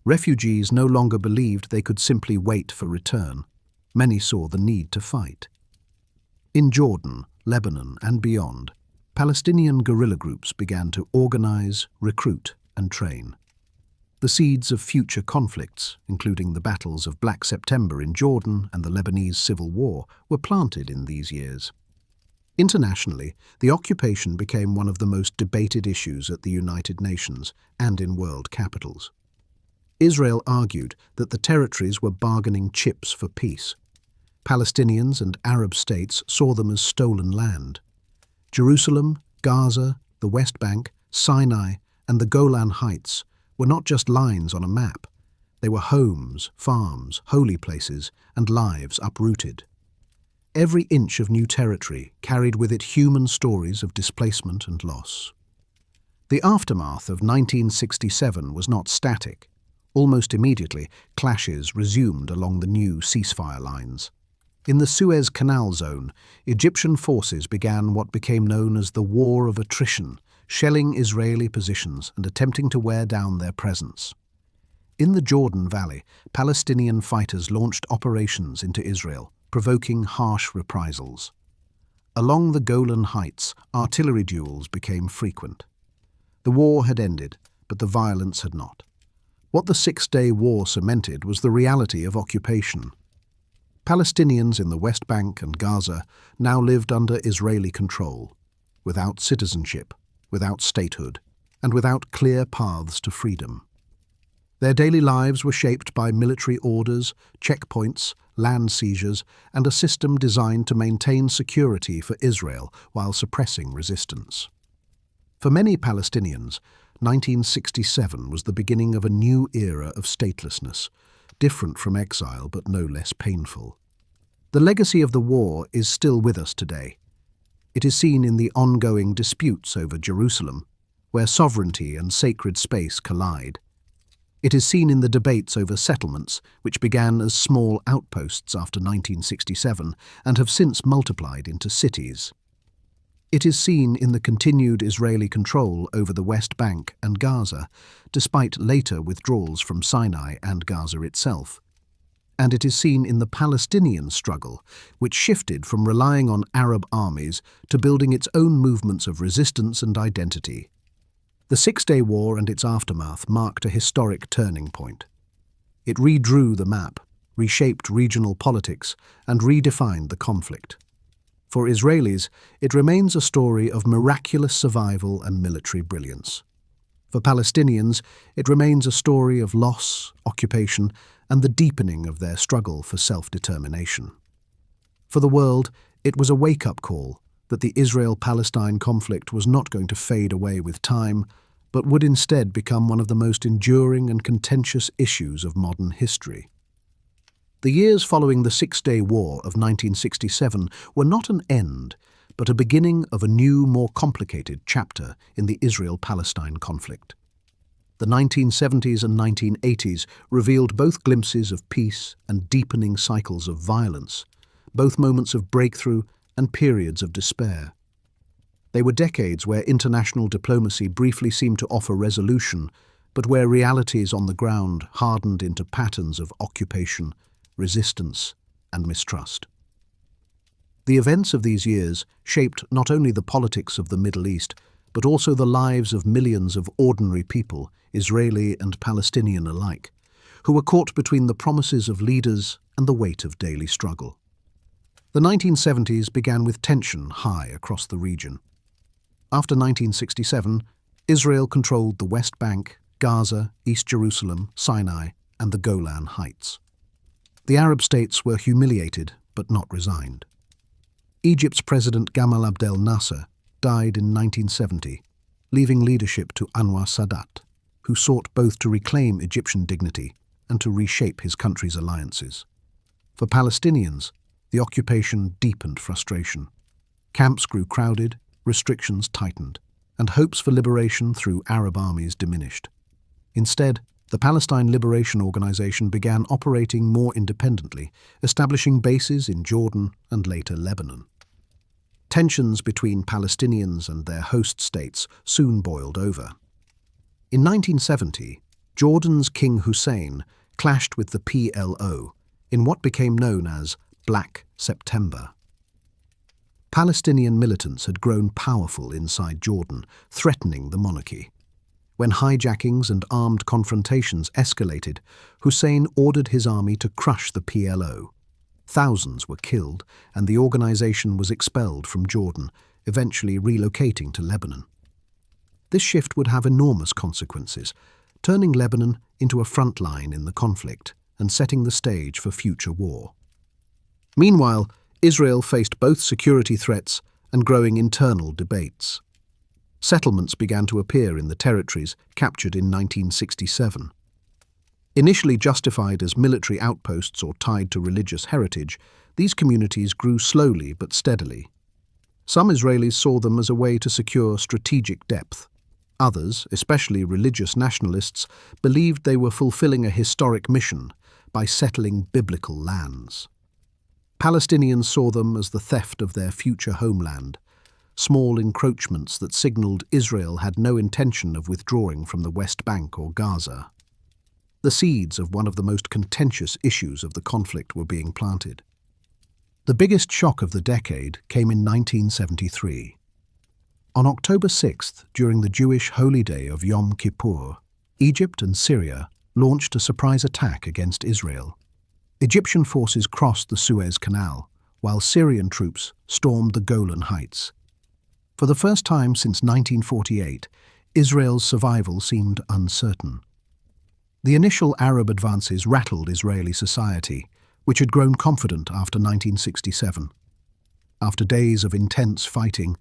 Refugees no longer believed they could simply wait for return. Many saw the need to fight. In Jordan, Lebanon, and beyond, Palestinian guerrilla groups began to organize, recruit, and train. The seeds of future conflicts, including the battles of Black September in Jordan and the Lebanese Civil War, were planted in these years. Internationally, the occupation became one of the most debated issues at the United Nations and in world capitals. Israel argued that the territories were bargaining chips for peace. Palestinians and Arab states saw them as stolen land. Jerusalem, Gaza, the West Bank, Sinai, and the Golan Heights were not just lines on a map. They were homes, farms, holy places, and lives uprooted. Every inch of new territory carried with it human stories of displacement and loss. The aftermath of 1967 was not static. Almost immediately, clashes resumed along the new ceasefire lines. In the Suez Canal zone, Egyptian forces began what became known as the War of Attrition, shelling Israeli positions and attempting to wear down their presence. In the Jordan Valley, Palestinian fighters launched operations into Israel, provoking harsh reprisals. Along the Golan Heights, artillery duels became frequent. The war had ended, but the violence had not. What the Six-Day War cemented was the reality of occupation. Palestinians in the West Bank and Gaza now lived under Israeli control, without citizenship, without statehood, and without clear paths to freedom. Their daily lives were shaped by military orders, checkpoints, land seizures, and a system designed to maintain security for Israel while suppressing resistance. For many Palestinians, 1967 was the beginning of a new era of statelessness, different from exile but no less painful. The legacy of the war is still with us today. It is seen in the ongoing disputes over Jerusalem, where sovereignty and sacred space collide. It is seen in the debates over settlements, which began as small outposts after 1967 and have since multiplied into cities. It is seen in the continued Israeli control over the West Bank and Gaza, despite later withdrawals from Sinai and Gaza itself. And it is seen in the Palestinian struggle, which shifted from relying on Arab armies to building its own movements of resistance and identity. The Six-Day War and its aftermath marked a historic turning point. It redrew the map, reshaped regional politics, and redefined the conflict. For Israelis, it remains a story of miraculous survival and military brilliance. For Palestinians, it remains a story of loss, occupation, and the deepening of their struggle for self-determination. For the world, it was a wake-up call that the Israel-Palestine conflict was not going to fade away with time, but would instead become one of the most enduring and contentious issues of modern history. The years following the Six-Day War of 1967 were not an end, but a beginning of a new, more complicated chapter in the Israel-Palestine conflict. The 1970s and 1980s revealed both glimpses of peace and deepening cycles of violence, both moments of breakthrough and periods of despair. They were decades where international diplomacy briefly seemed to offer resolution, but where realities on the ground hardened into patterns of occupation, resistance, and mistrust. The events of these years shaped not only the politics of the Middle East, but also the lives of millions of ordinary people, Israeli and Palestinian alike, who were caught between the promises of leaders and the weight of daily struggle. The 1970s began with tension high across the region. After 1967, Israel controlled the West Bank, Gaza, East Jerusalem, Sinai, and the Golan Heights. The Arab states were humiliated but not resigned. Egypt's President Gamal Abdel Nasser died in 1970, leaving leadership to Anwar Sadat, who sought both to reclaim Egyptian dignity and to reshape his country's alliances. For Palestinians, the occupation deepened frustration. Camps grew crowded, restrictions tightened, and hopes for liberation through Arab armies diminished. Instead, the Palestine Liberation Organization began operating more independently, establishing bases in Jordan and later Lebanon. Tensions between Palestinians and their host states soon boiled over. In 1970, Jordan's King Hussein clashed with the PLO in what became known as Black September. Palestinian militants had grown powerful inside Jordan, threatening the monarchy. When hijackings and armed confrontations escalated, Hussein ordered his army to crush the PLO. Thousands were killed, and the organization was expelled from Jordan, eventually relocating to Lebanon. This shift would have enormous consequences, turning Lebanon into a front line in the conflict and setting the stage for future war. Meanwhile, Israel faced both security threats and growing internal debates. Settlements began to appear in the territories captured in 1967. Initially justified as military outposts or tied to religious heritage, these communities grew slowly but steadily. Some Israelis saw them as a way to secure strategic depth. Others, especially religious nationalists, believed they were fulfilling a historic mission by settling biblical lands. Palestinians saw them as the theft of their future homeland, small encroachments that signaled Israel had no intention of withdrawing from the West Bank or Gaza. The seeds of one of the most contentious issues of the conflict were being planted. The biggest shock of the decade came in 1973. On October 6th, during the Jewish holy day of Yom Kippur, Egypt and Syria launched a surprise attack against Israel. Egyptian forces crossed the Suez Canal, while Syrian troops stormed the Golan Heights. For the first time since 1948, Israel's survival seemed uncertain. The initial Arab advances rattled Israeli society, which had grown confident after 1967. After days of intense fighting,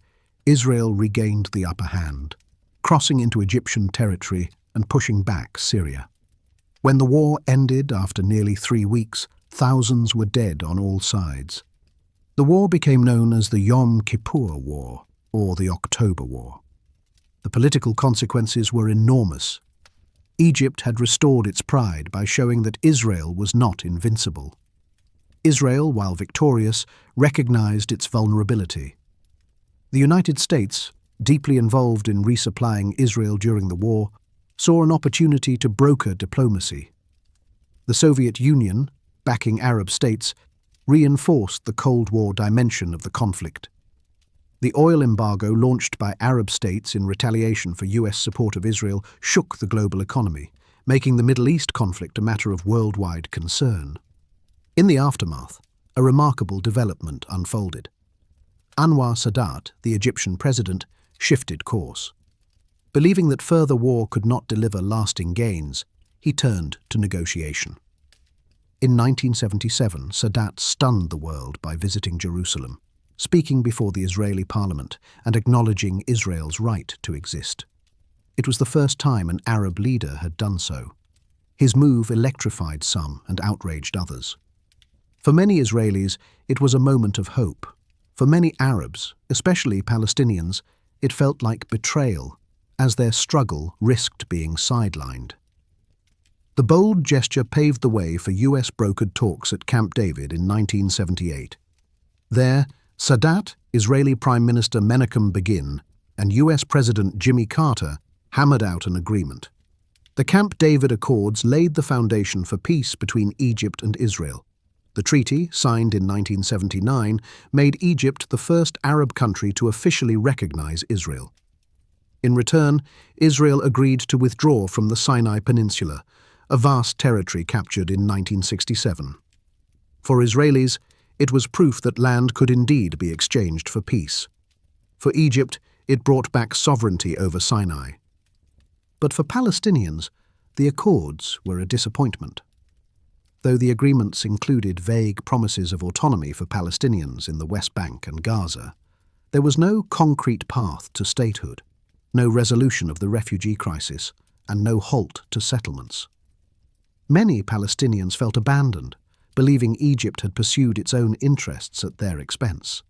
Israel regained the upper hand, crossing into Egyptian territory and pushing back Syria. When the war ended after nearly 3 weeks, thousands were dead on all sides. The war became known as the Yom Kippur War, or the October War. The political consequences were enormous. Egypt had restored its pride by showing that Israel was not invincible. Israel, while victorious, recognized its vulnerability. The United States, deeply involved in resupplying Israel during the war, saw an opportunity to broker diplomacy. The Soviet Union, backing Arab states, reinforced the Cold War dimension of the conflict. The oil embargo launched by Arab states in retaliation for US support of Israel shook the global economy, making the Middle East conflict a matter of worldwide concern. In the aftermath, a remarkable development unfolded. Anwar Sadat, the Egyptian president, shifted course. Believing that further war could not deliver lasting gains, he turned to negotiation. In 1977, Sadat stunned the world by visiting Jerusalem, speaking before the Israeli parliament and acknowledging Israel's right to exist. It was the first time an Arab leader had done so. His move electrified some and outraged others. For many Israelis, it was a moment of hope. For many Arabs, especially Palestinians, it felt like betrayal, as their struggle risked being sidelined. The bold gesture paved the way for US-brokered talks at Camp David in 1978. There, Sadat, Israeli Prime Minister Menachem Begin, and US President Jimmy Carter hammered out an agreement. The Camp David Accords laid the foundation for peace between Egypt and Israel. The treaty, signed in 1979, made Egypt the first Arab country to officially recognize Israel. In return, Israel agreed to withdraw from the Sinai Peninsula, a vast territory captured in 1967. For Israelis, it was proof that land could indeed be exchanged for peace. For Egypt, it brought back sovereignty over Sinai. But for Palestinians, the accords were a disappointment. Though the agreements included vague promises of autonomy for Palestinians in the West Bank and Gaza, there was no concrete path to statehood, no resolution of the refugee crisis, and no halt to settlements. Many Palestinians felt abandoned, believing Egypt had pursued its own interests at their expense.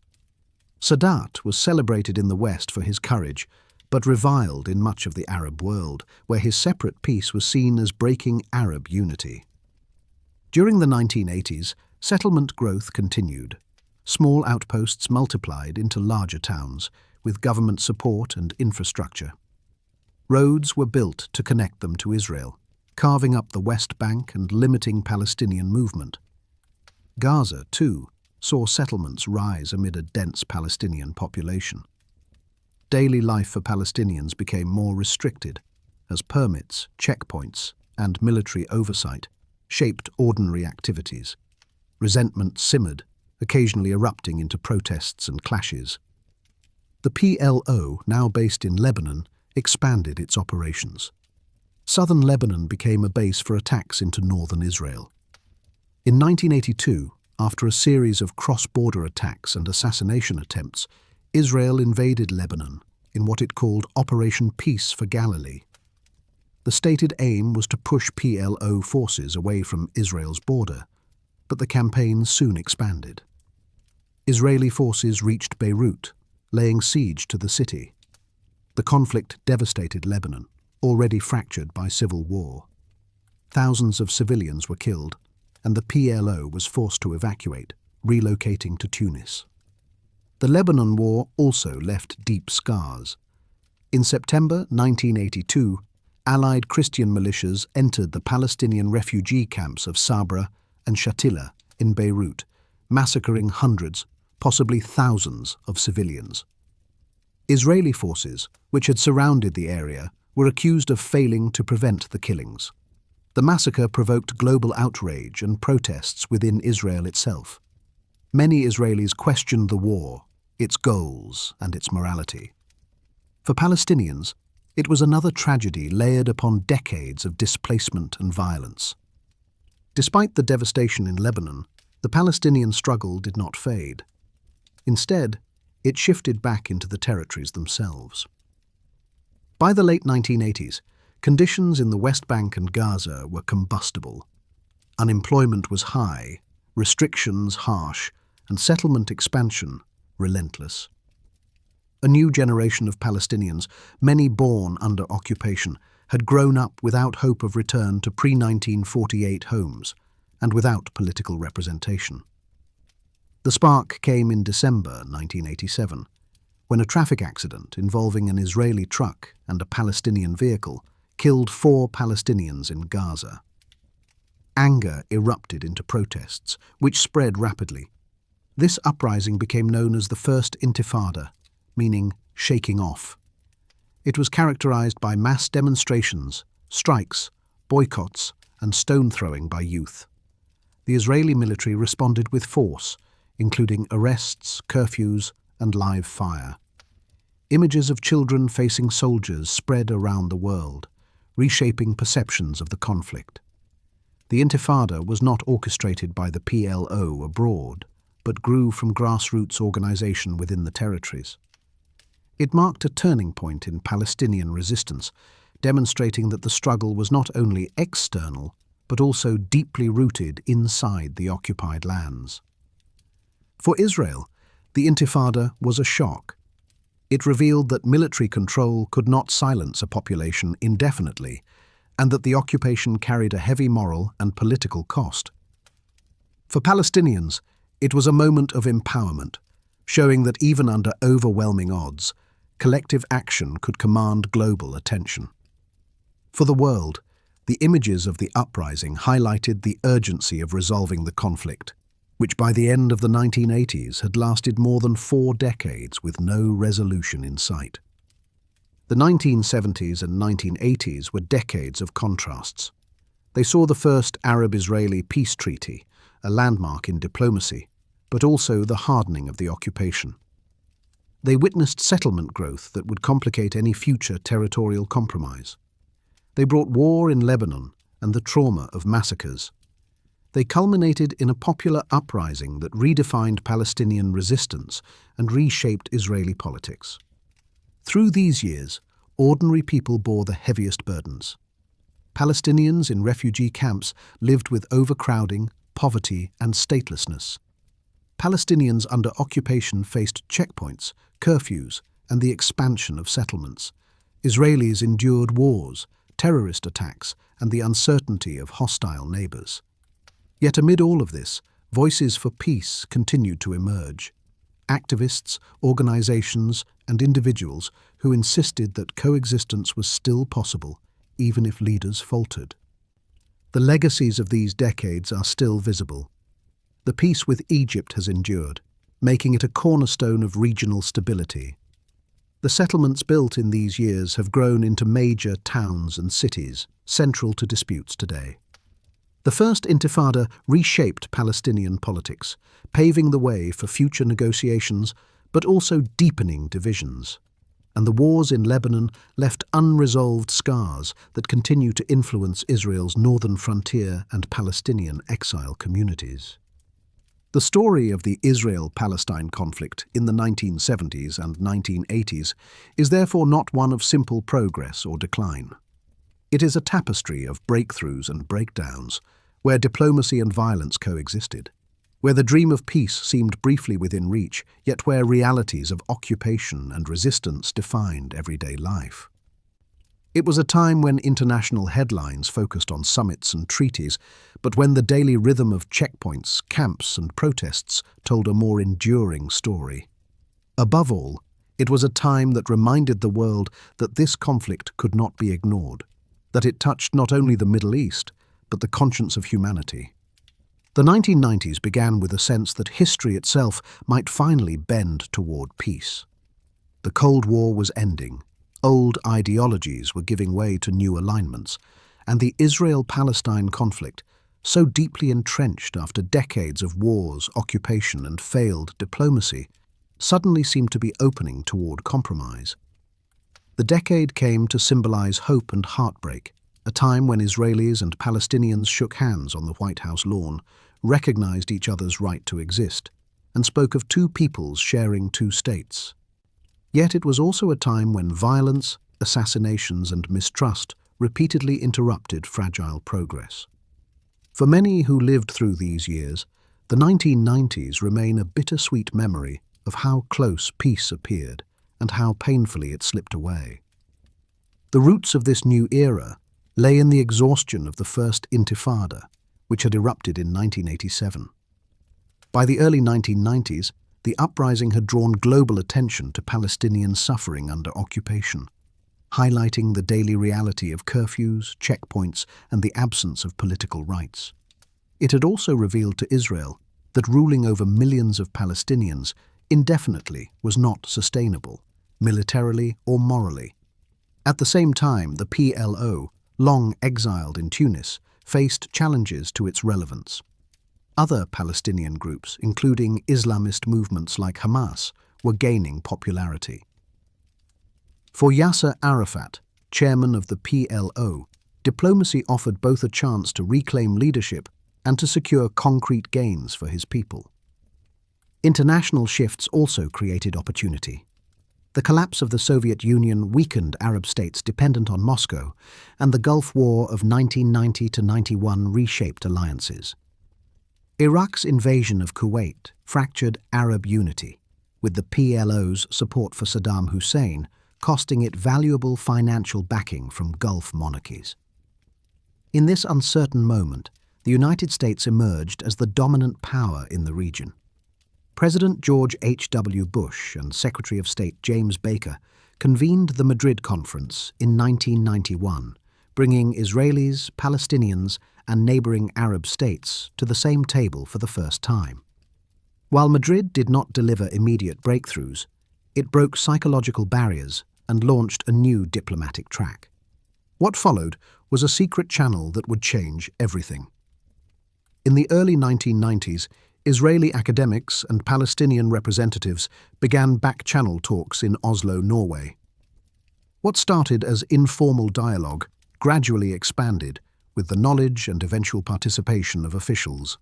Sadat was celebrated in the West for his courage, but reviled in much of the Arab world, where his separate peace was seen as breaking Arab unity. During the 1980s, settlement growth continued. Small outposts multiplied into larger towns, with government support and infrastructure. Roads were built to connect them to Israel, carving up the West Bank and limiting Palestinian movement. Gaza, too, saw settlements rise amid a dense Palestinian population. Daily life for Palestinians became more restricted, as permits, checkpoints, and military oversight shaped ordinary activities. Resentment simmered, occasionally erupting into protests and clashes. The PLO, now based in Lebanon, expanded its operations. Southern Lebanon became a base for attacks into northern Israel. In 1982, after a series of cross-border attacks and assassination attempts, Israel invaded Lebanon in what it called Operation Peace for Galilee. The stated aim was to push PLO forces away from Israel's border, but the campaign soon expanded. Israeli forces reached Beirut, laying siege to the city. The conflict devastated Lebanon, already fractured by civil war. Thousands of civilians were killed, and the PLO was forced to evacuate, relocating to Tunis. The Lebanon War also left deep scars. In September 1982, Allied Christian militias entered the Palestinian refugee camps of Sabra and Shatila in Beirut, massacring hundreds, possibly thousands, of civilians. Israeli forces, which had surrounded the area, were accused of failing to prevent the killings. The massacre provoked global outrage and protests within Israel itself. Many Israelis questioned the war, its goals, and its morality. For Palestinians, It was another tragedy layered upon decades of displacement and violence. Despite the devastation in Lebanon, the Palestinian struggle did not fade. Instead, it shifted back into the territories themselves. By the late 1980s, conditions in the West Bank and Gaza were combustible. Unemployment was high, restrictions harsh, and settlement expansion relentless. A new generation of Palestinians, many born under occupation, had grown up without hope of return to pre-1948 homes and without political representation. The spark came in December 1987, when a traffic accident involving an Israeli truck and a Palestinian vehicle killed 4 Palestinians in Gaza. Anger erupted into protests, which spread rapidly. This uprising became known as the First Intifada, meaning shaking off. It was characterized by mass demonstrations, strikes, boycotts, and stone-throwing by youth. The Israeli military responded with force, including arrests, curfews, and live fire. Images of children facing soldiers spread around the world, reshaping perceptions of the conflict. The Intifada was not orchestrated by the PLO abroad, but grew from grassroots organization within the territories. It marked a turning point in Palestinian resistance, demonstrating that the struggle was not only external, but also deeply rooted inside the occupied lands. For Israel, the Intifada was a shock. It revealed that military control could not silence a population indefinitely, and that the occupation carried a heavy moral and political cost. For Palestinians, it was a moment of empowerment, showing that even under overwhelming odds, collective action could command global attention. For the world, the images of the uprising highlighted the urgency of resolving the conflict, which by the end of the 1980s had lasted more than 4 decades with no resolution in sight. The 1970s and 1980s were decades of contrasts. They saw the first Arab-Israeli peace treaty, a landmark in diplomacy, but also the hardening of the occupation. They witnessed settlement growth that would complicate any future territorial compromise. They brought war in Lebanon and the trauma of massacres. They culminated in a popular uprising that redefined Palestinian resistance and reshaped Israeli politics. Through these years, ordinary people bore the heaviest burdens. Palestinians in refugee camps lived with overcrowding, poverty, and statelessness. Palestinians under occupation faced checkpoints, curfews, and the expansion of settlements. Israelis endured wars, terrorist attacks, and the uncertainty of hostile neighbors. Yet amid all of this, voices for peace continued to emerge. Activists, organizations, and individuals who insisted that coexistence was still possible, even if leaders faltered. The legacies of these decades are still visible. The peace with Egypt has endured, making it a cornerstone of regional stability. The settlements built in these years have grown into major towns and cities, central to disputes today. The First Intifada reshaped Palestinian politics, paving the way for future negotiations, but also deepening divisions. And the wars in Lebanon left unresolved scars that continue to influence Israel's northern frontier and Palestinian exile communities. The story of the Israel-Palestine conflict in the 1970s and 1980s is therefore not one of simple progress or decline. It is a tapestry of breakthroughs and breakdowns, where diplomacy and violence coexisted, where the dream of peace seemed briefly within reach, yet where realities of occupation and resistance defined everyday life. It was a time when international headlines focused on summits and treaties, but when the daily rhythm of checkpoints, camps, and protests told a more enduring story. Above all, it was a time that reminded the world that this conflict could not be ignored, that it touched not only the Middle East, but the conscience of humanity. The 1990s began with a sense that history itself might finally bend toward peace. The Cold War was ending, old ideologies were giving way to new alignments, and the Israel-Palestine conflict, so deeply entrenched after decades of wars, occupation, and failed diplomacy, suddenly seemed to be opening toward compromise. The decade came to symbolize hope and heartbreak, a time when Israelis and Palestinians shook hands on the White House lawn, recognized each other's right to exist, and spoke of two peoples sharing two states. Yet it was also a time when violence, assassinations, and mistrust repeatedly interrupted fragile progress. For many who lived through these years, the 1990s remain a bittersweet memory of how close peace appeared and how painfully it slipped away. The roots of this new era lay in the exhaustion of the First Intifada, which had erupted in 1987. By the early 1990s, the uprising had drawn global attention to Palestinian suffering under occupation, highlighting the daily reality of curfews, checkpoints, and the absence of political rights. It had also revealed to Israel that ruling over millions of Palestinians indefinitely was not sustainable, militarily or morally. At the same time, the PLO, long exiled in Tunis, faced challenges to its relevance. Other Palestinian groups, including Islamist movements like Hamas, were gaining popularity. For Yasser Arafat, chairman of the PLO, diplomacy offered both a chance to reclaim leadership and to secure concrete gains for his people. International shifts also created opportunity. The collapse of the Soviet Union weakened Arab states dependent on Moscow, and the Gulf War of 1990 to 91 reshaped alliances. Iraq's invasion of Kuwait fractured Arab unity, with the PLO's support for Saddam Hussein costing it valuable financial backing from Gulf monarchies. In this uncertain moment, the United States emerged as the dominant power in the region. President George H.W. Bush and Secretary of State James Baker convened the Madrid Conference in 1991, bringing Israelis, Palestinians, and neighboring Arab states to the same table for the first time. While Madrid did not deliver immediate breakthroughs, it broke psychological barriers and launched a new diplomatic track. What followed was a secret channel that would change everything. In the early 1990s, Israeli academics and Palestinian representatives began back-channel talks in Oslo, Norway. What started as informal dialogue gradually expanded with the knowledge and eventual participation of officials.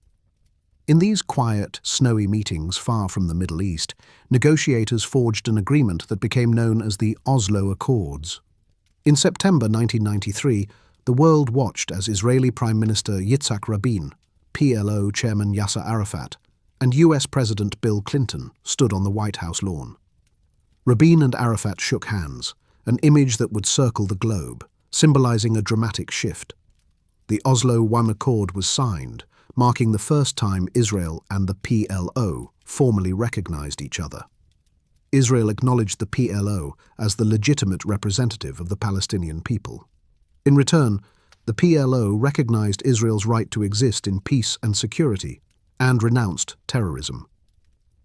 In these quiet, snowy meetings far from the Middle East, negotiators forged an agreement that became known as the Oslo Accords. In September 1993, the world watched as Israeli Prime Minister Yitzhak Rabin, PLO Chairman Yasser Arafat, and US President Bill Clinton stood on the White House lawn. Rabin and Arafat shook hands, an image that would circle the globe, symbolizing a dramatic shift. The Oslo I Accord was signed, marking the first time Israel and the PLO formally recognized each other. Israel acknowledged the PLO as the legitimate representative of the Palestinian people. In return, the PLO recognized Israel's right to exist in peace and security and renounced terrorism.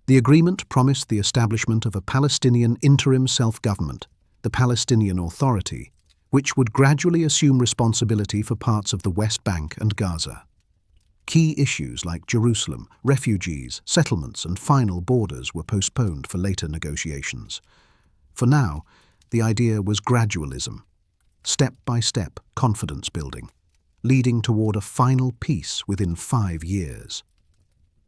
The agreement promised the establishment of a Palestinian interim self-government, the Palestinian Authority, which would gradually assume responsibility for parts of the West Bank and Gaza. Key issues like Jerusalem, refugees, settlements, and final borders were postponed for later negotiations. For now, the idea was gradualism, step-by-step confidence building, leading toward a final peace within 5 years.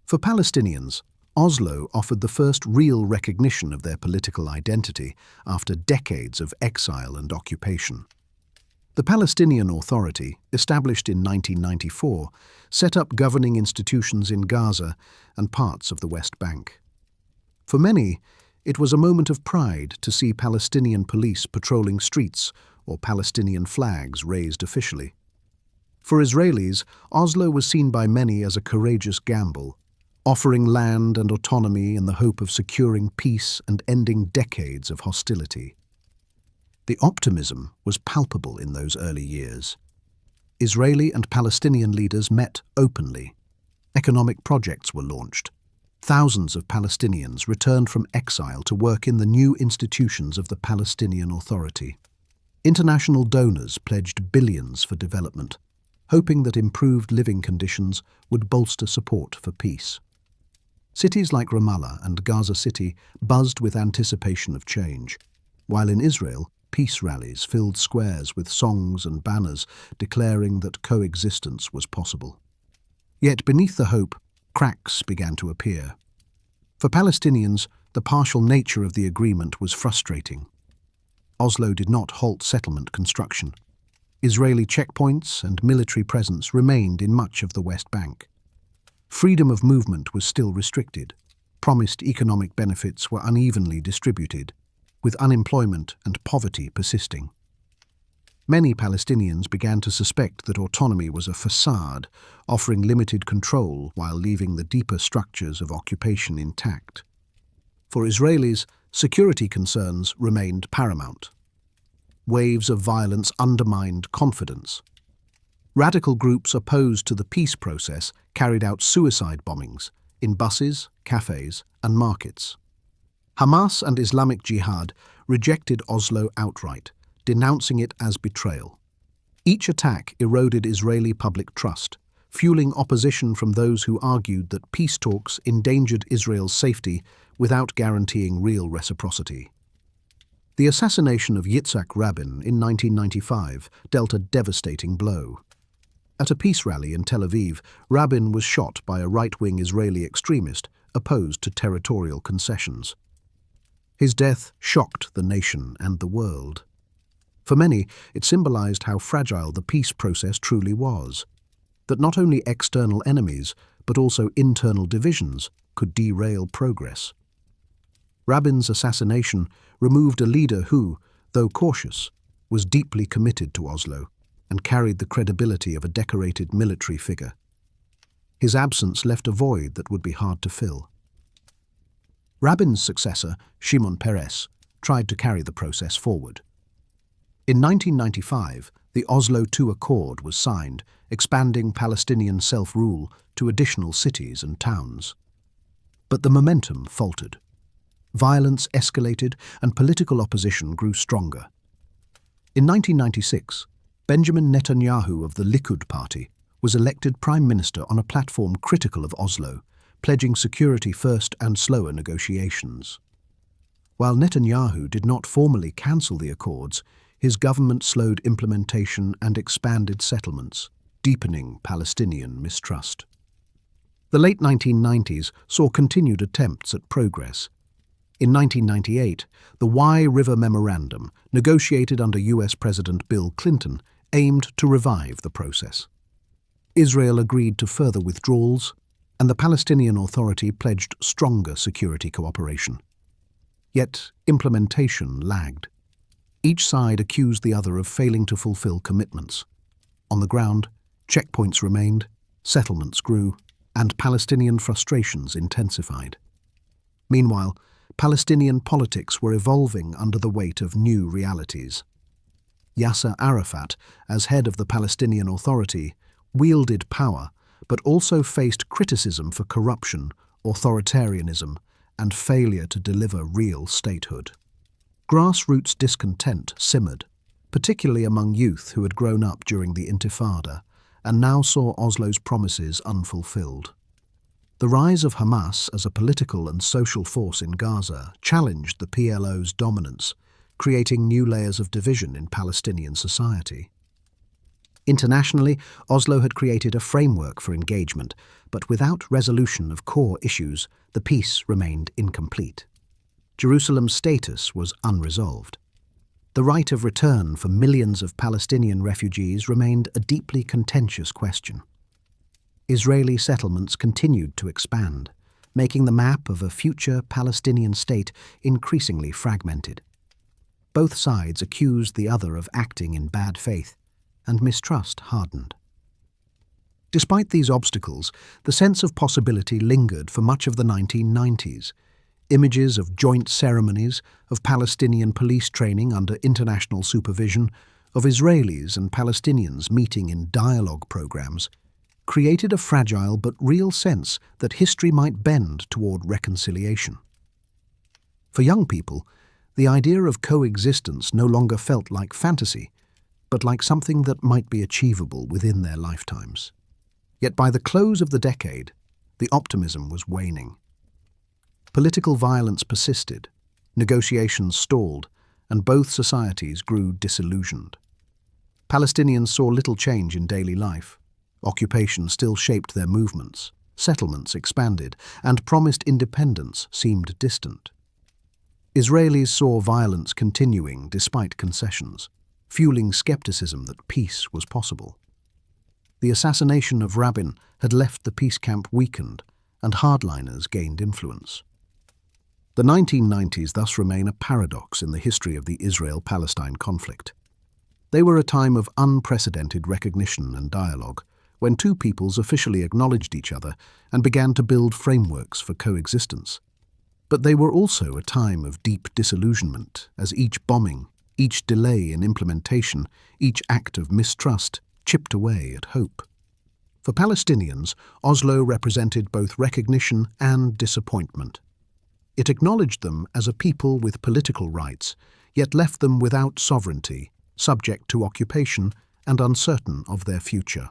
For Palestinians, Oslo offered the first real recognition of their political identity after decades of exile and occupation. The Palestinian Authority, established in 1994, set up governing institutions in Gaza and parts of the West Bank. For many, it was a moment of pride to see Palestinian police patrolling streets or Palestinian flags raised officially. For Israelis, Oslo was seen by many as a courageous gamble, offering land and autonomy in the hope of securing peace and ending decades of hostility. The optimism was palpable in those early years. Israeli and Palestinian leaders met openly. Economic projects were launched. Thousands of Palestinians returned from exile to work in the new institutions of the Palestinian Authority. International donors pledged billions for development, hoping that improved living conditions would bolster support for peace. Cities like Ramallah and Gaza City buzzed with anticipation of change, while in Israel, peace rallies filled squares with songs and banners declaring that coexistence was possible. Yet beneath the hope, cracks began to appear. For Palestinians, the partial nature of the agreement was frustrating. Oslo did not halt settlement construction. Israeli checkpoints and military presence remained in much of the West Bank. Freedom of movement was still restricted. Promised economic benefits were unevenly distributed, with unemployment and poverty persisting. Many Palestinians began to suspect that autonomy was a facade, offering limited control while leaving the deeper structures of occupation intact. For Israelis, security concerns remained paramount. Waves of violence undermined confidence. Radical groups opposed to the peace process carried out suicide bombings in buses, cafes, and markets. Hamas and Islamic Jihad rejected Oslo outright, denouncing it as betrayal. Each attack eroded Israeli public trust, fueling opposition from those who argued that peace talks endangered Israel's safety without guaranteeing real reciprocity. The assassination of Yitzhak Rabin in 1995 dealt a devastating blow. At a peace rally in Tel Aviv, Rabin was shot by a right-wing Israeli extremist opposed to territorial concessions. His death shocked the nation and the world. For many, it symbolized how fragile the peace process truly was, that not only external enemies, but also internal divisions could derail progress. Rabin's assassination removed a leader who, though cautious, was deeply committed to Oslo and carried the credibility of a decorated military figure. His absence left a void that would be hard to fill. Rabin's successor, Shimon Peres, tried to carry the process forward. In 1995, the Oslo II Accord was signed, expanding Palestinian self-rule to additional cities and towns. But the momentum faltered. Violence escalated and political opposition grew stronger. In 1996, Benjamin Netanyahu of the Likud party was elected prime minister on a platform critical of Oslo, pledging security first and slower negotiations. While Netanyahu did not formally cancel the accords, his government slowed implementation and expanded settlements, deepening Palestinian mistrust. The late 1990s saw continued attempts at progress. In 1998, the Wye River Memorandum, negotiated under US President Bill Clinton, aimed to revive the process. Israel agreed to further withdrawals, and the Palestinian Authority pledged stronger security cooperation. Yet implementation lagged. Each side accused the other of failing to fulfill commitments. On the ground, checkpoints remained, settlements grew, and Palestinian frustrations intensified. Meanwhile, Palestinian politics were evolving under the weight of new realities. Yasser Arafat, as head of the Palestinian Authority, wielded power, but also faced criticism for corruption, authoritarianism, and failure to deliver real statehood. Grassroots discontent simmered, particularly among youth who had grown up during the Intifada and now saw Oslo's promises unfulfilled. The rise of Hamas as a political and social force in Gaza challenged the PLO's dominance, creating new layers of division in Palestinian society. Internationally, Oslo had created a framework for engagement, but without resolution of core issues, the peace remained incomplete. Jerusalem's status was unresolved. The right of return for millions of Palestinian refugees remained a deeply contentious question. Israeli settlements continued to expand, making the map of a future Palestinian state increasingly fragmented. Both sides accused the other of acting in bad faith, and mistrust hardened. Despite these obstacles, the sense of possibility lingered for much of the 1990s. Images of joint ceremonies, of Palestinian police training under international supervision, of Israelis and Palestinians meeting in dialogue programs, created a fragile but real sense that history might bend toward reconciliation. For young people, the idea of coexistence no longer felt like fantasy, but like something that might be achievable within their lifetimes. Yet by the close of the decade, the optimism was waning. Political violence persisted, negotiations stalled, and both societies grew disillusioned. Palestinians saw little change in daily life. Occupation still shaped their movements, settlements expanded, and promised independence seemed distant. Israelis saw violence continuing despite concessions, fueling skepticism that peace was possible. The assassination of Rabin had left the peace camp weakened, and hardliners gained influence. The 1990s thus remain a paradox in the history of the Israel-Palestine conflict. They were a time of unprecedented recognition and dialogue, when two peoples officially acknowledged each other and began to build frameworks for coexistence. But they were also a time of deep disillusionment, as each bombing, each delay in implementation, each act of mistrust chipped away at hope. For Palestinians, Oslo represented both recognition and disappointment. It acknowledged them as a people with political rights, yet left them without sovereignty, subject to occupation and uncertain of their future.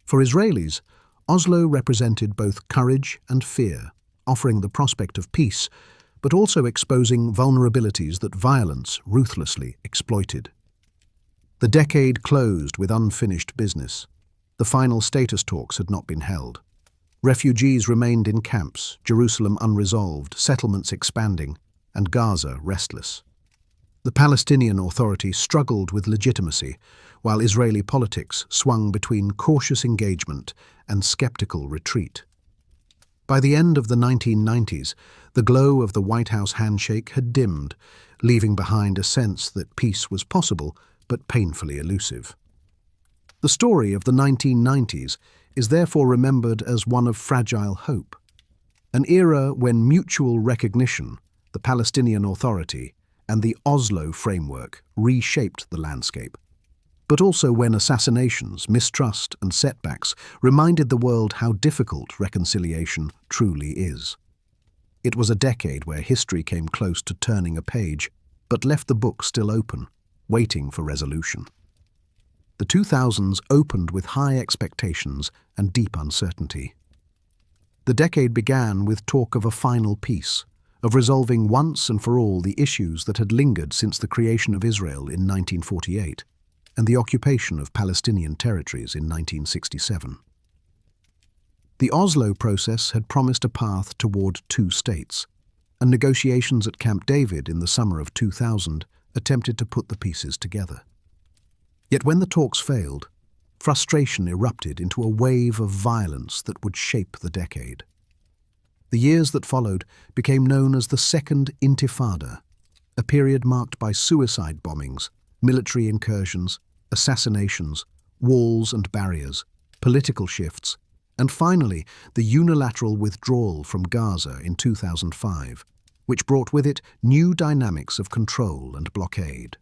For Israelis, Oslo represented both courage and fear, offering the prospect of peace, but also exposing vulnerabilities that violence ruthlessly exploited. The decade closed with unfinished business. The final status talks had not been held. Refugees remained in camps, Jerusalem unresolved, settlements expanding, and Gaza restless. The Palestinian Authority struggled with legitimacy, while Israeli politics swung between cautious engagement and skeptical retreat. By the end of the 1990s, the glow of the White House handshake had dimmed, leaving behind a sense that peace was possible but painfully elusive. The story of the 1990s is therefore remembered as one of fragile hope, an era when mutual recognition, the Palestinian Authority, and the Oslo framework reshaped the landscape, but also when assassinations, mistrust, and setbacks reminded the world how difficult reconciliation truly is. It was a decade where history came close to turning a page, but left the book still open, waiting for resolution. The 2000s opened with high expectations and deep uncertainty. The decade began with talk of a final peace, of resolving once and for all the issues that had lingered since the creation of Israel in 1948 and the occupation of Palestinian territories in 1967. The Oslo process had promised a path toward two states, and negotiations at Camp David in the summer of 2000 attempted to put the pieces together. Yet when the talks failed, frustration erupted into a wave of violence that would shape the decade. The years that followed became known as the Second Intifada, a period marked by suicide bombings, military incursions, assassinations, walls and barriers, political shifts, and finally the unilateral withdrawal from Gaza in 2005, which brought with it new dynamics of control and blockade.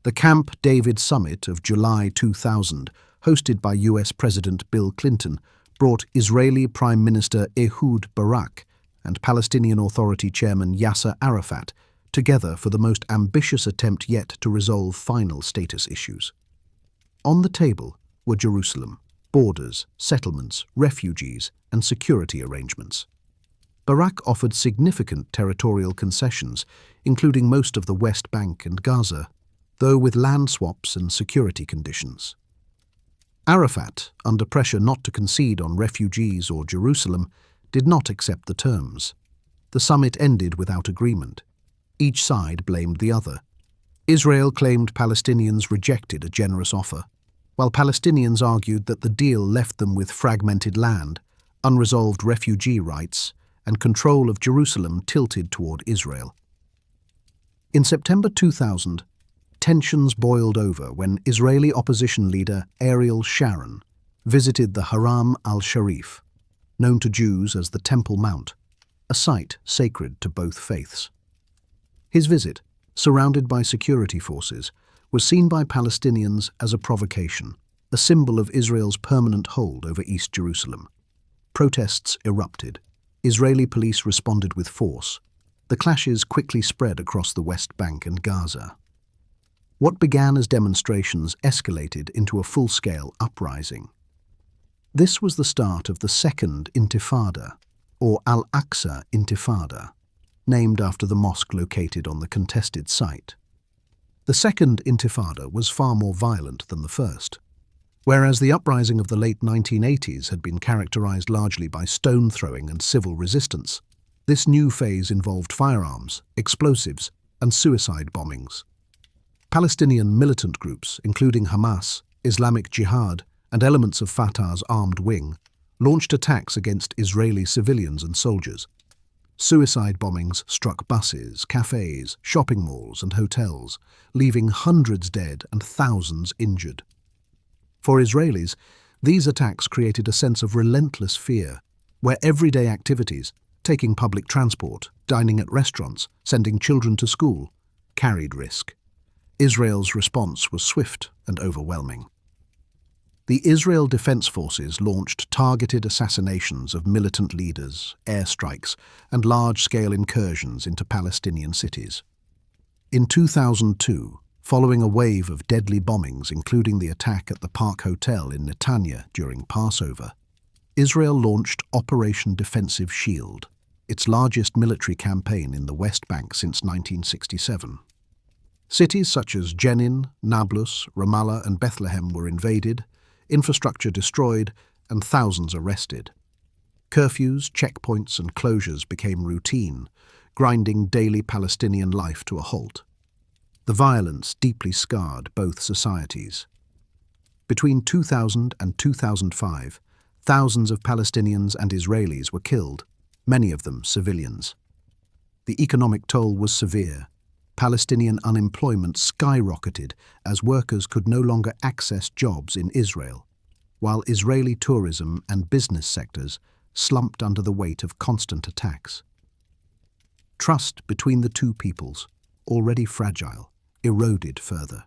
The Camp David Summit of July 2000, hosted by US President Bill Clinton, brought Israeli Prime Minister Ehud Barak and Palestinian Authority Chairman Yasser Arafat together for the most ambitious attempt yet to resolve final status issues. On the table were Jerusalem, borders, settlements, refugees, and security arrangements. Barak offered significant territorial concessions, including most of the West Bank and Gaza, though with land swaps and security conditions. Arafat, under pressure not to concede on refugees or Jerusalem, did not accept the terms. The summit ended without agreement. Each side blamed the other. Israel claimed Palestinians rejected a generous offer, while Palestinians argued that the deal left them with fragmented land, unresolved refugee rights, and control of Jerusalem tilted toward Israel. In September 2000, tensions boiled over when Israeli opposition leader Ariel Sharon visited the Haram al-Sharif, known to Jews as the Temple Mount, a site sacred to both faiths. His visit, surrounded by security forces, was seen by Palestinians as a provocation, a symbol of Israel's permanent hold over East Jerusalem. Protests erupted. Israeli police responded with force. The clashes quickly spread across the West Bank and Gaza. What began as demonstrations escalated into a full-scale uprising. This was the start of the Second Intifada, or Al-Aqsa Intifada. named after the mosque located on the contested site. The Second Intifada was far more violent than the first. Whereas the uprising of the late 1980s had been characterized largely by stone throwing and civil resistance, this new phase involved firearms, explosives, and suicide bombings. Palestinian militant groups, including Hamas, Islamic Jihad, and elements of Fatah's armed wing, launched attacks against Israeli civilians and soldiers. Suicide bombings struck buses, cafes, shopping malls, and hotels, leaving hundreds dead and thousands injured. For Israelis, these attacks created a sense of relentless fear, where everyday activities, taking public transport, dining at restaurants, sending children to school, carried risk. Israel's response was swift and overwhelming. The Israel Defense Forces launched targeted assassinations of militant leaders, airstrikes, and large-scale incursions into Palestinian cities. In 2002, following a wave of deadly bombings, including the attack at the Park Hotel in Netanya during Passover, Israel launched Operation Defensive Shield, its largest military campaign in the West Bank since 1967. Cities such as Jenin, Nablus, Ramallah, and Bethlehem were invaded, infrastructure destroyed, and thousands arrested. Curfews, checkpoints, and closures became routine, grinding daily Palestinian life to a halt. The violence deeply scarred both societies. Between 2000 and 2005, thousands of Palestinians and Israelis were killed, many of them civilians. The economic toll was severe. Palestinian unemployment skyrocketed as workers could no longer access jobs in Israel, while Israeli tourism and business sectors slumped under the weight of constant attacks. Trust between the two peoples, already fragile, eroded further.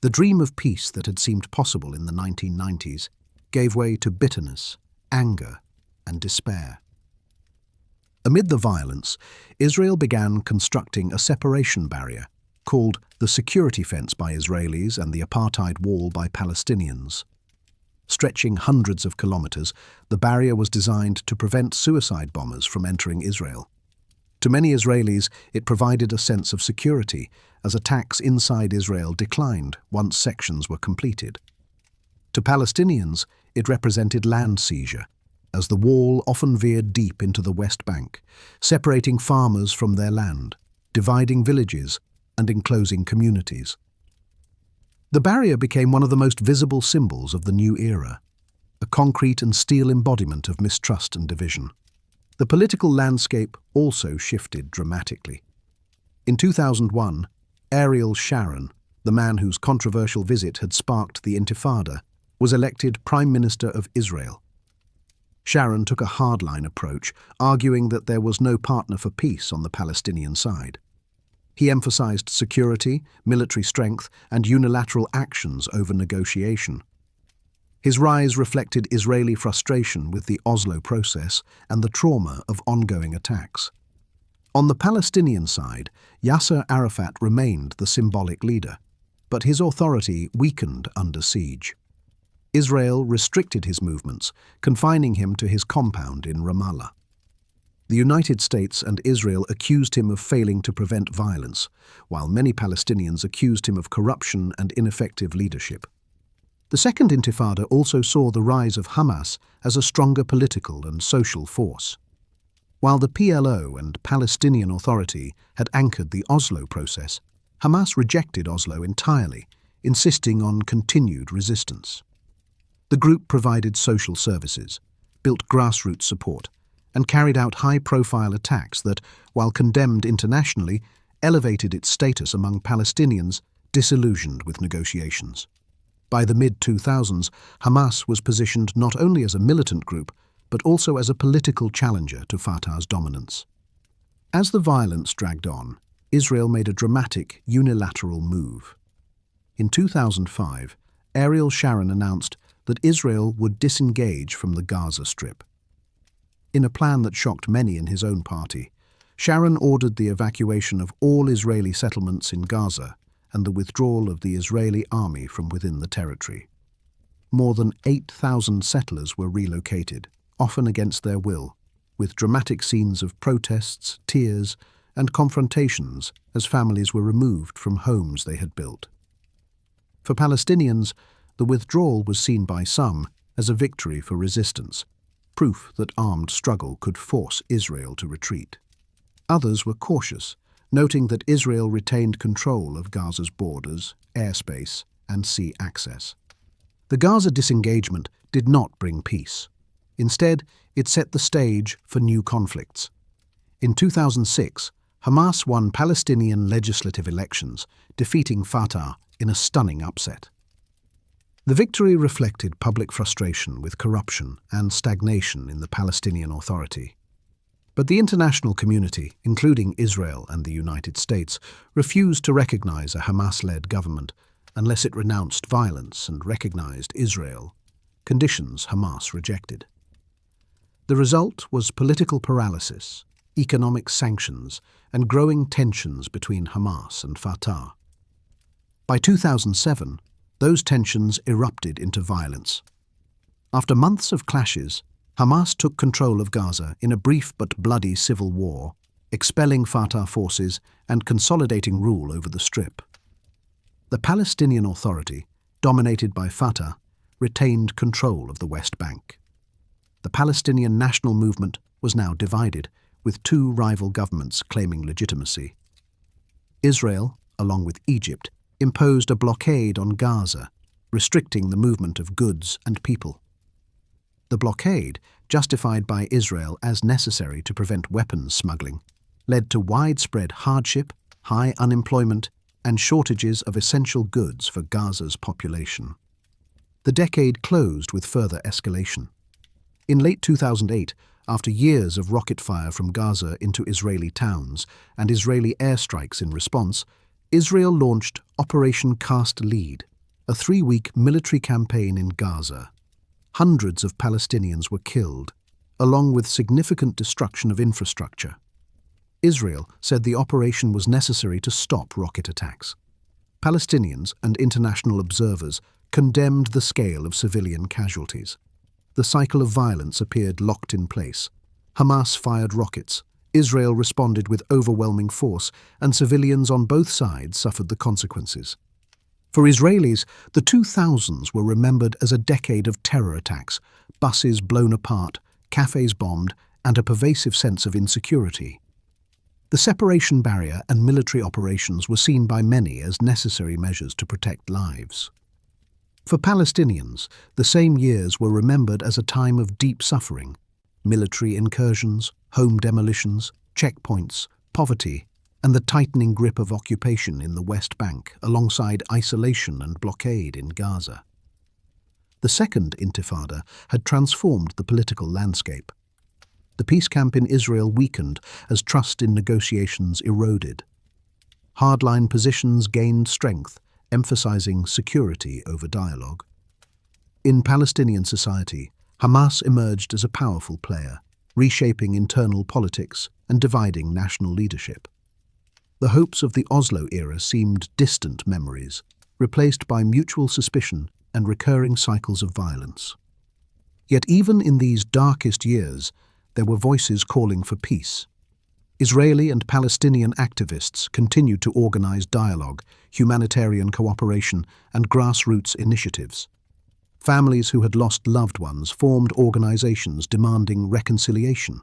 The dream of peace that had seemed possible in the 1990s gave way to bitterness, anger, and despair. Amid the violence, Israel began constructing a separation barrier called the security fence by Israelis and the apartheid wall by Palestinians. Stretching hundreds of kilometers, the barrier was designed to prevent suicide bombers from entering Israel. To many Israelis, it provided a sense of security, as attacks inside Israel declined once sections were completed. To Palestinians, it represented land seizure, as the wall often veered deep into the West Bank, separating farmers from their land, dividing villages, and enclosing communities. The barrier became one of the most visible symbols of the new era, a concrete and steel embodiment of mistrust and division. The political landscape also shifted dramatically. In 2001, Ariel Sharon, the man whose controversial visit had sparked the Intifada, was elected Prime Minister of Israel. Sharon took a hardline approach, arguing that there was no partner for peace on the Palestinian side. He emphasized security, military strength, and unilateral actions over negotiation. His rise reflected Israeli frustration with the Oslo process and the trauma of ongoing attacks. On the Palestinian side, Yasser Arafat remained the symbolic leader, but his authority weakened under siege. Israel restricted his movements, confining him to his compound in Ramallah. The United States and Israel accused him of failing to prevent violence, while many Palestinians accused him of corruption and ineffective leadership. The Second Intifada also saw the rise of Hamas as a stronger political and social force. While the PLO and Palestinian Authority had anchored the Oslo process, Hamas rejected Oslo entirely, insisting on continued resistance. The group provided social services, built grassroots support, and carried out high-profile attacks that, while condemned internationally, elevated its status among Palestinians disillusioned with negotiations. By the mid-2000s, Hamas was positioned not only as a militant group, but also as a political challenger to Fatah's dominance. As the violence dragged on, Israel made a dramatic, unilateral move. In 2005, Ariel Sharon announced that Israel would disengage from the Gaza Strip. In a plan that shocked many in his own party, Sharon ordered the evacuation of all Israeli settlements in Gaza and the withdrawal of the Israeli army from within the territory. More than 8,000 settlers were relocated, often against their will, with dramatic scenes of protests, tears, and confrontations as families were removed from homes they had built. For Palestinians, the withdrawal was seen by some as a victory for resistance, proof that armed struggle could force Israel to retreat. Others were cautious, noting that Israel retained control of Gaza's borders, airspace, and sea access. The Gaza disengagement did not bring peace. Instead, it set the stage for new conflicts. In 2006, Hamas won Palestinian legislative elections, defeating Fatah in a stunning upset. The victory reflected public frustration with corruption and stagnation in the Palestinian Authority. But the international community, including Israel and the United States, refused to recognize a Hamas-led government unless it renounced violence and recognized Israel, conditions Hamas rejected. The result was political paralysis, economic sanctions, and growing tensions between Hamas and Fatah. By 2007, those tensions erupted into violence. After months of clashes, Hamas took control of Gaza in a brief but bloody civil war, expelling Fatah forces and consolidating rule over the Strip. The Palestinian Authority, dominated by Fatah, retained control of the West Bank. The Palestinian national movement was now divided, with two rival governments claiming legitimacy. Israel, along with Egypt, imposed a blockade on Gaza, restricting the movement of goods and people. The blockade, justified by Israel as necessary to prevent weapons smuggling, led to widespread hardship, high unemployment, and shortages of essential goods for Gaza's population. The decade closed with further escalation. In late 2008, after years of rocket fire from Gaza into Israeli towns and Israeli airstrikes in response, Israel launched Operation Cast Lead, a 3-week military campaign in Gaza. Hundreds of Palestinians were killed, along with significant destruction of infrastructure. Israel said the operation was necessary to stop rocket attacks. Palestinians and international observers condemned the scale of civilian casualties. The cycle of violence appeared locked in place. Hamas fired rockets, Israel responded with overwhelming force, and civilians on both sides suffered the consequences. For Israelis, the 2000s were remembered as a decade of terror attacks, buses blown apart, cafes bombed, and a pervasive sense of insecurity. The separation barrier and military operations were seen by many as necessary measures to protect lives. For Palestinians, the same years were remembered as a time of deep suffering: military incursions, home demolitions, checkpoints, poverty, and the tightening grip of occupation in the West Bank, alongside isolation and blockade in Gaza. The Second Intifada had transformed the political landscape. The peace camp in Israel weakened as trust in negotiations eroded. Hardline positions gained strength, emphasizing security over dialogue. In Palestinian society, Hamas emerged as a powerful player, reshaping internal politics and dividing national leadership. The hopes of the Oslo era seemed distant memories, replaced by mutual suspicion and recurring cycles of violence. Yet even in these darkest years, there were voices calling for peace. Israeli and Palestinian activists continued to organize dialogue, humanitarian cooperation, and grassroots initiatives. Families who had lost loved ones formed organizations demanding reconciliation,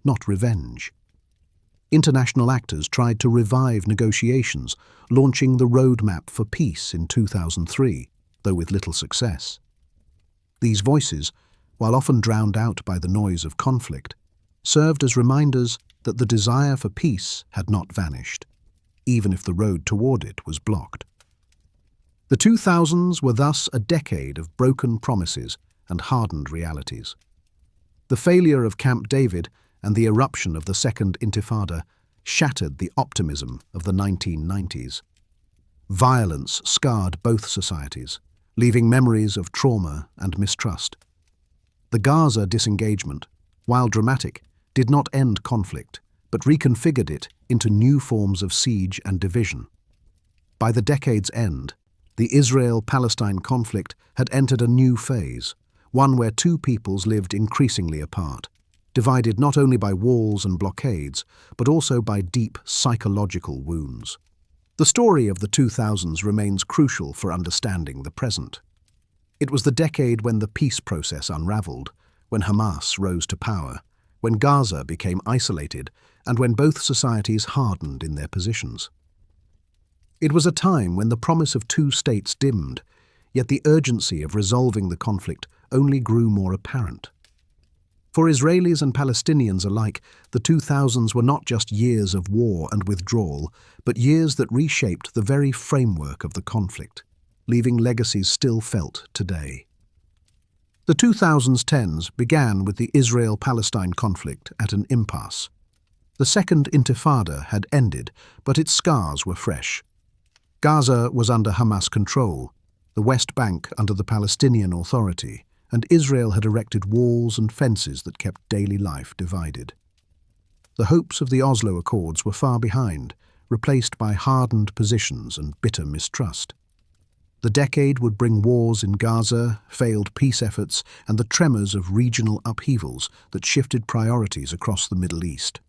not revenge. International actors tried to revive negotiations, launching the Roadmap for Peace in 2003, though with little success. These voices, while often drowned out by the noise of conflict, served as reminders that the desire for peace had not vanished, even if the road toward it was blocked. The 2000s were thus a decade of broken promises and hardened realities. The failure of Camp David and the eruption of the Second Intifada shattered the optimism of the 1990s. Violence scarred both societies, leaving memories of trauma and mistrust. The Gaza disengagement, while dramatic, did not end conflict, but reconfigured it into new forms of siege and division. By the decade's end, the Israel-Palestine conflict had entered a new phase, one where two peoples lived increasingly apart, divided not only by walls and blockades, but also by deep psychological wounds. The story of the 2000s remains crucial for understanding the present. It was the decade when the peace process unraveled, when Hamas rose to power, when Gaza became isolated, and when both societies hardened in their positions. It was a time when the promise of two states dimmed, yet the urgency of resolving the conflict only grew more apparent. For Israelis and Palestinians alike, the 2000s were not just years of war and withdrawal, but years that reshaped the very framework of the conflict, leaving legacies still felt today. The 2010s began with the Israel-Palestine conflict at an impasse. The Second Intifada had ended, but its scars were fresh. Gaza was under Hamas control, the West Bank under the Palestinian Authority, and Israel had erected walls and fences that kept daily life divided. The hopes of the Oslo Accords were far behind, replaced by hardened positions and bitter mistrust. The decade would bring wars in Gaza, failed peace efforts, and the tremors of regional upheavals that shifted priorities across the Middle East.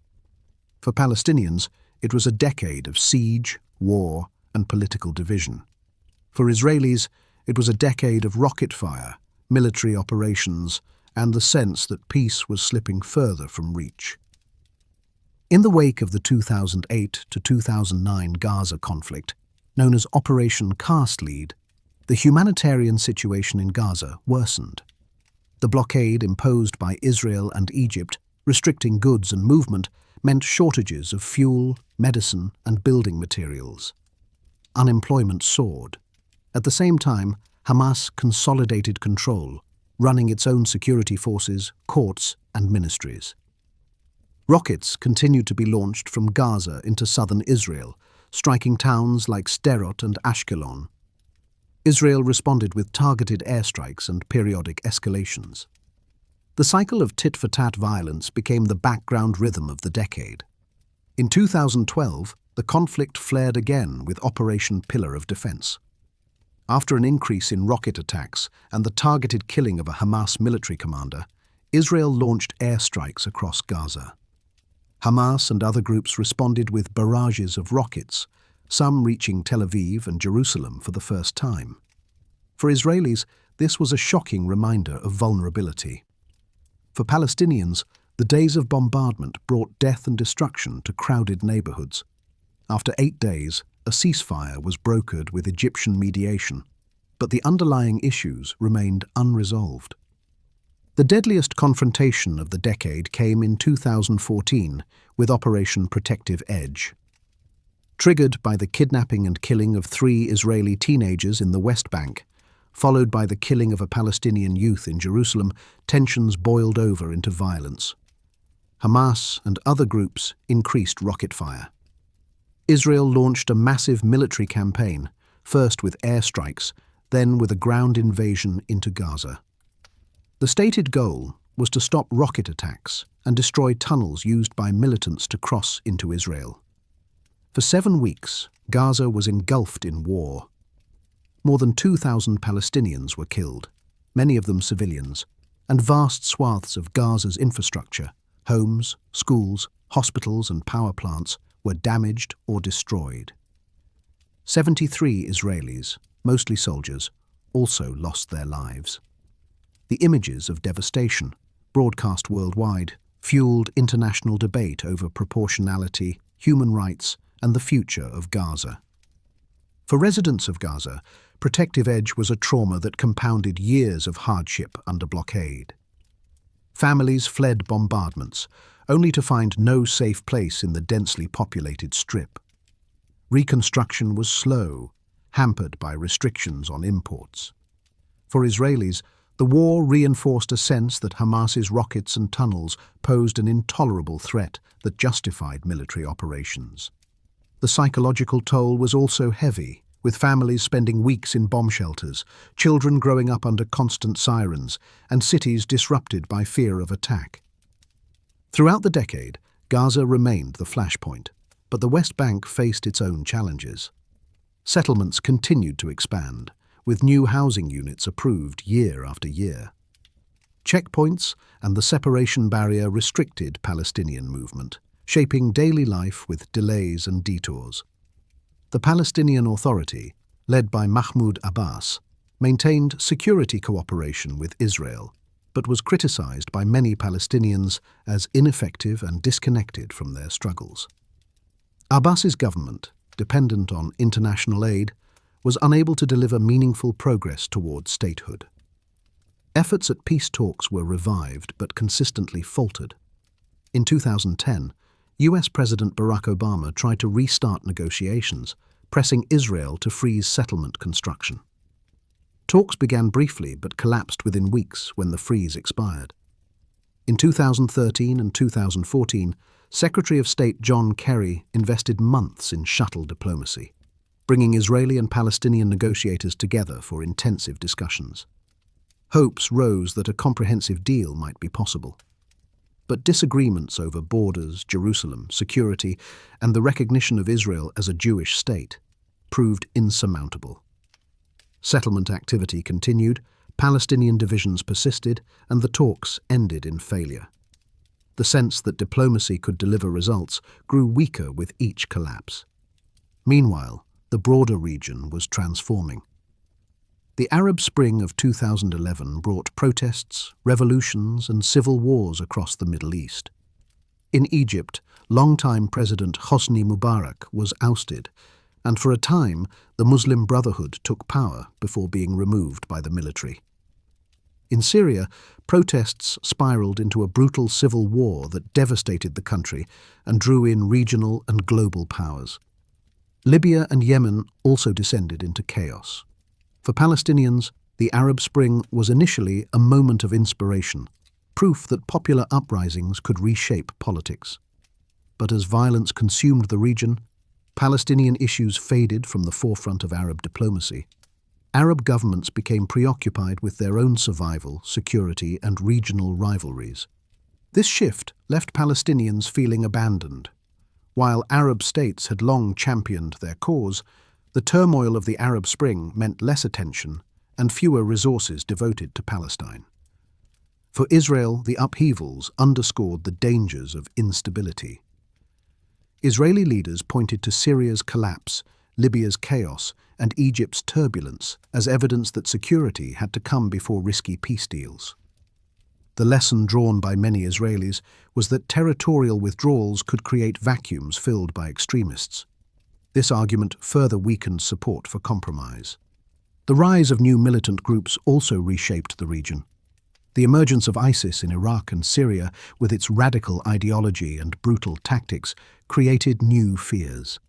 For Palestinians, it was a decade of siege, war, and political division. For Israelis, it was a decade of rocket fire, military operations, and the sense that peace was slipping further from reach. In the wake of the 2008 to 2009 Gaza conflict, known as Operation Cast Lead, the humanitarian situation in Gaza worsened. The blockade imposed by Israel and Egypt, restricting goods and movement, meant shortages of fuel, medicine, and building materials. Unemployment soared. At the same time, Hamas consolidated control, running its own security forces, courts, and ministries. Rockets continued to be launched from Gaza into southern Israel, striking towns like Sderot and Ashkelon. Israel responded with targeted airstrikes and periodic escalations. The cycle of tit-for-tat violence became the background rhythm of the decade. In 2012, the conflict flared again with Operation Pillar of Defense. After an increase in rocket attacks and the targeted killing of a Hamas military commander, Israel launched airstrikes across Gaza. Hamas and other groups responded with barrages of rockets, some reaching Tel Aviv and Jerusalem for the first time. For Israelis, this was a shocking reminder of vulnerability. For Palestinians, the days of bombardment brought death and destruction to crowded neighborhoods. After 8 days, a ceasefire was brokered with Egyptian mediation, but the underlying issues remained unresolved. The deadliest confrontation of the decade came in 2014 with Operation Protective Edge. Triggered by the kidnapping and killing of 3 Israeli teenagers in the West Bank, followed by the killing of a Palestinian youth in Jerusalem, tensions boiled over into violence. Hamas and other groups increased rocket fire. Israel launched a massive military campaign, first with airstrikes, then with a ground invasion into Gaza. The stated goal was to stop rocket attacks and destroy tunnels used by militants to cross into Israel. For 7 weeks, Gaza was engulfed in war. More than 2,000 Palestinians were killed, many of them civilians, and vast swaths of Gaza's infrastructure, homes, schools, hospitals, and power plants were damaged or destroyed. 73 Israelis, mostly soldiers, also lost their lives. The images of devastation, broadcast worldwide, fueled international debate over proportionality, human rights, and the future of Gaza. For residents of Gaza, Protective Edge was a trauma that compounded years of hardship under blockade. Families fled bombardments, only to find no safe place in the densely populated strip. Reconstruction was slow, hampered by restrictions on imports. For Israelis, the war reinforced a sense that Hamas's rockets and tunnels posed an intolerable threat that justified military operations. The psychological toll was also heavy, with families spending weeks in bomb shelters, children growing up under constant sirens, and cities disrupted by fear of attack. Throughout the decade, Gaza remained the flashpoint, but the West Bank faced its own challenges. Settlements continued to expand, with new housing units approved year after year. Checkpoints and the separation barrier restricted Palestinian movement, shaping daily life with delays and detours. The Palestinian Authority, led by Mahmoud Abbas, maintained security cooperation with Israel, but was criticized by many Palestinians as ineffective and disconnected from their struggles. Abbas's government, dependent on international aid, was unable to deliver meaningful progress toward statehood. Efforts at peace talks were revived but consistently faltered. In 2010, US President Barack Obama tried to restart negotiations, pressing Israel to freeze settlement construction. Talks began briefly but collapsed within weeks when the freeze expired. In 2013 and 2014, Secretary of State John Kerry invested months in shuttle diplomacy, bringing Israeli and Palestinian negotiators together for intensive discussions. Hopes rose that a comprehensive deal might be possible. But disagreements over borders, Jerusalem, security, and the recognition of Israel as a Jewish state proved insurmountable. Settlement activity continued, Palestinian divisions persisted, and the talks ended in failure. The sense that diplomacy could deliver results grew weaker with each collapse. Meanwhile, the broader region was transforming. The Arab Spring of 2011 brought protests, revolutions, and civil wars across the Middle East. In Egypt, longtime President Hosni Mubarak was ousted, and for a time the Muslim Brotherhood took power before being removed by the military. In Syria, protests spiraled into a brutal civil war that devastated the country and drew in regional and global powers. Libya and Yemen also descended into chaos. For Palestinians, the Arab Spring was initially a moment of inspiration, proof that popular uprisings could reshape politics. But as violence consumed the region, Palestinian issues faded from the forefront of Arab diplomacy. Arab governments became preoccupied with their own survival, security, and regional rivalries. This shift left Palestinians feeling abandoned. While Arab states had long championed their cause, the turmoil of the Arab Spring meant less attention and fewer resources devoted to Palestine. For Israel, the upheavals underscored the dangers of instability. Israeli leaders pointed to Syria's collapse, Libya's chaos, and Egypt's turbulence as evidence that security had to come before risky peace deals. The lesson drawn by many Israelis was that territorial withdrawals could create vacuums filled by extremists. This argument further weakened support for compromise. The rise of new militant groups also reshaped the region. The emergence of ISIS in Iraq and Syria, with its radical ideology and brutal tactics, created new fears.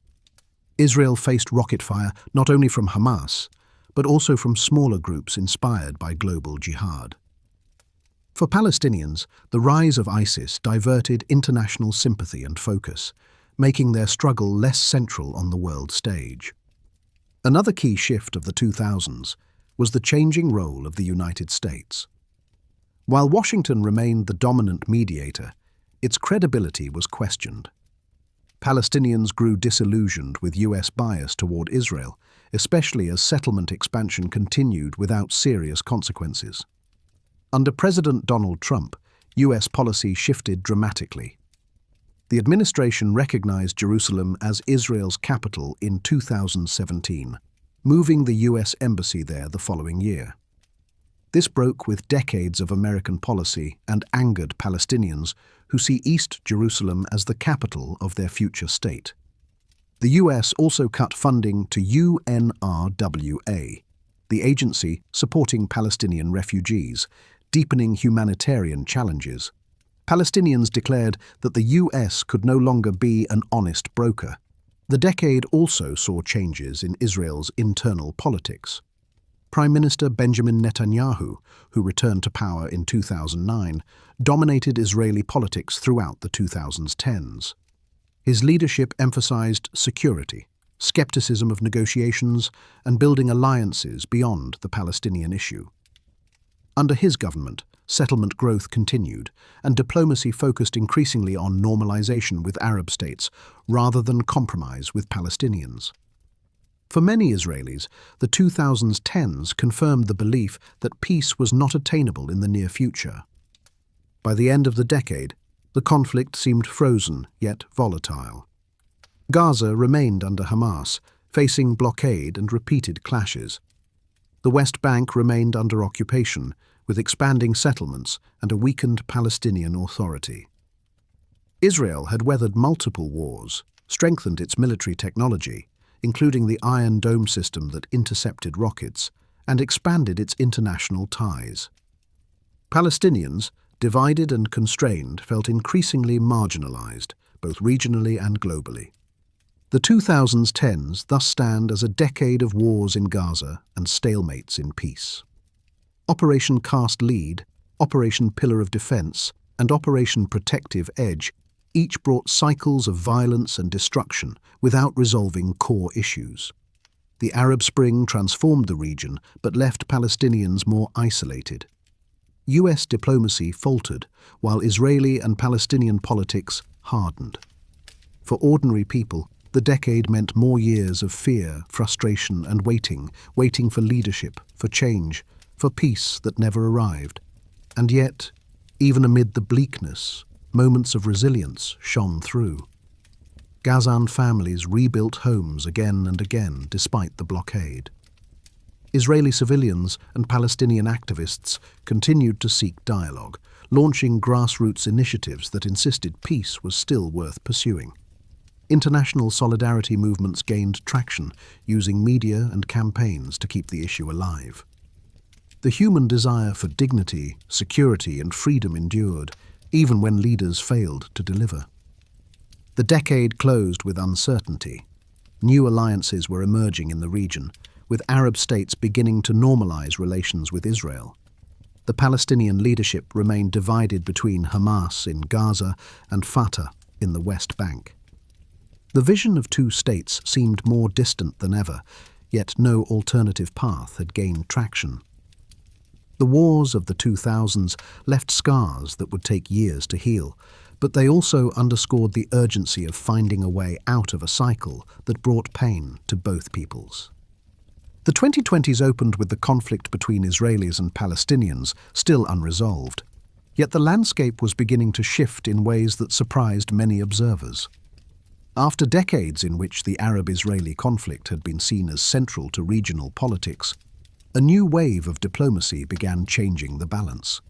Israel faced rocket fire not only from Hamas, but also from smaller groups inspired by global jihad. For Palestinians, the rise of ISIS diverted international sympathy and focus, making their struggle less central on the world stage. Another key shift of the 2000s was the changing role of the United States. While Washington remained the dominant mediator, its credibility was questioned. Palestinians grew disillusioned with US bias toward Israel, especially as settlement expansion continued without serious consequences. Under President Donald Trump, US policy shifted dramatically. The administration recognized Jerusalem as Israel's capital in 2017, moving the US embassy there the following year. This broke with decades of American policy and angered Palestinians who see East Jerusalem as the capital of their future state. The US also cut funding to UNRWA, the agency supporting Palestinian refugees, deepening humanitarian challenges. Palestinians declared that the US could no longer be an honest broker. The decade also saw changes in Israel's internal politics. Prime Minister Benjamin Netanyahu, who returned to power in 2009, dominated Israeli politics throughout the 2010s. His leadership emphasized security, skepticism of negotiations, and building alliances beyond the Palestinian issue. Under his government, settlement growth continued, and diplomacy focused increasingly on normalization with Arab states rather than compromise with Palestinians. For many Israelis, the 2010s confirmed the belief that peace was not attainable in the near future. By the end of the decade, the conflict seemed frozen yet volatile. Gaza remained under Hamas, facing blockade and repeated clashes. The West Bank remained under occupation, with expanding settlements and a weakened Palestinian Authority. Israel had weathered multiple wars, strengthened its military technology, including the Iron Dome system that intercepted rockets, and expanded its international ties. Palestinians, divided and constrained, felt increasingly marginalized, both regionally and globally. The 2010s thus stand as a decade of wars in Gaza and stalemates in peace. Operation Cast Lead, Operation Pillar of Defense, and Operation Protective Edge each brought cycles of violence and destruction without resolving core issues. The Arab Spring transformed the region but left Palestinians more isolated. US diplomacy faltered while Israeli and Palestinian politics hardened. For ordinary people, the decade meant more years of fear, frustration, and waiting for leadership, for change, for peace that never arrived. And yet, even amid the bleakness, moments of resilience shone through. Gazan families rebuilt homes again and again despite the blockade. Israeli civilians and Palestinian activists continued to seek dialogue, launching grassroots initiatives that insisted peace was still worth pursuing. International solidarity movements gained traction, using media and campaigns to keep the issue alive. The human desire for dignity, security, and freedom endured, even when leaders failed to deliver. The decade closed with uncertainty. New alliances were emerging in the region, with Arab states beginning to normalize relations with Israel. The Palestinian leadership remained divided between Hamas in Gaza and Fatah in the West Bank. The vision of two states seemed more distant than ever, yet no alternative path had gained traction. The wars of the 2000s left scars that would take years to heal, but they also underscored the urgency of finding a way out of a cycle that brought pain to both peoples. The 2020s opened with the conflict between Israelis and Palestinians still unresolved, yet the landscape was beginning to shift in ways that surprised many observers. After decades in which the Arab-Israeli conflict had been seen as central to regional politics, a new wave of diplomacy began changing the balance.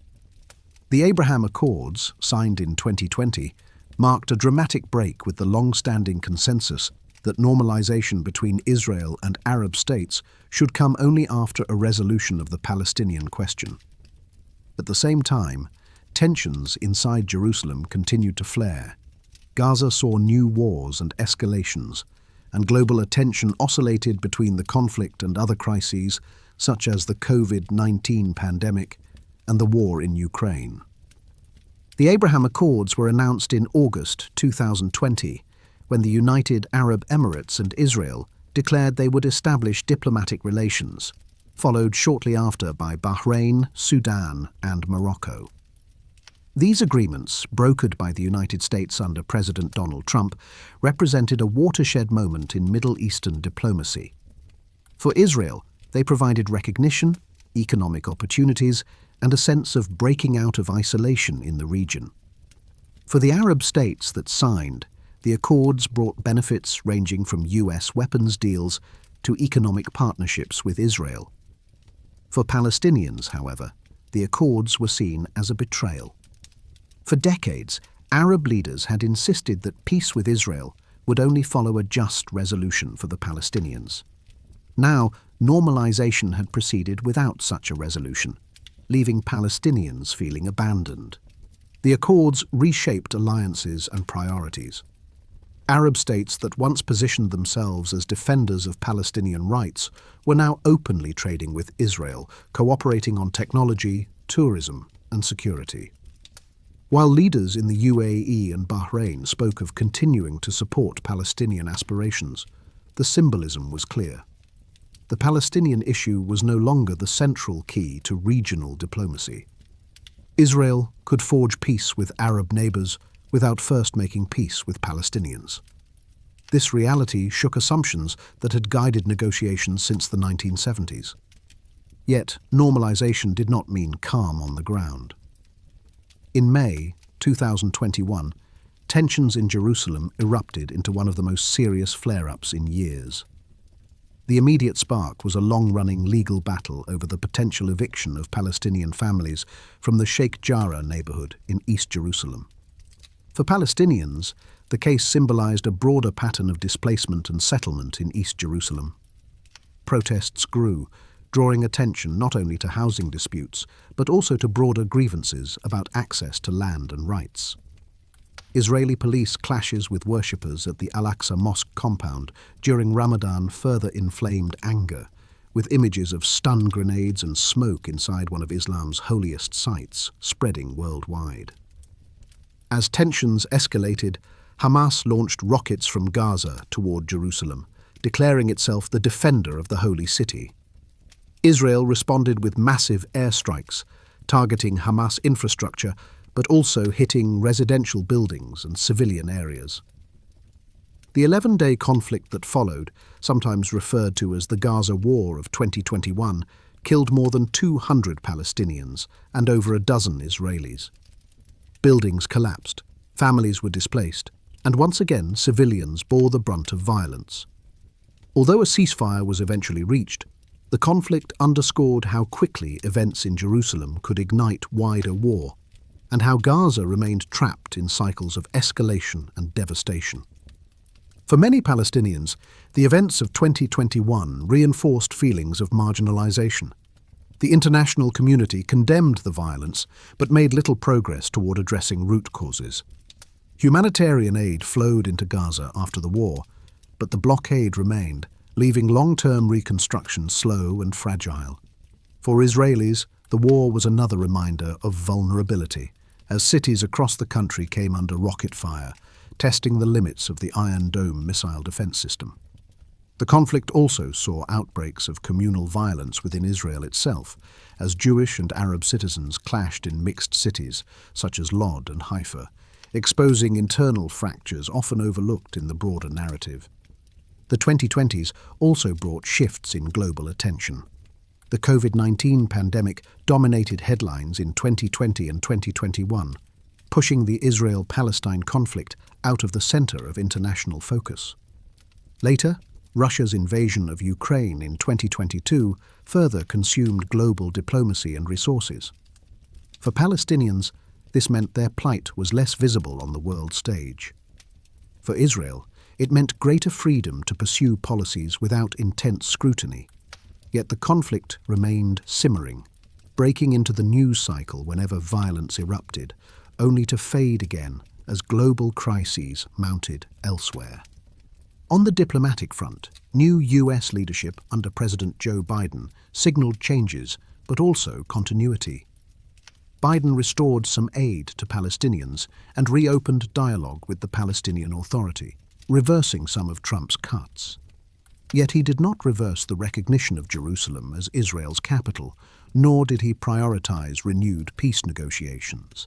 The Abraham Accords, signed in 2020, marked a dramatic break with the long-standing consensus that normalization between Israel and Arab states should come only after a resolution of the Palestinian question. At the same time, tensions inside Jerusalem continued to flare. Gaza saw new wars and escalations, and global attention oscillated between the conflict and other crises, such as the COVID-19 pandemic and the war in Ukraine. The Abraham Accords were announced in August 2020, when the United Arab Emirates and Israel declared they would establish diplomatic relations, followed shortly after by Bahrain, Sudan, and Morocco. These agreements, brokered by the United States under President Donald Trump, represented a watershed moment in Middle Eastern diplomacy. For Israel, they provided recognition, economic opportunities, and a sense of breaking out of isolation in the region. For the Arab states that signed, the accords brought benefits ranging from US weapons deals to economic partnerships with Israel. For Palestinians, however, the accords were seen as a betrayal. For decades, Arab leaders had insisted that peace with Israel would only follow a just resolution for the Palestinians. Now, normalization had proceeded without such a resolution, leaving Palestinians feeling abandoned. The accords reshaped alliances and priorities. Arab states that once positioned themselves as defenders of Palestinian rights were now openly trading with Israel, cooperating on technology, tourism, and security. While leaders in the UAE and Bahrain spoke of continuing to support Palestinian aspirations, the symbolism was clear. The Palestinian issue was no longer the central key to regional diplomacy. Israel could forge peace with Arab neighbors without first making peace with Palestinians. This reality shook assumptions that had guided negotiations since the 1970s. Yet, normalization did not mean calm on the ground. In May 2021, tensions in Jerusalem erupted into one of the most serious flare-ups in years. The immediate spark was a long-running legal battle over the potential eviction of Palestinian families from the Sheikh Jarrah neighborhood in East Jerusalem. For Palestinians, the case symbolized a broader pattern of displacement and settlement in East Jerusalem. Protests grew, drawing attention not only to housing disputes, but also to broader grievances about access to land and rights. Israeli police clashes with worshippers at the Al-Aqsa Mosque compound during Ramadan further inflamed anger, with images of stun grenades and smoke inside one of Islam's holiest sites spreading worldwide. As tensions escalated, Hamas launched rockets from Gaza toward Jerusalem, declaring itself the defender of the holy city. Israel responded with massive airstrikes, targeting Hamas infrastructure, but also hitting residential buildings and civilian areas. The 11-day conflict that followed, sometimes referred to as the Gaza War of 2021, killed more than 200 Palestinians and over a dozen Israelis. Buildings collapsed, families were displaced, and once again civilians bore the brunt of violence. Although a ceasefire was eventually reached, the conflict underscored how quickly events in Jerusalem could ignite wider war, and how Gaza remained trapped in cycles of escalation and devastation. For many Palestinians, the events of 2021 reinforced feelings of marginalization. The international community condemned the violence, but made little progress toward addressing root causes. Humanitarian aid flowed into Gaza after the war, but the blockade remained, leaving long-term reconstruction slow and fragile. For Israelis, the war was another reminder of vulnerability, as cities across the country came under rocket fire, testing the limits of the Iron Dome missile defense system. The conflict also saw outbreaks of communal violence within Israel itself, as Jewish and Arab citizens clashed in mixed cities, such as Lod and Haifa, exposing internal fractures often overlooked in the broader narrative. The 2020s also brought shifts in global attention. The COVID-19 pandemic dominated headlines in 2020 and 2021, pushing the Israel-Palestine conflict out of the center of international focus. Later, Russia's invasion of Ukraine in 2022 further consumed global diplomacy and resources. For Palestinians, this meant their plight was less visible on the world stage. For Israel, it meant greater freedom to pursue policies without intense scrutiny. Yet the conflict remained simmering, breaking into the news cycle whenever violence erupted, only to fade again as global crises mounted elsewhere. On the diplomatic front, new U.S. leadership under President Joe Biden signaled changes, but also continuity. Biden restored some aid to Palestinians and reopened dialogue with the Palestinian Authority, reversing some of Trump's cuts. Yet he did not reverse the recognition of Jerusalem as Israel's capital, nor did he prioritize renewed peace negotiations.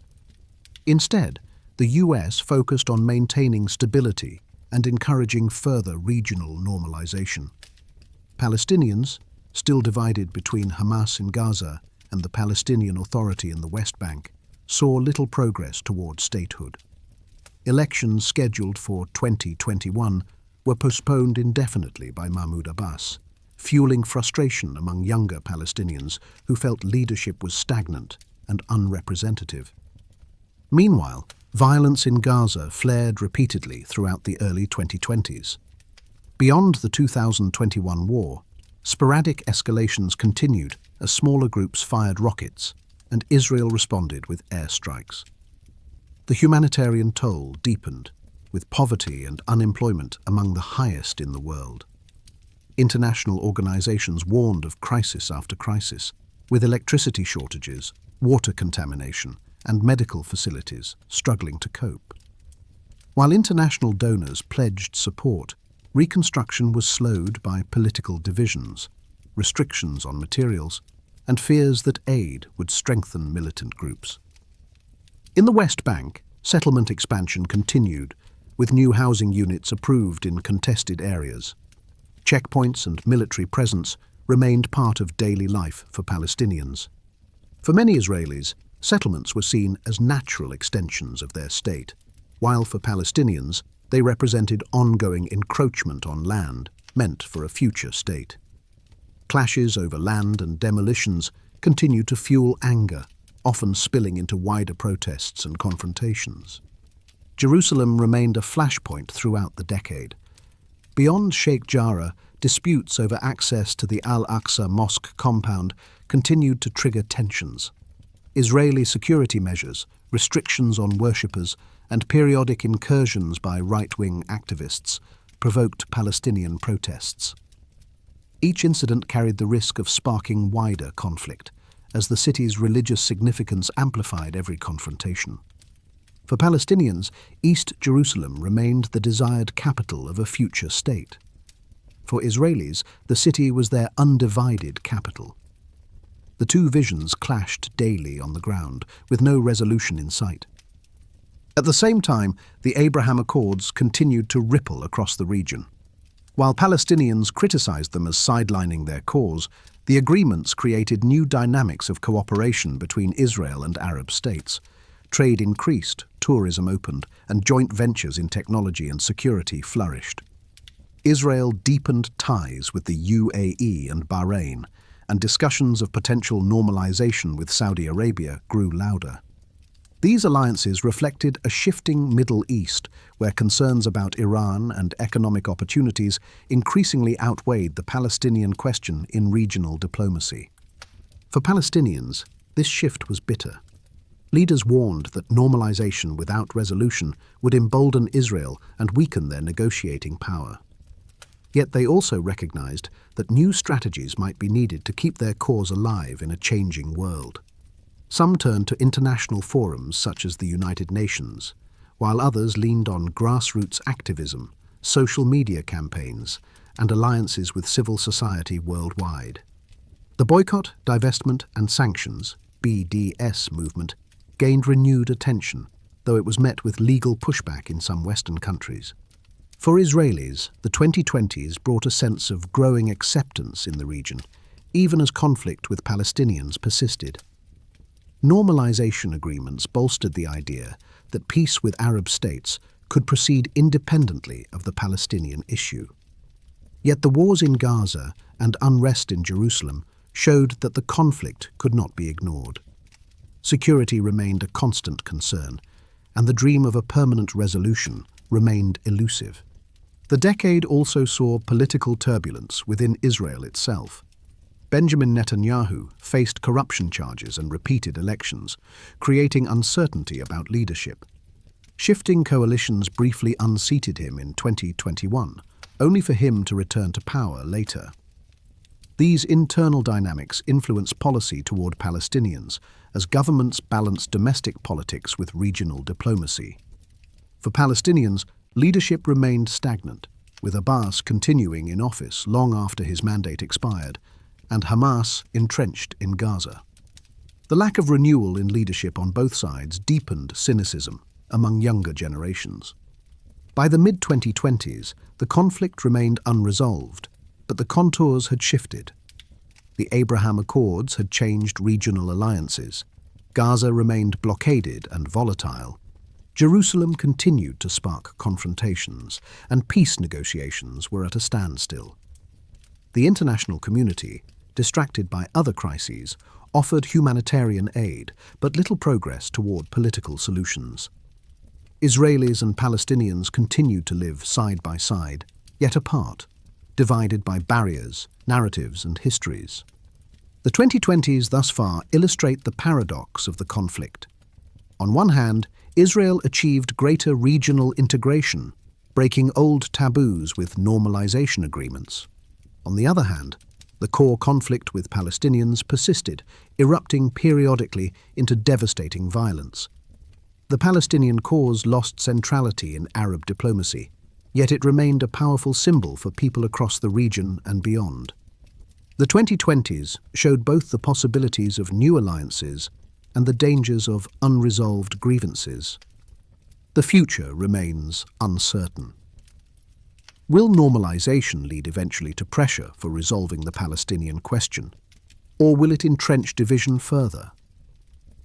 Instead, the U.S. focused on maintaining stability and encouraging further regional normalization. Palestinians, still divided between Hamas in Gaza and the Palestinian Authority in the West Bank, saw little progress toward statehood. Elections scheduled for 2021 were postponed indefinitely by Mahmoud Abbas, fueling frustration among younger Palestinians who felt leadership was stagnant and unrepresentative. Meanwhile, violence in Gaza flared repeatedly throughout the early 2020s. Beyond the 2021 war, sporadic escalations continued as smaller groups fired rockets and Israel responded with airstrikes. The humanitarian toll deepened, with poverty and unemployment among the highest in the world. International organizations warned of crisis after crisis, with electricity shortages, water contamination, and medical facilities struggling to cope. While international donors pledged support, reconstruction was slowed by political divisions, restrictions on materials, and fears that aid would strengthen militant groups. In the West Bank, settlement expansion continued, with new housing units approved in contested areas. Checkpoints and military presence remained part of daily life for Palestinians. For many Israelis, settlements were seen as natural extensions of their state, while for Palestinians, they represented ongoing encroachment on land meant for a future state. Clashes over land and demolitions continued to fuel anger, often spilling into wider protests and confrontations. Jerusalem remained a flashpoint throughout the decade. Beyond Sheikh Jarrah, disputes over access to the Al-Aqsa Mosque compound continued to trigger tensions. Israeli security measures, restrictions on worshippers, and periodic incursions by right-wing activists provoked Palestinian protests. Each incident carried the risk of sparking wider conflict, as the city's religious significance amplified every confrontation. For Palestinians, East Jerusalem remained the desired capital of a future state. For Israelis, the city was their undivided capital. The two visions clashed daily on the ground, with no resolution in sight. At the same time, the Abraham Accords continued to ripple across the region. While Palestinians criticized them as sidelining their cause, the agreements created new dynamics of cooperation between Israel and Arab states. Trade increased, tourism opened, and joint ventures in technology and security flourished. Israel deepened ties with the UAE and Bahrain, and discussions of potential normalization with Saudi Arabia grew louder. These alliances reflected a shifting Middle East where concerns about Iran and economic opportunities increasingly outweighed the Palestinian question in regional diplomacy. For Palestinians, this shift was bitter. Leaders warned that normalization without resolution would embolden Israel and weaken their negotiating power. Yet they also recognized that new strategies might be needed to keep their cause alive in a changing world. Some turned to international forums such as the United Nations, while others leaned on grassroots activism, social media campaigns, and alliances with civil society worldwide. The Boycott, Divestment and Sanctions (BDS) movement gained renewed attention, though it was met with legal pushback in some Western countries. For Israelis, the 2020s brought a sense of growing acceptance in the region, even as conflict with Palestinians persisted. Normalization agreements bolstered the idea that peace with Arab states could proceed independently of the Palestinian issue. Yet the wars in Gaza and unrest in Jerusalem showed that the conflict could not be ignored. Security remained a constant concern, and the dream of a permanent resolution remained elusive. The decade also saw political turbulence within Israel itself. Benjamin Netanyahu faced corruption charges and repeated elections, creating uncertainty about leadership. Shifting coalitions briefly unseated him in 2021, only for him to return to power later. These internal dynamics influence policy toward Palestinians as governments balance domestic politics with regional diplomacy. For Palestinians, leadership remained stagnant, with Abbas continuing in office long after his mandate expired, and Hamas entrenched in Gaza. The lack of renewal in leadership on both sides deepened cynicism among younger generations. By the mid-2020s, the conflict remained unresolved, but the contours had shifted. The Abraham Accords had changed regional alliances. Gaza remained blockaded and volatile. Jerusalem continued to spark confrontations, and peace negotiations were at a standstill. The international community, distracted by other crises, offered humanitarian aid, but little progress toward political solutions. Israelis and Palestinians continued to live side by side, yet apart, divided by barriers, narratives, and histories. The 2020s thus far illustrate the paradox of the conflict. On one hand, Israel achieved greater regional integration, breaking old taboos with normalization agreements. On the other hand, the core conflict with Palestinians persisted, erupting periodically into devastating violence. The Palestinian cause lost centrality in Arab diplomacy, yet it remained a powerful symbol for people across the region and beyond. The 2020s showed both the possibilities of new alliances and the dangers of unresolved grievances. The future remains uncertain. Will normalization lead eventually to pressure for resolving the Palestinian question? Or will it entrench division further?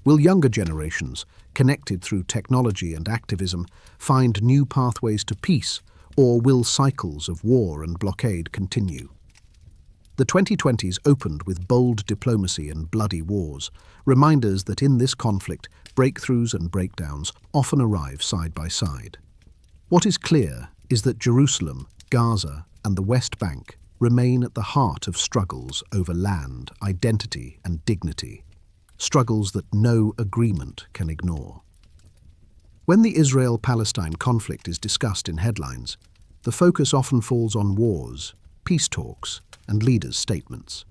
Will younger generations, connected through technology and activism, find new pathways to peace, or will cycles of war and blockade continue? The 2020s opened with bold diplomacy and bloody wars, reminders that in this conflict, breakthroughs and breakdowns often arrive side by side. What is clear is that Jerusalem, Gaza, and the West Bank remain at the heart of struggles over land, identity, and dignity, struggles that no agreement can ignore. When the Israel-Palestine conflict is discussed in headlines, the focus often falls on wars, peace talks, and leaders' statements.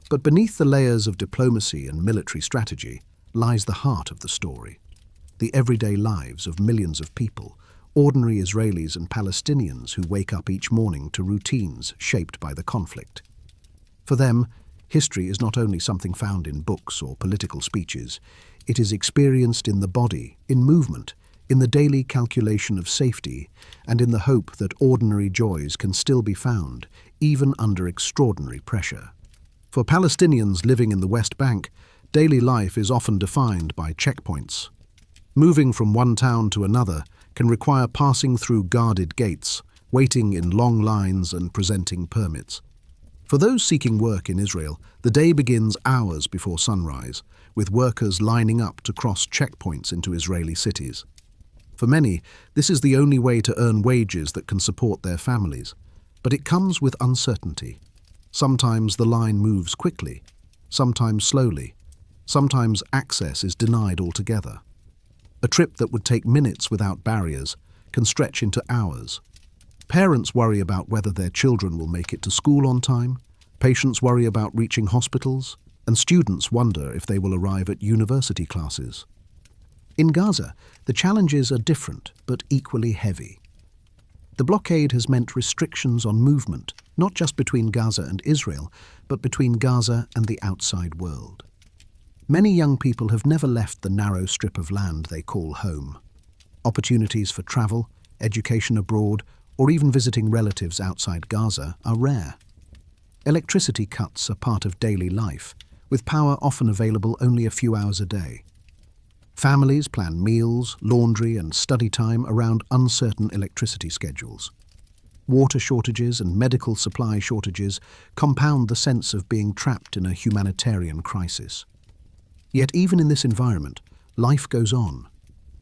But beneath the layers of diplomacy and military strategy lies the heart of the story, the everyday lives of millions of people, ordinary Israelis and Palestinians who wake up each morning to routines shaped by the conflict. For them, history is not only something found in books or political speeches, it is experienced in the body, in movement, in the daily calculation of safety, and in the hope that ordinary joys can still be found, even under extraordinary pressure. For Palestinians living in the West Bank, daily life is often defined by checkpoints. Moving from one town to another can require passing through guarded gates, waiting in long lines and presenting permits. For those seeking work in Israel, the day begins hours before sunrise, with workers lining up to cross checkpoints into Israeli cities. For many, this is the only way to earn wages that can support their families, but it comes with uncertainty. Sometimes the line moves quickly, sometimes slowly, sometimes access is denied altogether. A trip that would take minutes without barriers can stretch into hours. Parents worry about whether their children will make it to school on time, patients worry about reaching hospitals, and students wonder if they will arrive at university classes. In Gaza, the challenges are different but equally heavy. The blockade has meant restrictions on movement, not just between Gaza and Israel, but between Gaza and the outside world. Many young people have never left the narrow strip of land they call home. Opportunities for travel, education abroad, or even visiting relatives outside Gaza are rare. Electricity cuts are part of daily life, with power often available only a few hours a day. Families plan meals, laundry, and study time around uncertain electricity schedules. Water shortages and medical supply shortages compound the sense of being trapped in a humanitarian crisis. Yet even in this environment, life goes on.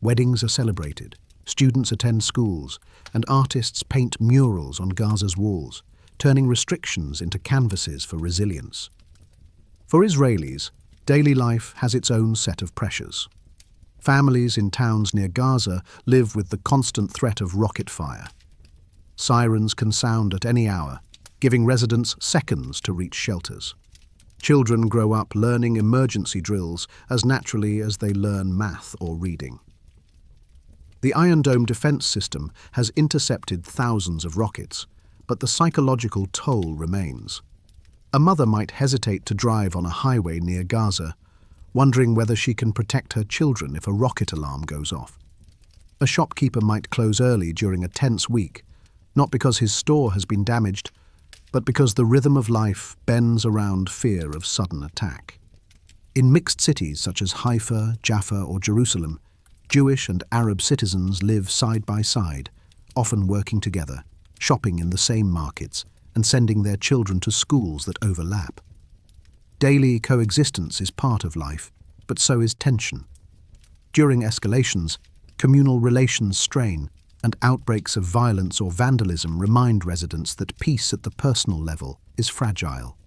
Weddings are celebrated, students attend schools, and artists paint murals on Gaza's walls, turning restrictions into canvases for resilience. For Israelis, daily life has its own set of pressures. Families in towns near Gaza live with the constant threat of rocket fire. Sirens can sound at any hour, giving residents seconds to reach shelters. Children grow up learning emergency drills as naturally as they learn math or reading. The Iron Dome defense system has intercepted thousands of rockets, but the psychological toll remains. A mother might hesitate to drive on a highway near Gaza, wondering whether she can protect her children if a rocket alarm goes off. A shopkeeper might close early during a tense week, not because his store has been damaged, but because the rhythm of life bends around fear of sudden attack. In mixed cities such as Haifa, Jaffa, or Jerusalem, Jewish and Arab citizens live side by side, often working together, shopping in the same markets, and sending their children to schools that overlap. Daily coexistence is part of life, but so is tension. During escalations, communal relations strain, and outbreaks of violence or vandalism remind residents that peace at the personal level is fragile.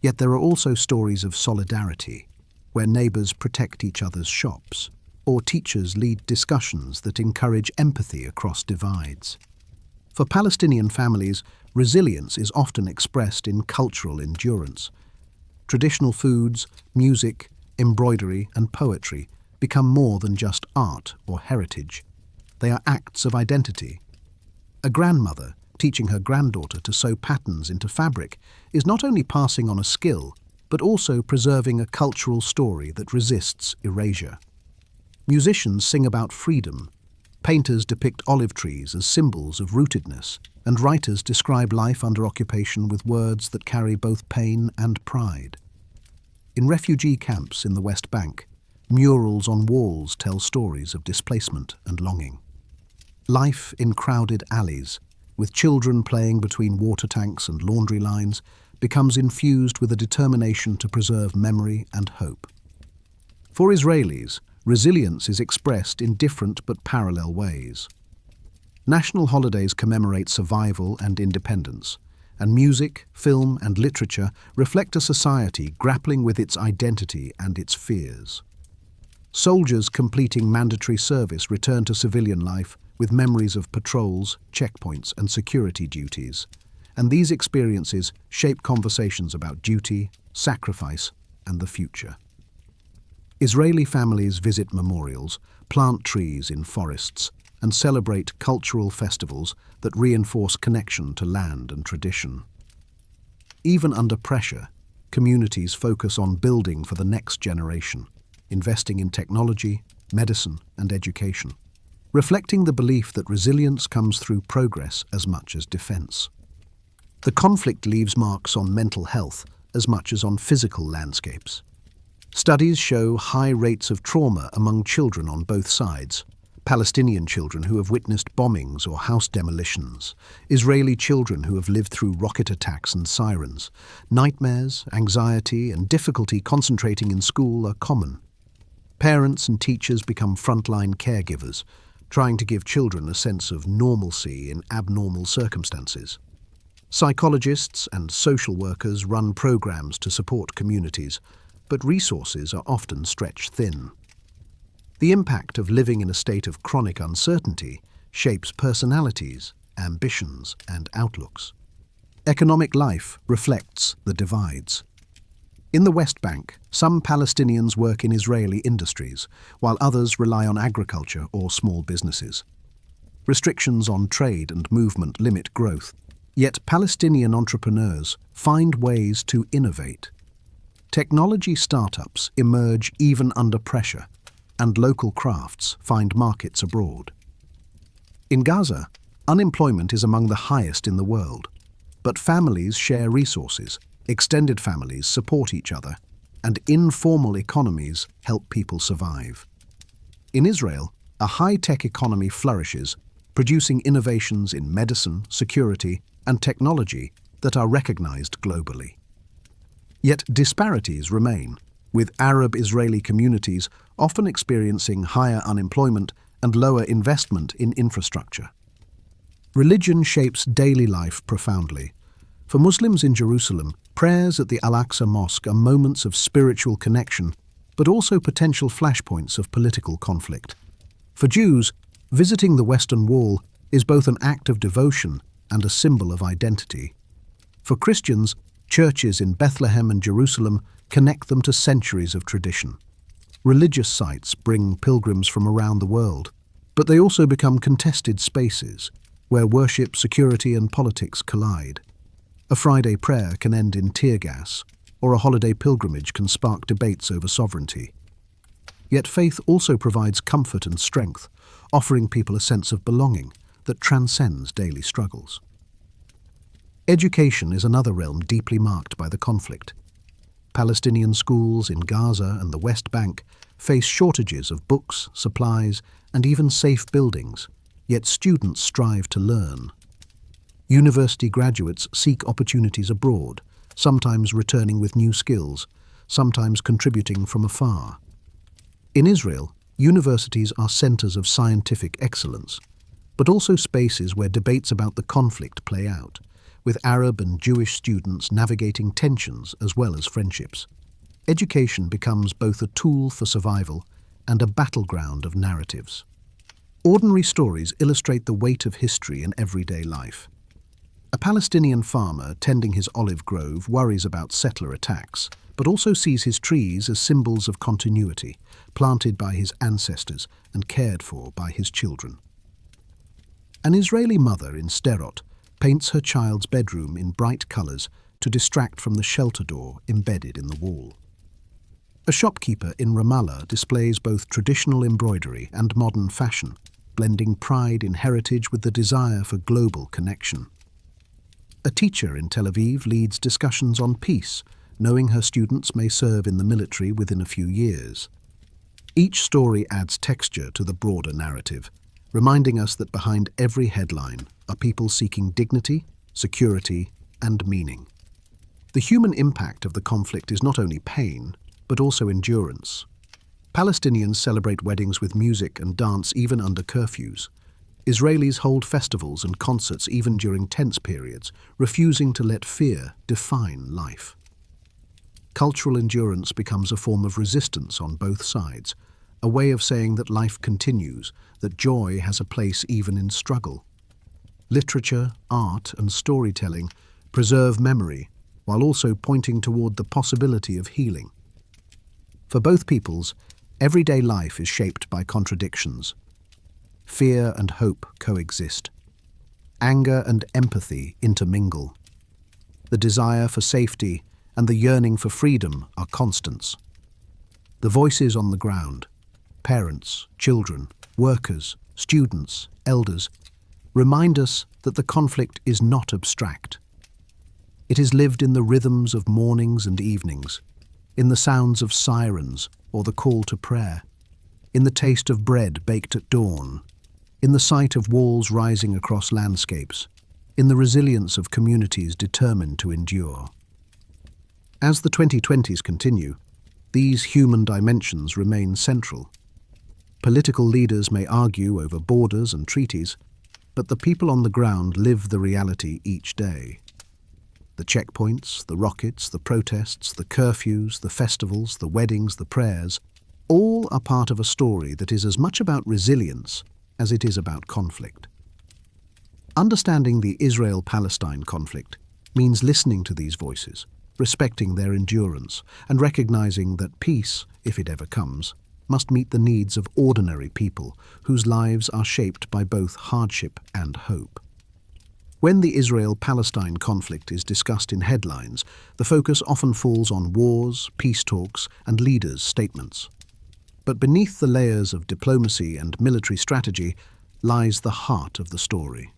Yet there are also stories of solidarity, where neighbors protect each other's shops, or teachers lead discussions that encourage empathy across divides. For Palestinian families, resilience is often expressed in cultural endurance. Traditional foods, music, embroidery, and poetry become more than just art or heritage. They are acts of identity. A grandmother teaching her granddaughter to sew patterns into fabric is not only passing on a skill, but also preserving a cultural story that resists erasure. Musicians sing about freedom, painters depict olive trees as symbols of rootedness, and writers describe life under occupation with words that carry both pain and pride. In refugee camps in the West Bank, murals on walls tell stories of displacement and longing. Life in crowded alleys, with children playing between water tanks and laundry lines, becomes infused with a determination to preserve memory and hope. For Israelis, resilience is expressed in different but parallel ways. National holidays commemorate survival and independence, and music, film, and literature reflect a society grappling with its identity and its fears. Soldiers completing mandatory service return to civilian life with memories of patrols, checkpoints, and security duties, and these experiences shape conversations about duty, sacrifice, and the future. Israeli families visit memorials, plant trees in forests, and celebrate cultural festivals that reinforce connection to land and tradition. Even under pressure, communities focus on building for the next generation, investing in technology, medicine, and education, reflecting the belief that resilience comes through progress as much as defense. The conflict leaves marks on mental health as much as on physical landscapes. Studies show high rates of trauma among children on both sides. Palestinian children who have witnessed bombings or house demolitions, Israeli children who have lived through rocket attacks and sirens. Nightmares, anxiety, and difficulty concentrating in school are common. Parents and teachers become frontline caregivers, trying to give children a sense of normalcy in abnormal circumstances. Psychologists and social workers run programs to support communities, but resources are often stretched thin. The impact of living in a state of chronic uncertainty shapes personalities, ambitions, and outlooks. Economic life reflects the divides. In the West Bank, some Palestinians work in Israeli industries, while others rely on agriculture or small businesses. Restrictions on trade and movement limit growth, yet Palestinian entrepreneurs find ways to innovate. Technology startups emerge even under pressure, and local crafts find markets abroad. In Gaza, unemployment is among the highest in the world, but families share resources, extended families support each other, and informal economies help people survive. In Israel, a high-tech economy flourishes, producing innovations in medicine, security, and technology that are recognized globally. Yet disparities remain, with Arab-Israeli communities often experiencing higher unemployment and lower investment in infrastructure. Religion shapes daily life profoundly. For Muslims in Jerusalem, prayers at the Al-Aqsa Mosque are moments of spiritual connection, but also potential flashpoints of political conflict. For Jews, visiting the Western Wall is both an act of devotion and a symbol of identity. For Christians, churches in Bethlehem and Jerusalem connect them to centuries of tradition. Religious sites bring pilgrims from around the world, but they also become contested spaces where worship, security, and politics collide. A Friday prayer can end in tear gas, or a holiday pilgrimage can spark debates over sovereignty. Yet faith also provides comfort and strength, offering people a sense of belonging that transcends daily struggles. Education is another realm deeply marked by the conflict. Palestinian schools in Gaza and the West Bank face shortages of books, supplies, and even safe buildings, yet students strive to learn. University graduates seek opportunities abroad, sometimes returning with new skills, sometimes contributing from afar. In Israel, universities are centers of scientific excellence, but also spaces where debates about the conflict play out, with Arab and Jewish students navigating tensions as well as friendships. Education becomes both a tool for survival and a battleground of narratives. Ordinary stories illustrate the weight of history in everyday life. A Palestinian farmer tending his olive grove worries about settler attacks, but also sees his trees as symbols of continuity, planted by his ancestors and cared for by his children. An Israeli mother in Sderot paints her child's bedroom in bright colors to distract from the shelter door embedded in the wall. A A shopkeeper in Ramallah displays both traditional embroidery and modern fashion, blending pride in heritage with the desire for global connection. A teacher in Tel Aviv leads discussions on peace, knowing her students may serve in the military within a few years. Each story adds texture to the broader narrative, reminding us that behind every headline are people seeking dignity, security, and meaning. The human impact of the conflict is not only pain, but also endurance. Palestinians celebrate weddings with music and dance even under curfews. Israelis hold festivals and concerts even during tense periods, refusing to let fear define life. Cultural endurance becomes a form of resistance on both sides, a way of saying that life continues, that joy has a place even in struggle. Literature, art, and storytelling preserve memory, while also pointing toward the possibility of healing. For both peoples, everyday life is shaped by contradictions. Fear and hope coexist. Anger and empathy intermingle. The desire for safety and the yearning for freedom are constants. The voices on the ground, parents, children, workers, students, elders, remind us that the conflict is not abstract. It is lived in the rhythms of mornings and evenings, in the sounds of sirens or the call to prayer, in the taste of bread baked at dawn, in the sight of walls rising across landscapes, in the resilience of communities determined to endure. As the 2020s continue, these human dimensions remain central. Political leaders may argue over borders and treaties, but the people on the ground live the reality each day. The checkpoints, the rockets, the protests, the curfews, the festivals, the weddings, the prayers, all are part of a story that is as much about resilience as it is about conflict. Understanding the Israel-Palestine conflict means listening to these voices, respecting their endurance, and recognizing that peace, if it ever comes, must meet the needs of ordinary people whose lives are shaped by both hardship and hope. When the Israel-Palestine conflict is discussed in headlines, the focus often falls on wars, peace talks, and leaders' statements. But beneath the layers of diplomacy and military strategy lies the heart of the story.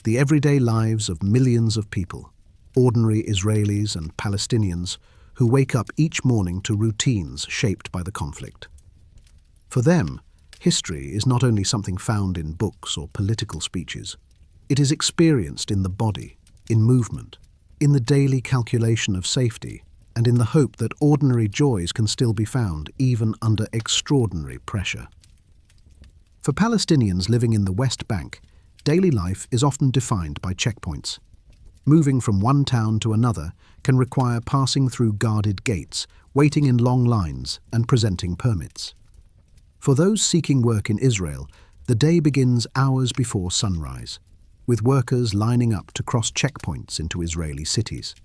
The everyday lives of millions of people, ordinary Israelis and Palestinians, who wake up each morning to routines shaped by the conflict. For them, history is not only something found in books or political speeches. It is experienced in the body, in movement, in the daily calculation of safety, and in the hope that ordinary joys can still be found even under extraordinary pressure. For Palestinians living in the West Bank, daily life is often defined by checkpoints. Moving from one town to another can require passing through guarded gates, waiting in long lines, and presenting permits. For those seeking work in Israel, the day begins hours before sunrise, with workers lining up to cross checkpoints into Israeli cities.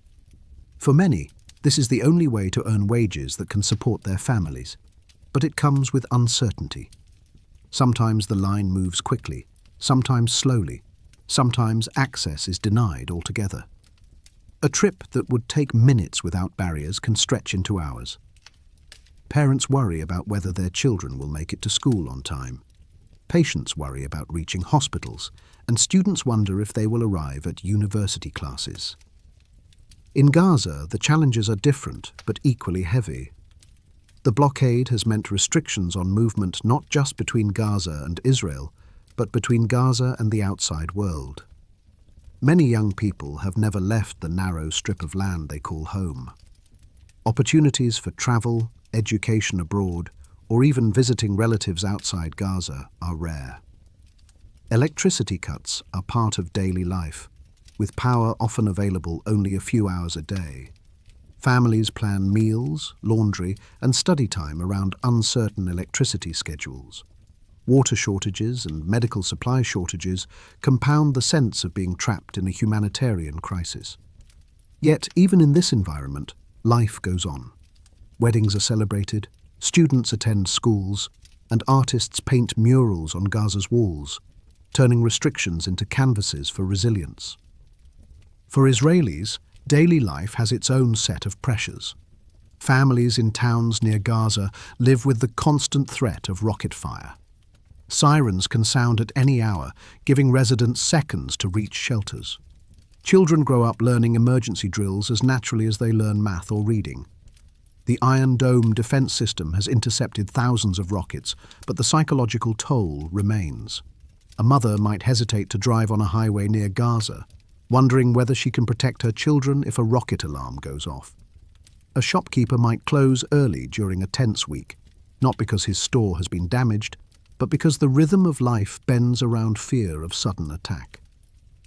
For many, this is the only way to earn wages that can support their families, but it comes with uncertainty. Sometimes the line moves quickly, sometimes slowly, sometimes access is denied altogether. A trip that would take minutes without barriers can stretch into hours. Parents worry about whether their children will make it to school on time. Patients worry about reaching hospitals, and students wonder if they will arrive at university classes. In Gaza, the challenges are different, but equally heavy. The blockade has meant restrictions on movement not just between Gaza and Israel, but between Gaza and the outside world. Many young people have never left the narrow strip of land they call home. Opportunities for travel, education abroad, or even visiting relatives outside Gaza are rare. Electricity cuts are part of daily life, with power often available only a few hours a day. Families plan meals, laundry, and study time around uncertain electricity schedules. Water shortages and medical supply shortages compound the sense of being trapped in a humanitarian crisis. Yet, even in this environment, life goes on. Weddings are celebrated, students attend schools, and artists paint murals on Gaza's walls, turning restrictions into canvases for resilience. For Israelis, daily life has its own set of pressures. Families in towns near Gaza live with the constant threat of rocket fire. Sirens can sound at any hour, giving residents seconds to reach shelters. Children grow up learning emergency drills as naturally as they learn math or reading. The Iron Dome defense system has intercepted thousands of rockets, but the psychological toll remains. A mother might hesitate to drive on a highway near Gaza, wondering whether she can protect her children if a rocket alarm goes off. A shopkeeper might close early during a tense week, not because his store has been damaged, but because the rhythm of life bends around fear of sudden attack.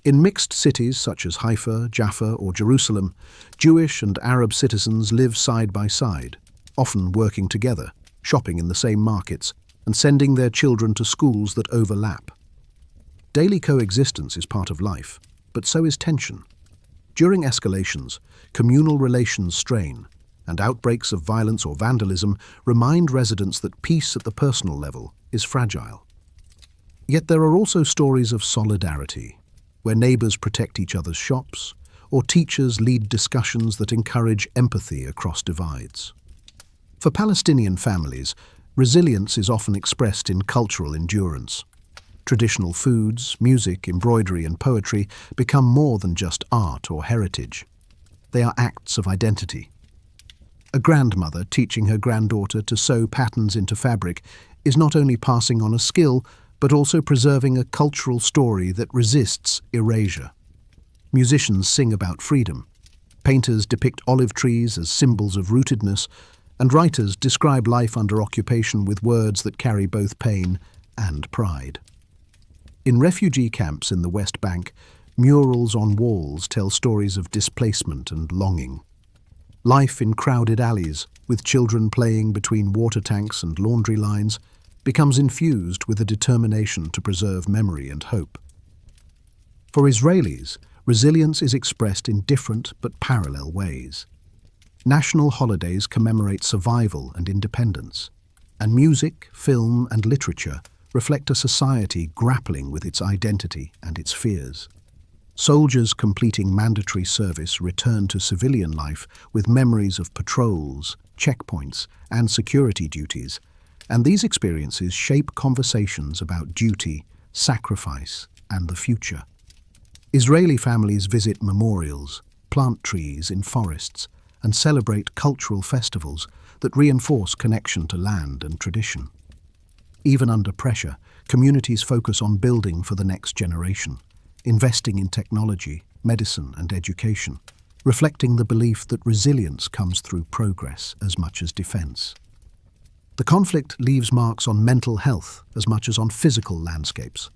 In mixed cities such as Haifa, Jaffa, or Jerusalem, Jewish and Arab citizens live side by side, often working together, shopping in the same markets, and sending their children to schools that overlap. Daily coexistence is part of life, but so is tension. During escalations, communal relations strain, and outbreaks of violence or vandalism remind residents that peace at the personal level is fragile. Yet there are also stories of solidarity, where neighbors protect each other's shops, or teachers lead discussions that encourage empathy across divides. For Palestinian families, resilience is often expressed in cultural endurance. Traditional foods, music, embroidery, and poetry become more than just art or heritage. They are acts of identity. A grandmother teaching her granddaughter to sew patterns into fabric is not only passing on a skill, but also preserving a cultural story that resists erasure. Musicians sing about freedom. Painters depict olive trees as symbols of rootedness, and writers describe life under occupation with words that carry both pain and pride. In refugee camps in the West Bank, murals on walls tell stories of displacement and longing. Life in crowded alleys, with children playing between water tanks and laundry lines, becomes infused with a determination to preserve memory and hope. For Israelis, resilience is expressed in different but parallel ways. National holidays commemorate survival and independence, and music, film, and literature reflect a society grappling with its identity and its fears. Soldiers completing mandatory service return to civilian life with memories of patrols, checkpoints, and security duties, and these experiences shape conversations about duty, sacrifice, and the future. Israeli families visit memorials, plant trees in forests, and celebrate cultural festivals that reinforce connection to land and tradition. Even under pressure, communities focus on building for the next generation, investing in technology, medicine, and education, reflecting the belief that resilience comes through progress as much as defense. The conflict leaves marks on mental health as much as on physical landscapes.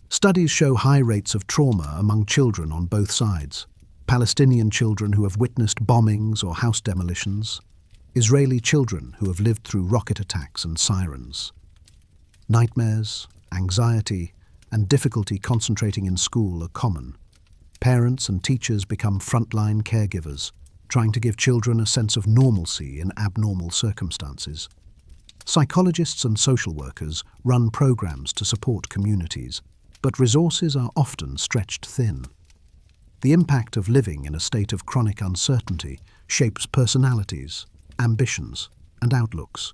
Studies show high rates of trauma among children on both sides. Palestinian children who have witnessed bombings or house demolitions, Israeli children who have lived through rocket attacks and sirens. Nightmares, anxiety, and difficulty concentrating in school are common. Parents and teachers become frontline caregivers, trying to give children a sense of normalcy in abnormal circumstances. Psychologists and social workers run programs to support communities, but resources are often stretched thin. The impact of living in a state of chronic uncertainty shapes personalities, ambitions, and outlooks.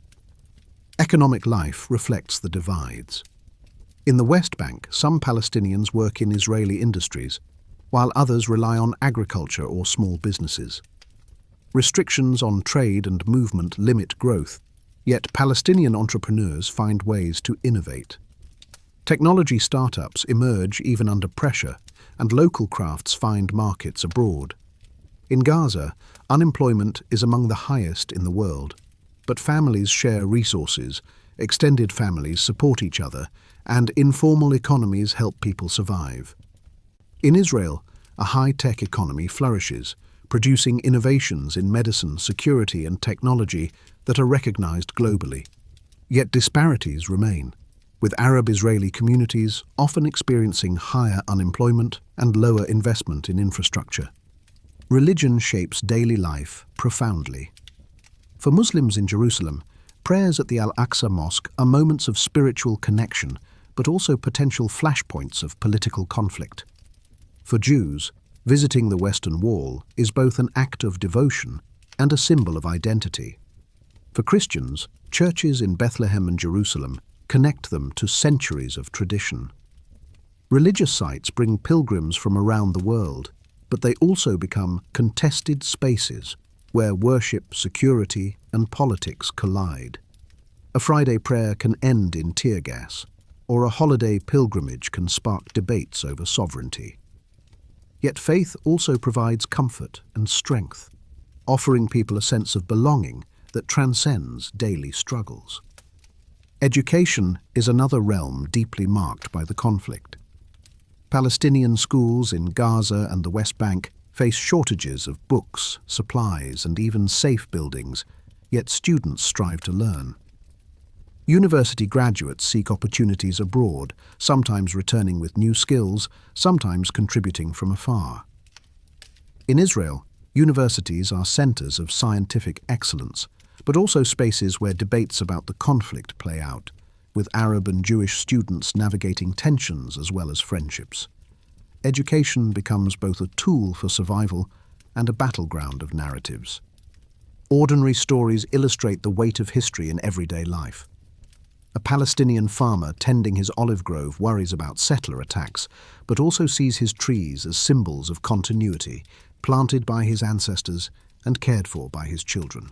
Economic life reflects the divides. In the West Bank, some Palestinians work in Israeli industries, while others rely on agriculture or small businesses. Restrictions on trade and movement limit growth, yet Palestinian entrepreneurs find ways to innovate. Technology startups emerge even under pressure, and local crafts find markets abroad. In Gaza, unemployment is among the highest in the world, but families share resources, extended families support each other, and informal economies help people survive. In Israel, a high-tech economy flourishes, producing innovations in medicine, security, and technology that are recognized globally. Yet disparities remain, with Arab-Israeli communities often experiencing higher unemployment and lower investment in infrastructure. Religion shapes daily life profoundly. For Muslims in Jerusalem, prayers at the Al-Aqsa Mosque are moments of spiritual connection, but also potential flashpoints of political conflict. For Jews, visiting the Western Wall is both an act of devotion and a symbol of identity. For Christians, churches in Bethlehem and Jerusalem connect them to centuries of tradition. Religious sites bring pilgrims from around the world, but they also become contested spaces where worship, security, and politics collide. A Friday prayer can end in tear gas, or a holiday pilgrimage can spark debates over sovereignty. Yet faith also provides comfort and strength, offering people a sense of belonging that transcends daily struggles. Education is another realm deeply marked by the conflict. Palestinian schools in Gaza and the West Bank face shortages of books, supplies, and even safe buildings, yet students strive to learn. University graduates seek opportunities abroad, sometimes returning with new skills, sometimes contributing from afar. In Israel, universities are centers of scientific excellence, but also spaces where debates about the conflict play out, with Arab and Jewish students navigating tensions as well as friendships. Education becomes both a tool for survival and a battleground of narratives. Ordinary stories illustrate the weight of history in everyday life. A Palestinian farmer tending his olive grove worries about settler attacks, but also sees his trees as symbols of continuity, planted by his ancestors and cared for by his children.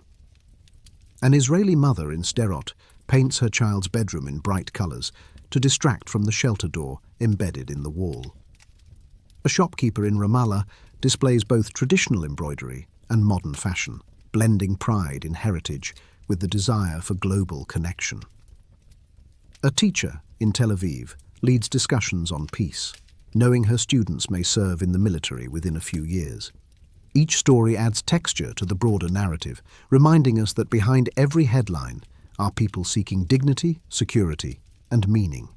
An Israeli mother in Sderot paints her child's bedroom in bright colors to distract from the shelter door embedded in the wall. A shopkeeper in Ramallah displays both traditional embroidery and modern fashion, blending pride in heritage with the desire for global connection. A teacher in Tel Aviv leads discussions on peace, knowing her students may serve in the military within a few years. Each story adds texture to the broader narrative, reminding us that behind every headline are people seeking dignity, security, and meaning.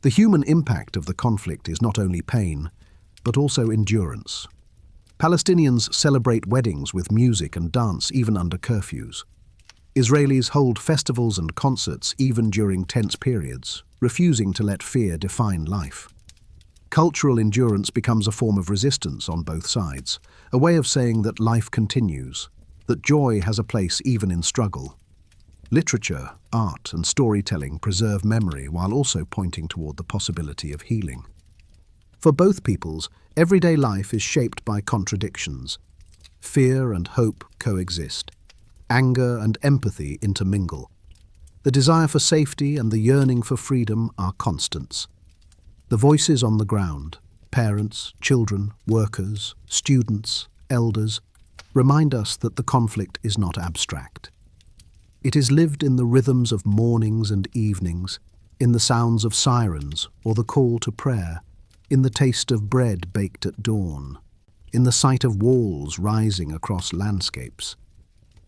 The human impact of the conflict is not only pain, but also endurance. Palestinians celebrate weddings with music and dance even under curfews. Israelis hold festivals and concerts even during tense periods, refusing to let fear define life. Cultural endurance becomes a form of resistance on both sides, a way of saying that life continues, that joy has a place even in struggle. Literature, art, and storytelling preserve memory while also pointing toward the possibility of healing. For both peoples, everyday life is shaped by contradictions. Fear and hope coexist. Anger and empathy intermingle. The desire for safety and the yearning for freedom are constants. The voices on the ground, parents, children, workers, students, elders, remind us that the conflict is not abstract. It is lived in the rhythms of mornings and evenings, in the sounds of sirens or the call to prayer, in the taste of bread baked at dawn, in the sight of walls rising across landscapes,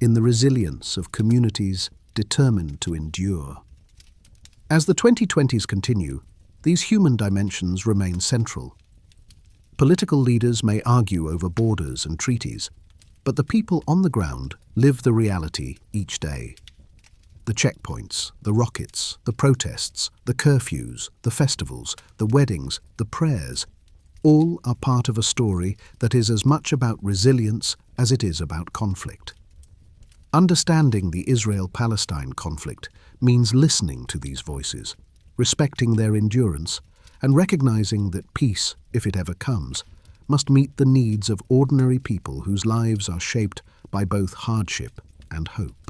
in the resilience of communities determined to endure. As the 2020s continue, these human dimensions remain central. Political leaders may argue over borders and treaties, but the people on the ground live the reality each day. The checkpoints, the rockets, the protests, the curfews, the festivals, the weddings, the prayers, all are part of a story that is as much about resilience as it is about conflict. Understanding the Israel-Palestine conflict means listening to these voices, respecting their endurance, and recognizing that peace, if it ever comes, must meet the needs of ordinary people whose lives are shaped by both hardship and hope.